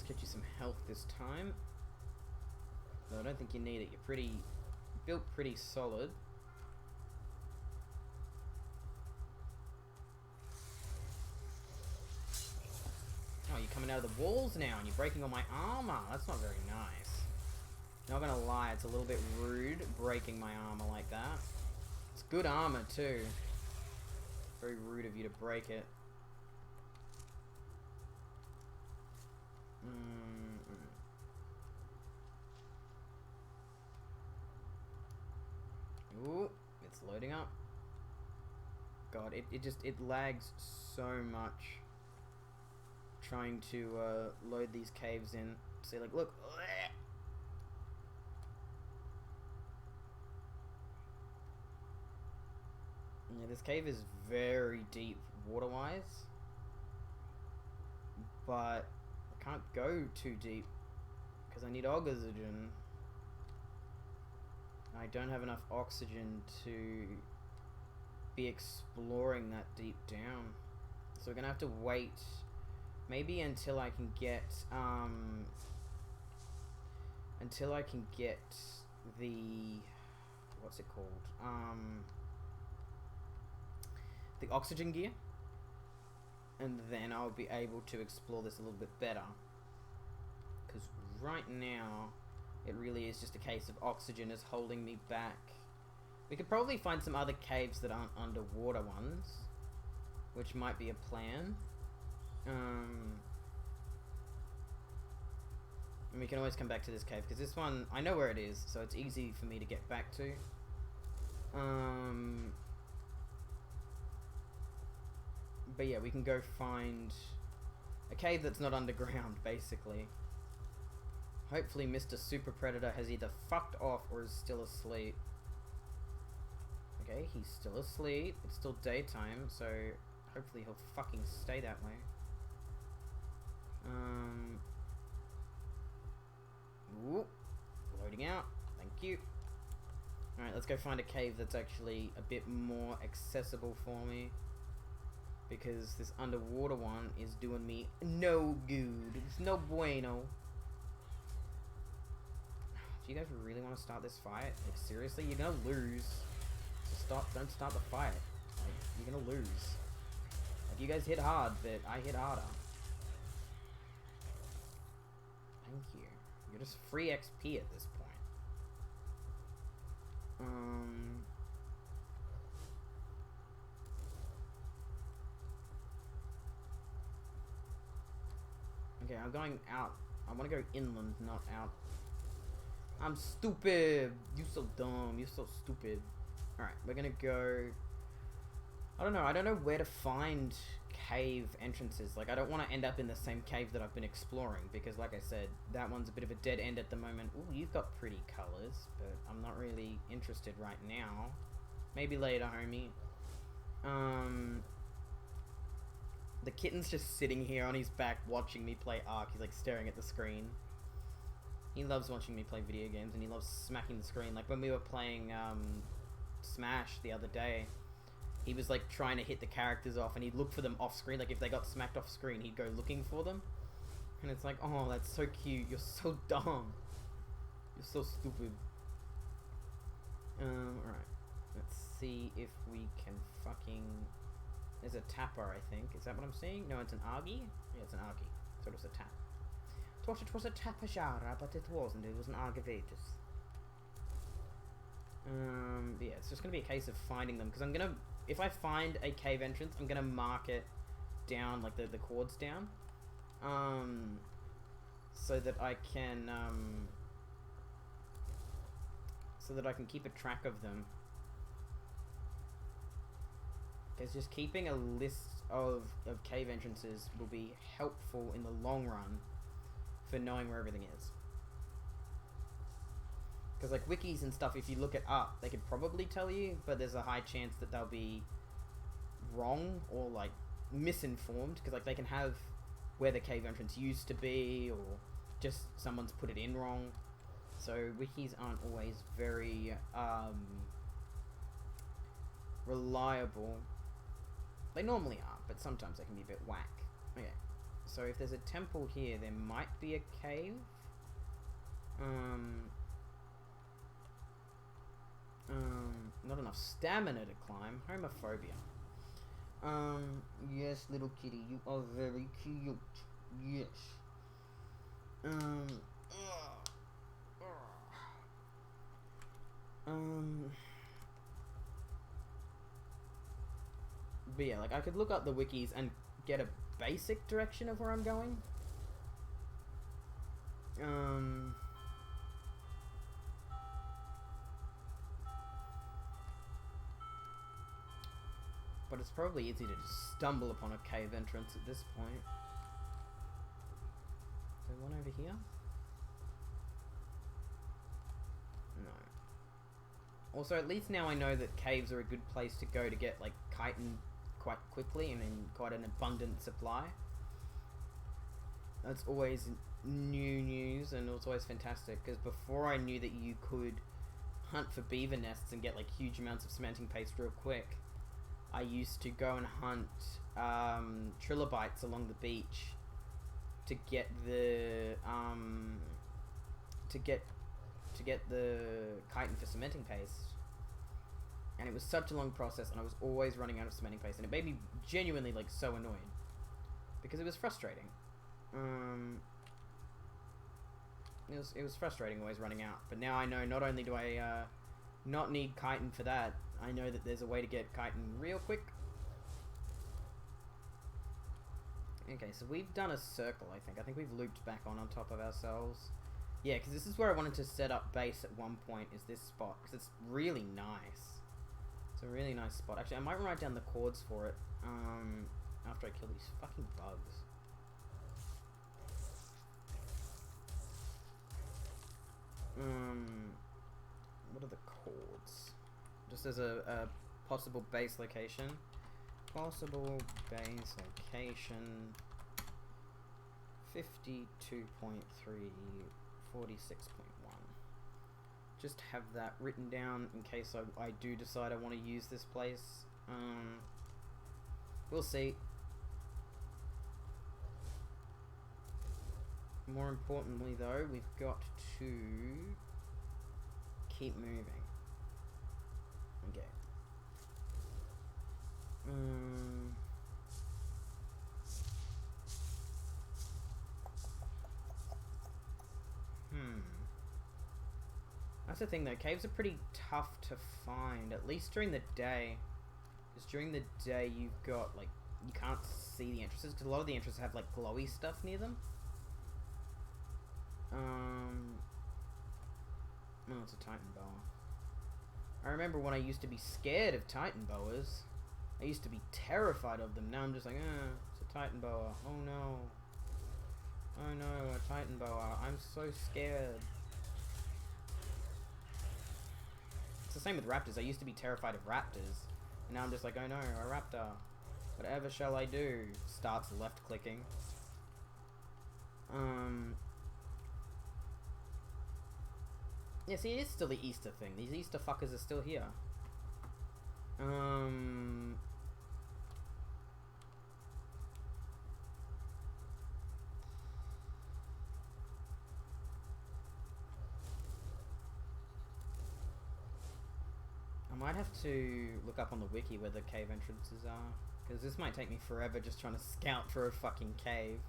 Speaker 1: get you some health this time. No, I don't think you need it. You're built pretty solid. Oh, you're coming out of the walls now and you're breaking all my armor. That's not very nice. Not gonna lie, it's a little bit rude breaking my armor like that. It's good armor too. Very rude of you to break it. Ooh, it's loading up. God, it lags so much trying to load these caves in. See, like, look. Yeah, this cave is very deep water-wise, but I can't go too deep because I need oxygen. I don't have enough oxygen to be exploring that deep down, so we're gonna have to wait maybe until I can get the, what's it called, the oxygen gear, and then I'll be able to explore this a little bit better, because right now it really is just a case of oxygen is holding me back. We could probably find some other caves that aren't underwater ones, which might be a plan. And we can always come back to this cave, because this one, I know where it is, so it's easy for me to get back to. But yeah, we can go find a cave that's not underground, basically. Hopefully Mr. Super Predator has either fucked off or is still asleep. Okay, he's still asleep. It's still daytime, so hopefully he'll fucking stay that way. Ooh, loading out. Thank you. Alright, let's go find a cave that's actually a bit more accessible for me, because this underwater one is doing me no good. It's no bueno. Do you guys really want to start this fight? Like, seriously? You're gonna lose. So don't start the fight. Like, you're gonna lose. Like, you guys hit hard, but I hit harder. Thank you. You're just free XP at this point. Okay, I'm going out. I want to go inland, not out. I'm stupid. You so dumb. You're so stupid. Alright, we're gonna go... I don't know where to find cave entrances. Like, I don't want to end up in the same cave that I've been exploring, because like I said, that one's a bit of a dead end at the moment. Ooh, you've got pretty colors, but I'm not really interested right now. Maybe later, homie. The kitten's just sitting here on his back watching me play Ark. He's like staring at the screen. He loves watching me play video games, and he loves smacking the screen. Like when we were playing Smash the other day, he was like trying to hit the characters off, and he'd look for them off screen. Like if they got smacked off screen, he'd go looking for them. And it's like, oh, that's so cute. You're so dumb. You're so stupid. Alright. Let's see if we can fucking... There's a tapper, I think. Is that what I'm seeing? No, it's an argy? Yeah, it's an argy. So it was a tap. Thought it was a tapajara, but it wasn't. It was an argyvatus. Yeah, it's just gonna be a case of finding them, because I'm gonna... If I find a cave entrance, I'm gonna mark it down, like the chords down. So that I can... so that I can keep a track of them. Because just keeping a list of cave entrances will be helpful in the long run for knowing where everything is. Because like wikis and stuff, if you look it up, they could probably tell you, but there's a high chance that they'll be wrong or like misinformed, because like they can have where the cave entrance used to be, or just someone's put it in wrong. So wikis aren't always very reliable. They normally are, but sometimes they can be a bit whack. Okay. So if there's a temple here, there might be a cave. Not enough stamina to climb. Homophobia. Yes, little kitty, you are very cute. Yes. But yeah, like, I could look up the wikis and get a basic direction of where I'm going. But it's probably easy to just stumble upon a cave entrance at this point. Is there one over here? No. Also, at least now I know that caves are a good place to go to get, like, chitin quite quickly and in quite an abundant supply. That's always new news, and it's always fantastic, because before I knew that you could hunt for beaver nests and get, like, huge amounts of cementing paste real quick, I used to go and hunt trilobites along the beach to get the the chitin for cementing paste. And it was such a long process, and I was always running out of cementing paste, and it made me genuinely, like, so annoyed, because it was frustrating. It was frustrating always running out, but now I know not only do I not need chitin for that, I know that there's a way to get chitin real quick. Okay, so we've done a circle, I think. I think we've looped back on top of ourselves. Yeah, because this is where I wanted to set up base at one point, is this spot, because it's really nice. It's a really nice spot. Actually, I might write down the coords for it after I kill these fucking bugs. What are the coords? Just as a possible base location. Possible base location 52.3, 46.1. Just have that written down in case I do decide I want to use this place. We'll see. More importantly though, we've got to keep moving. Okay. That's the thing though, caves are pretty tough to find, at least during the day. Because during the day you've got, like, you can't see the entrances, because a lot of the entrances have, like, glowy stuff near them. Oh, it's a Titan boa. I remember when I used to be scared of Titan boas. I used to be terrified of them. Now I'm just like, it's a Titan boa. Oh no. Oh no, a Titan boa. I'm so scared. It's the same with raptors. I used to be terrified of raptors. And now I'm just like, oh no, a raptor. Whatever shall I do? Starts left clicking. Yeah, see, it is still the Easter thing. These Easter fuckers are still here. I might have to look up on the wiki where the cave entrances are, because this might take me forever just trying to scout for a fucking cave.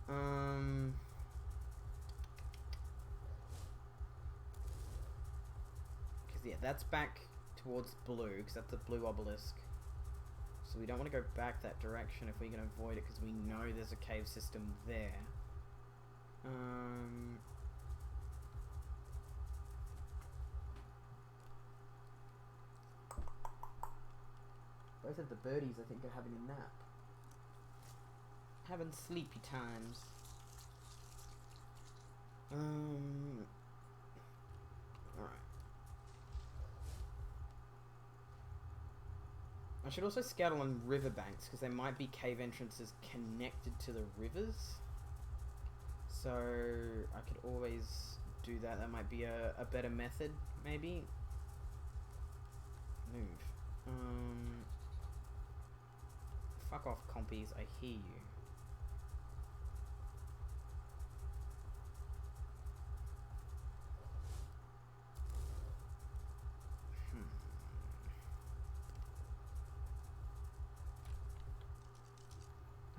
Speaker 1: Because yeah, that's back towards blue, because that's the blue obelisk. So we don't want to go back that direction if we can avoid it, because we know there's a cave system there. Both of the birdies, I think, are having a nap. Having sleepy times. Alright. I should also scout along riverbanks, because there might be cave entrances connected to the rivers. So I could always do that. That might be a better method, maybe. Move. Fuck off, compies. I hear you.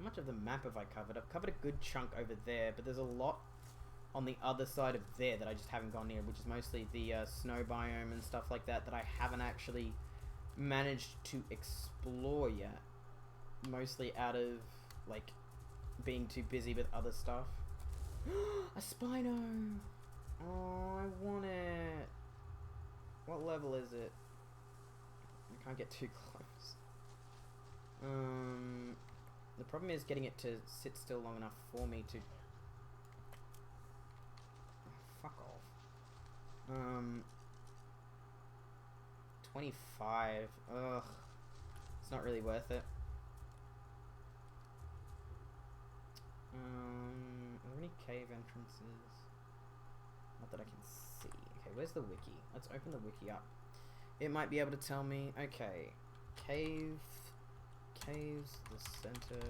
Speaker 1: much of the map have I covered? I've covered a good chunk over there, but there's a lot on the other side of there that I just haven't gone near, which is mostly the snow biome and stuff like that I haven't actually managed to explore yet. Mostly out of, like, being too busy with other stuff. A Spino! Oh, I want it. What level is it? I can't get too close. The problem is getting it to sit still long enough for me to... Oh, fuck off. 25. Ugh. It's not really worth it. Are there any cave entrances? Not that I can see. Okay, where's the wiki? Let's open the wiki up. It might be able to tell me. Okay. Caves, the center,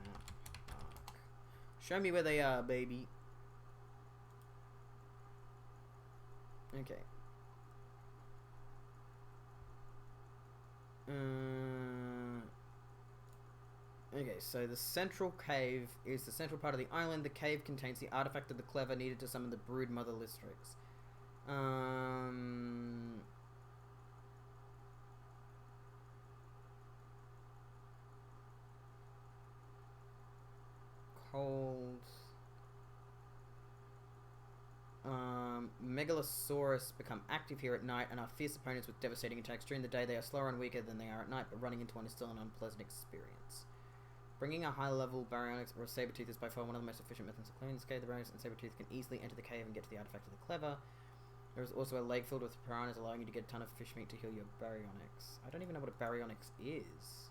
Speaker 1: map, arc. Show me where they are, baby. Okay. Okay, so the central cave is the central part of the island. The cave contains the artifact of the clever needed to summon the brood mother Listrix. Cold. Megalosaurus become active here at night and are fierce opponents with devastating attacks. During the day, they are slower and weaker than they are at night, but running into one is still an unpleasant experience. Bringing a high-level baryonyx or a saber-tooth is by far one of the most efficient methods of clearing the cave. The baryonyx and saber-tooth can easily enter the cave and get to the artifact of the clever. There is also a lake filled with piranhas, allowing you to get a ton of fish meat to heal your baryonyx. I don't even know what a baryonyx is.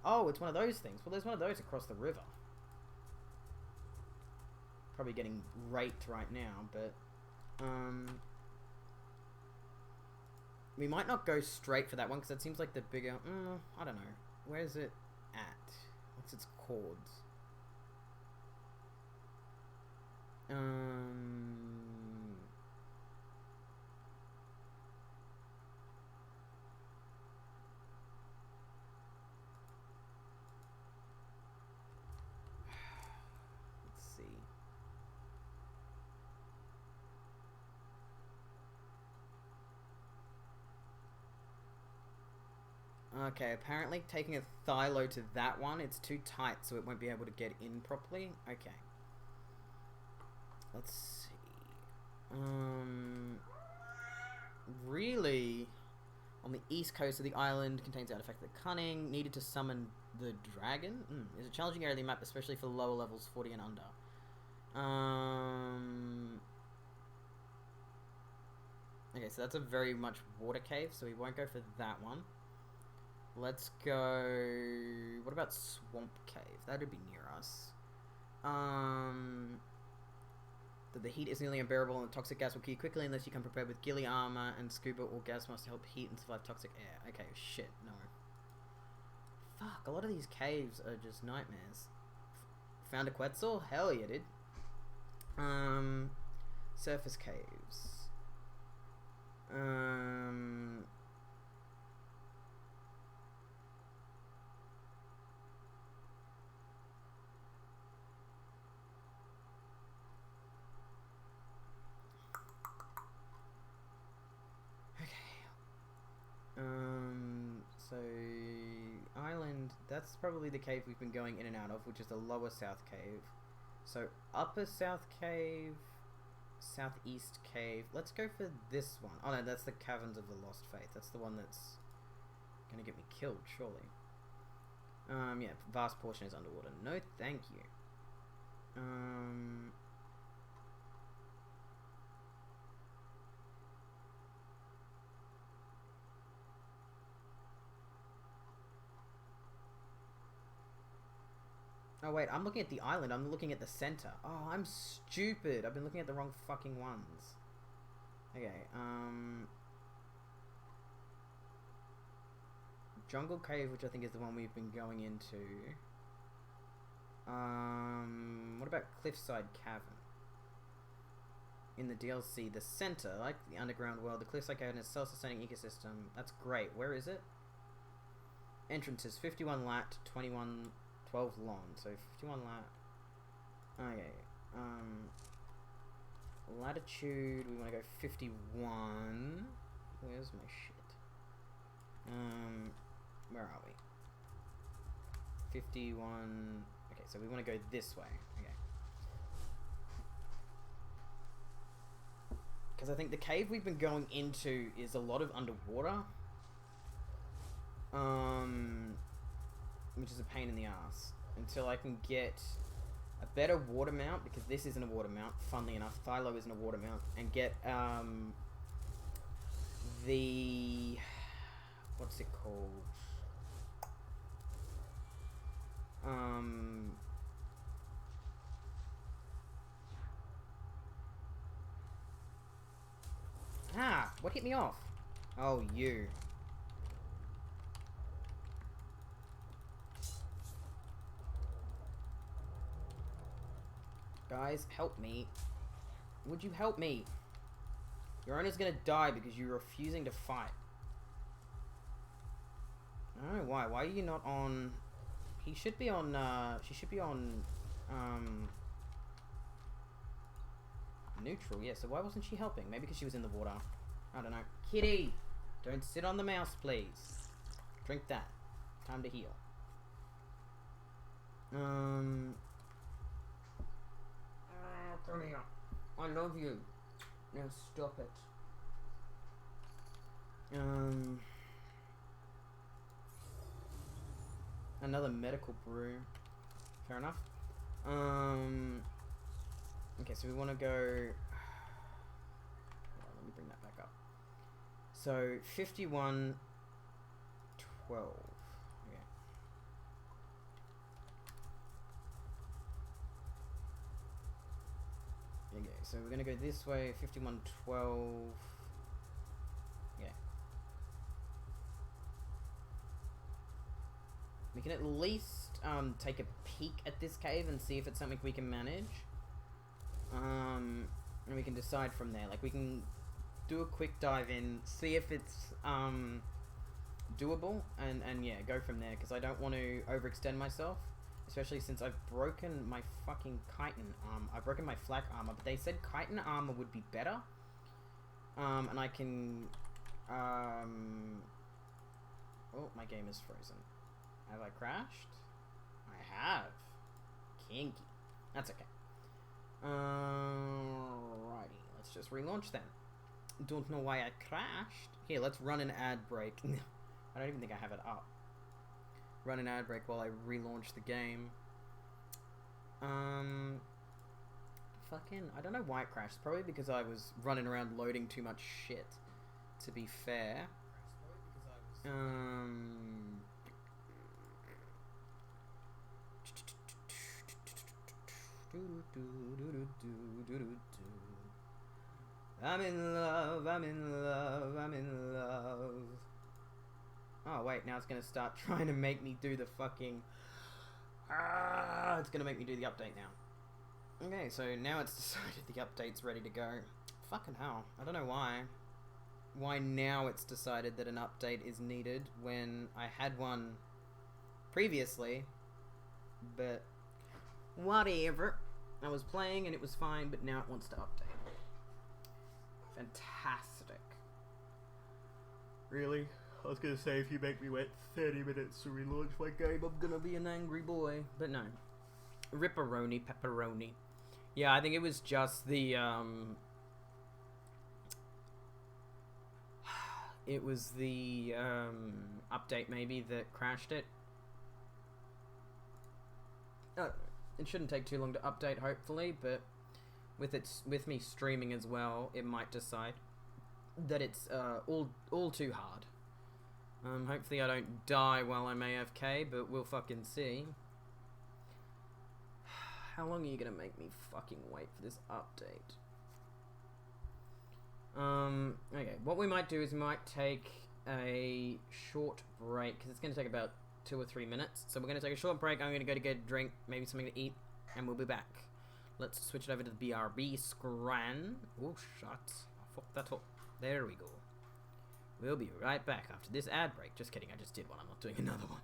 Speaker 1: Oh, it's one of those things. Well, there's one of those across the river. Probably getting raped right now, but... we might not go straight for that one, because that seems like the bigger... I don't know. Where's it at? What's its chords? Let's see. Okay, apparently taking a Thylo to that one, it's too tight, so it won't be able to get in properly. Okay. Let's see. Really? On the east coast of the island contains the artifact of the cunning, needed to summon the dragon? Is a challenging area of the map, especially for lower levels 40 and under. Okay, so that's a very much water cave, so we won't go for that one. Let's go... What about Swamp Cave? That'd be near us. The heat is nearly unbearable and the toxic gas will kill you quickly unless you come prepared with ghillie armor and scuba or gas mask to help heat and survive toxic air. Okay, shit, no. Fuck, a lot of these caves are just nightmares. Found a Quetzal? Hell yeah, dude. Surface caves. So island, that's probably the cave we've been going in and out of, which is the lower south cave. So upper south cave, southeast cave. Let's go for this one. Oh no, that's the Caverns of the Lost Faith. That's the one that's gonna get me killed, surely. Yeah, vast portion is underwater. No, thank you. Oh wait, I'm looking at the island. I'm looking at the center. Oh, I'm stupid. I've been looking at the wrong fucking ones. Okay, Jungle Cave, which I think is the one we've been going into. What about Cliffside Cavern? In the DLC, the center, like the underground world, the Cliffside Cavern is a self-sustaining ecosystem. That's great. Where is it? Entrances, 51 lat, 21 12 long, so 51 okay. Latitude, we want to go 51. Where's my shit? Where are we? 51. Okay, so we want to go this way. Okay. Because I think the cave we've been going into is a lot of underwater. Which is a pain in the ass. Until I can get a better water mount, because this isn't a water mount, funnily enough. Thylo isn't a water mount. And get, the... What's it called? What hit me off? Oh, you. Guys, help me. Would you help me? Your owner's gonna die because you're refusing to fight. I don't know why. Why are you not on... He should be on, she should be on, neutral, yeah, so why wasn't she helping? Maybe because she was in the water. I don't know. Kitty! Don't sit on the mouse, please. Drink that. Time to heal. Come here. I love you. Now stop it. Another medical brew. Fair enough. Okay, so we want to go... Let me bring that back up. So, 51, 12. Okay. Okay, so we're going to go this way, 51, 12. Yeah. We can at least take a peek at this cave and see if it's something we can manage. And we can decide from there. Like, we can do a quick dive in, see if it's doable, and yeah, go from there, because I don't want to overextend myself, especially since I've broken my fucking chitin armor. I've broken my flak armor, but they said chitin armor would be better. And I can... Oh, my game is frozen. Have I crashed? I have. Kinky. That's okay. Alrighty, let's just relaunch then. Don't know why I crashed. Here, let's run an ad break. I don't even think I have it up. Run an ad break while I relaunch the game. Fucking, I don't know why it crashed. Probably because I was running around loading too much shit, to be fair. I'm in love, I'm in love, I'm in love. Oh wait, now it's gonna start trying to make me do the fucking... it's gonna make me do the update now. Okay, so now it's decided the update's ready to go. Fucking hell, I don't know why. Why now it's decided that an update is needed when I had one previously, but whatever. I was playing and it was fine, but now it wants to update. Fantastic. Really? I was gonna say, if you make me wait 30 minutes to relaunch my game, I'm gonna be an angry boy. But no. Ripperoni, pepperoni. Yeah, I think it was just the, it was the, update maybe that crashed it. Oh, it shouldn't take too long to update, hopefully, but with me streaming as well, it might decide that it's all too hard. Hopefully I don't die while I'm AFK, but we'll fucking see. How long are you gonna make me fucking wait for this update? Okay, what we might do is we might take a short break, because it's gonna take about 2 or 3 minutes. So we're gonna take a short break. I'm gonna go to get a drink, maybe something to eat, and we'll be back. Let's switch it over to the BRB scran. Oh, shut. Fuck that up. There we go. We'll be right back after this ad break. Just kidding, I just did one. I'm not doing another one.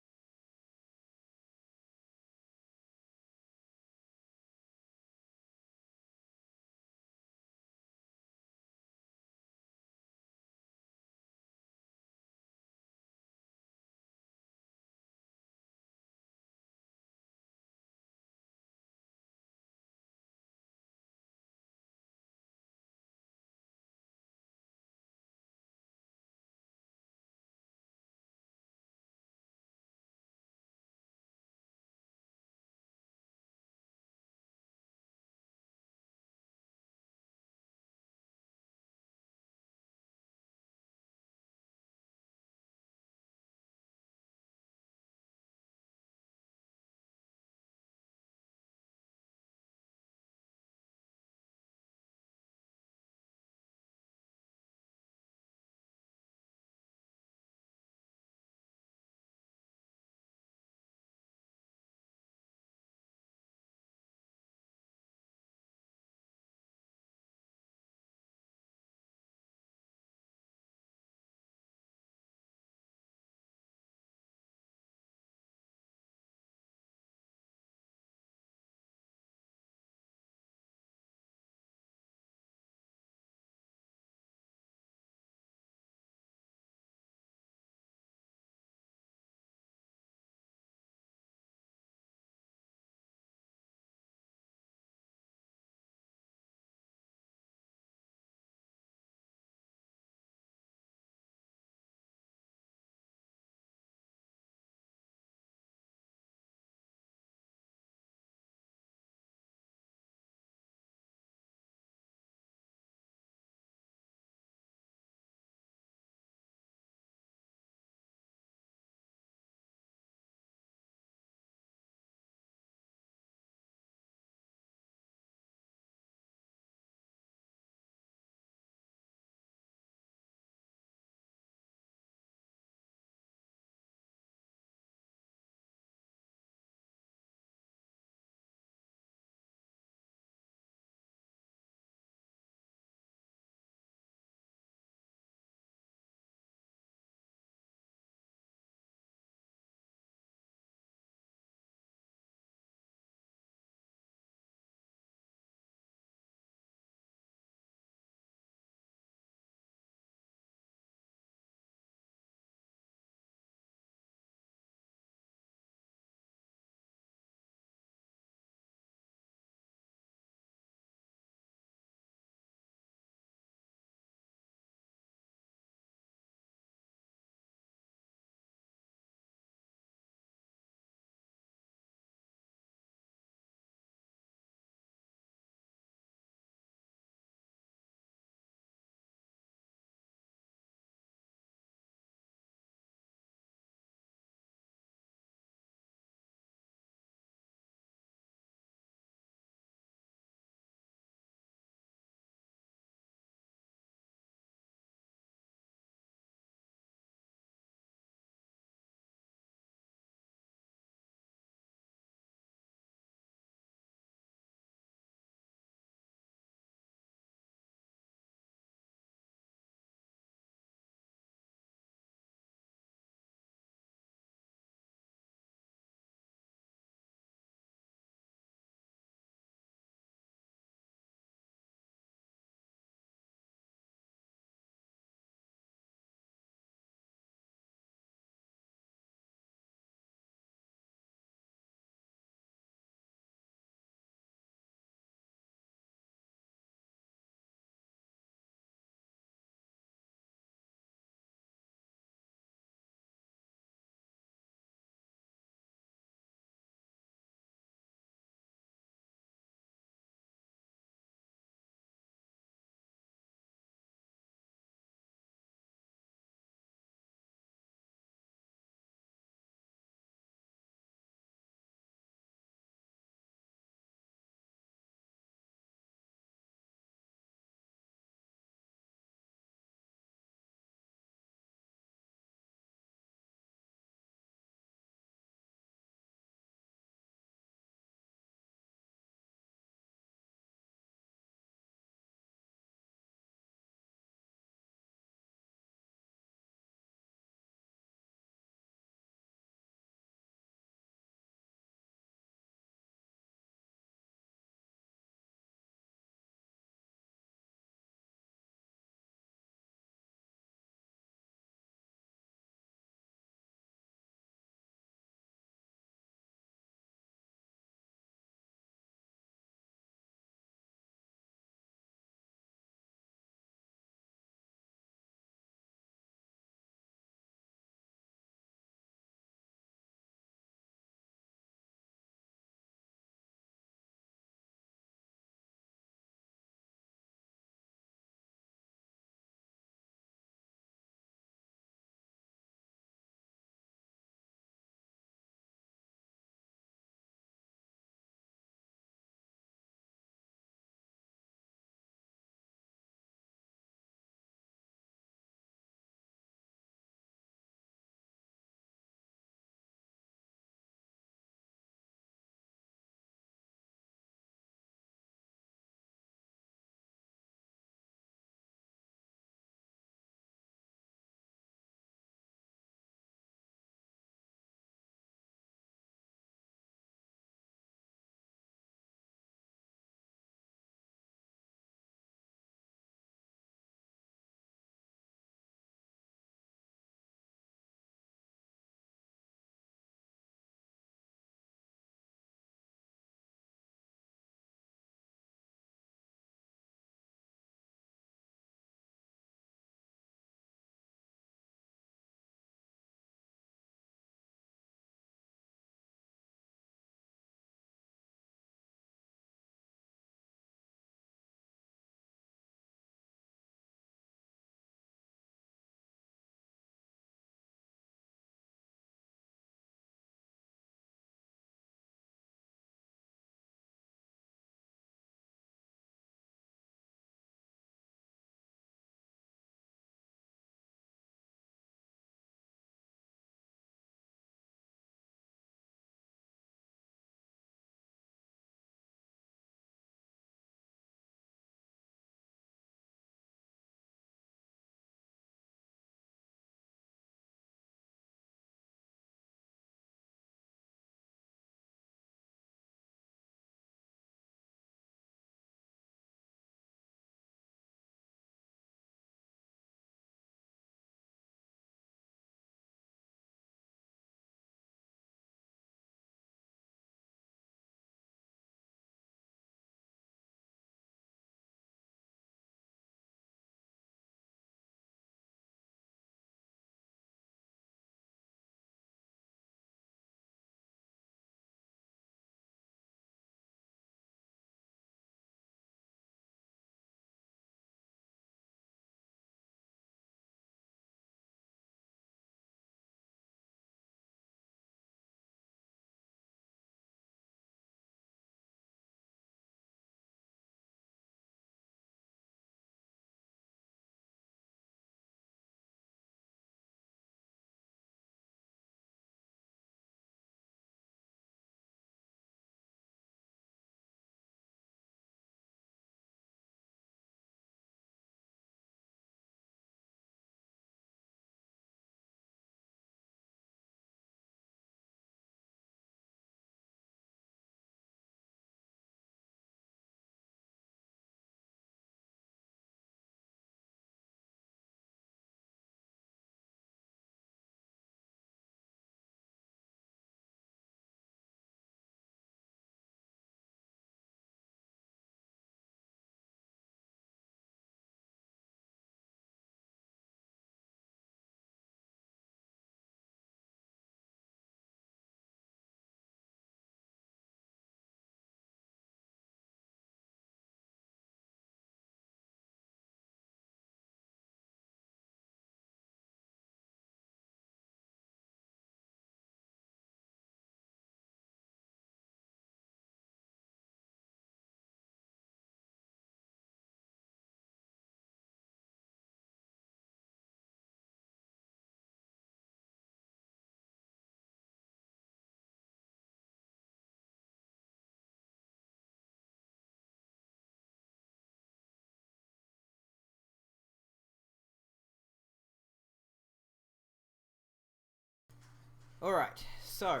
Speaker 1: Alright, so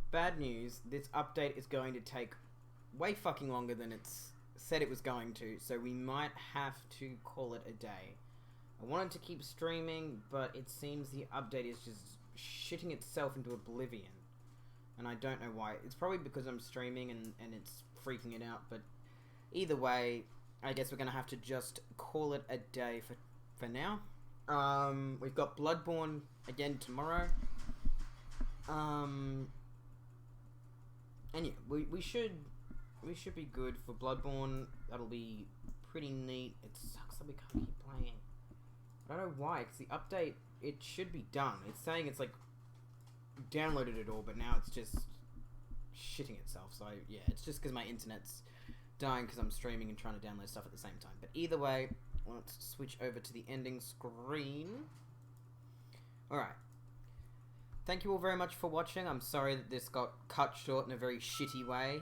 Speaker 1: bad news, this update is going to take way fucking longer than it's said it was going to, so we might have to call it a day. I wanted to keep streaming, but it seems the update is just shitting itself into oblivion. And I don't know why. It's probably because I'm streaming and it's freaking it out, but either way, I guess we're going to have to just call it a day for now. We've got Bloodborne again tomorrow. And yeah, we should be good for Bloodborne. That'll be pretty neat. It sucks that we can't keep playing. I don't know why, because the update, it should be done. It's saying it's like downloaded it all, but now it's just shitting itself. So yeah, it's just because my internet's dying because I'm streaming and trying to download stuff at the same time. But either way, let's switch over to the ending screen. Alright. Thank you all very much for watching. I'm sorry that this got cut short in a very shitty way.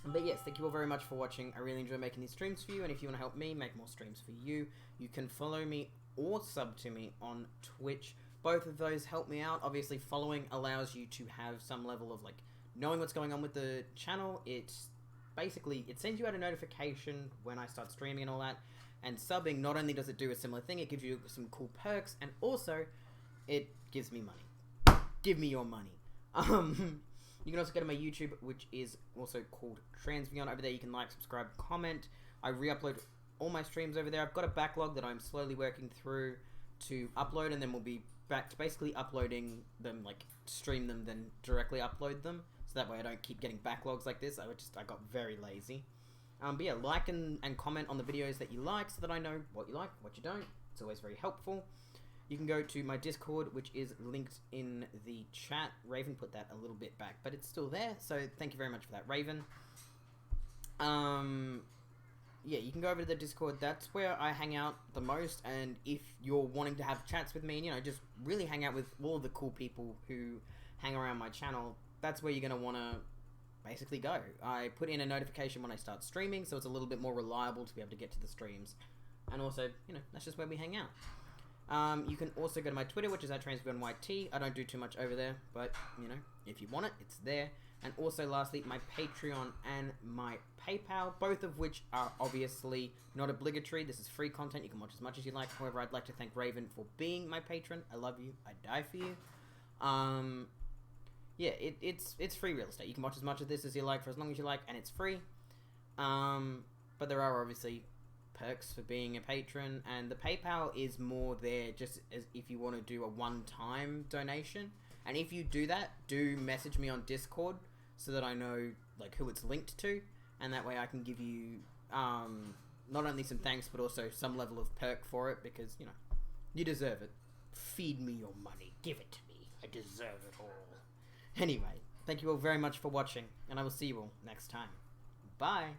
Speaker 1: But yes, thank you all very much for watching. I really enjoy making these streams for you, and if you want to help me make more streams for you, you can follow me or sub to me on Twitch. Both of those help me out. Obviously, following allows you to have some level of, like, knowing what's going on with the channel. It's basically, it sends you out a notification when I start streaming and all that. And subbing, not only does it do a similar thing, it gives you some cool perks, and also, it gives me money. Give me your money. You can also go to my YouTube, which is also called Transvion. Over there, you can like, subscribe, comment. I re-upload all my streams over there. I've got a backlog that I'm slowly working through to upload, and then we'll be back to basically uploading them, like, stream them, then directly upload them. So that way I don't keep getting backlogs like this. I got very lazy. But yeah, like and comment on the videos that you like so that I know what you like, what you don't. It's always very helpful. You can go to my Discord, which is linked in the chat. Raven put that a little bit back, but it's still there, so thank you very much for that, Raven. Yeah, you can go over to the Discord. That's where I hang out the most, and if you're wanting to have chats with me and, you know, just really hang out with all of the cool people who hang around my channel, that's where you're going to want to basically go. I put in a notification when I start streaming, so it's a little bit more reliable to be able to get to the streams. And also, you know, that's just where we hang out. You can also go to my Twitter, which is @TransferYT. I don't do too much over there, but, you know, if you want it, it's there. And also, lastly, my Patreon and my PayPal, both of which are obviously not obligatory. This is free content. You can watch as much as you like. However, I'd like to thank Raven for being my patron. I love you. I die for you. Yeah, it's free real estate. You can watch as much of this as you like for as long as you like, and it's free. But there are obviously perks for being a patron, and the PayPal is more there just as if you want to do a one-time donation. And if you do that, do message me on Discord so that I know, like, who it's linked to, and that way I can give you not only some thanks but also some level of perk for it, because, you know, you deserve it. Feed me your money, give it to me, I deserve it all. Anyway, thank you all very much for watching, and I will see you all next time. Bye.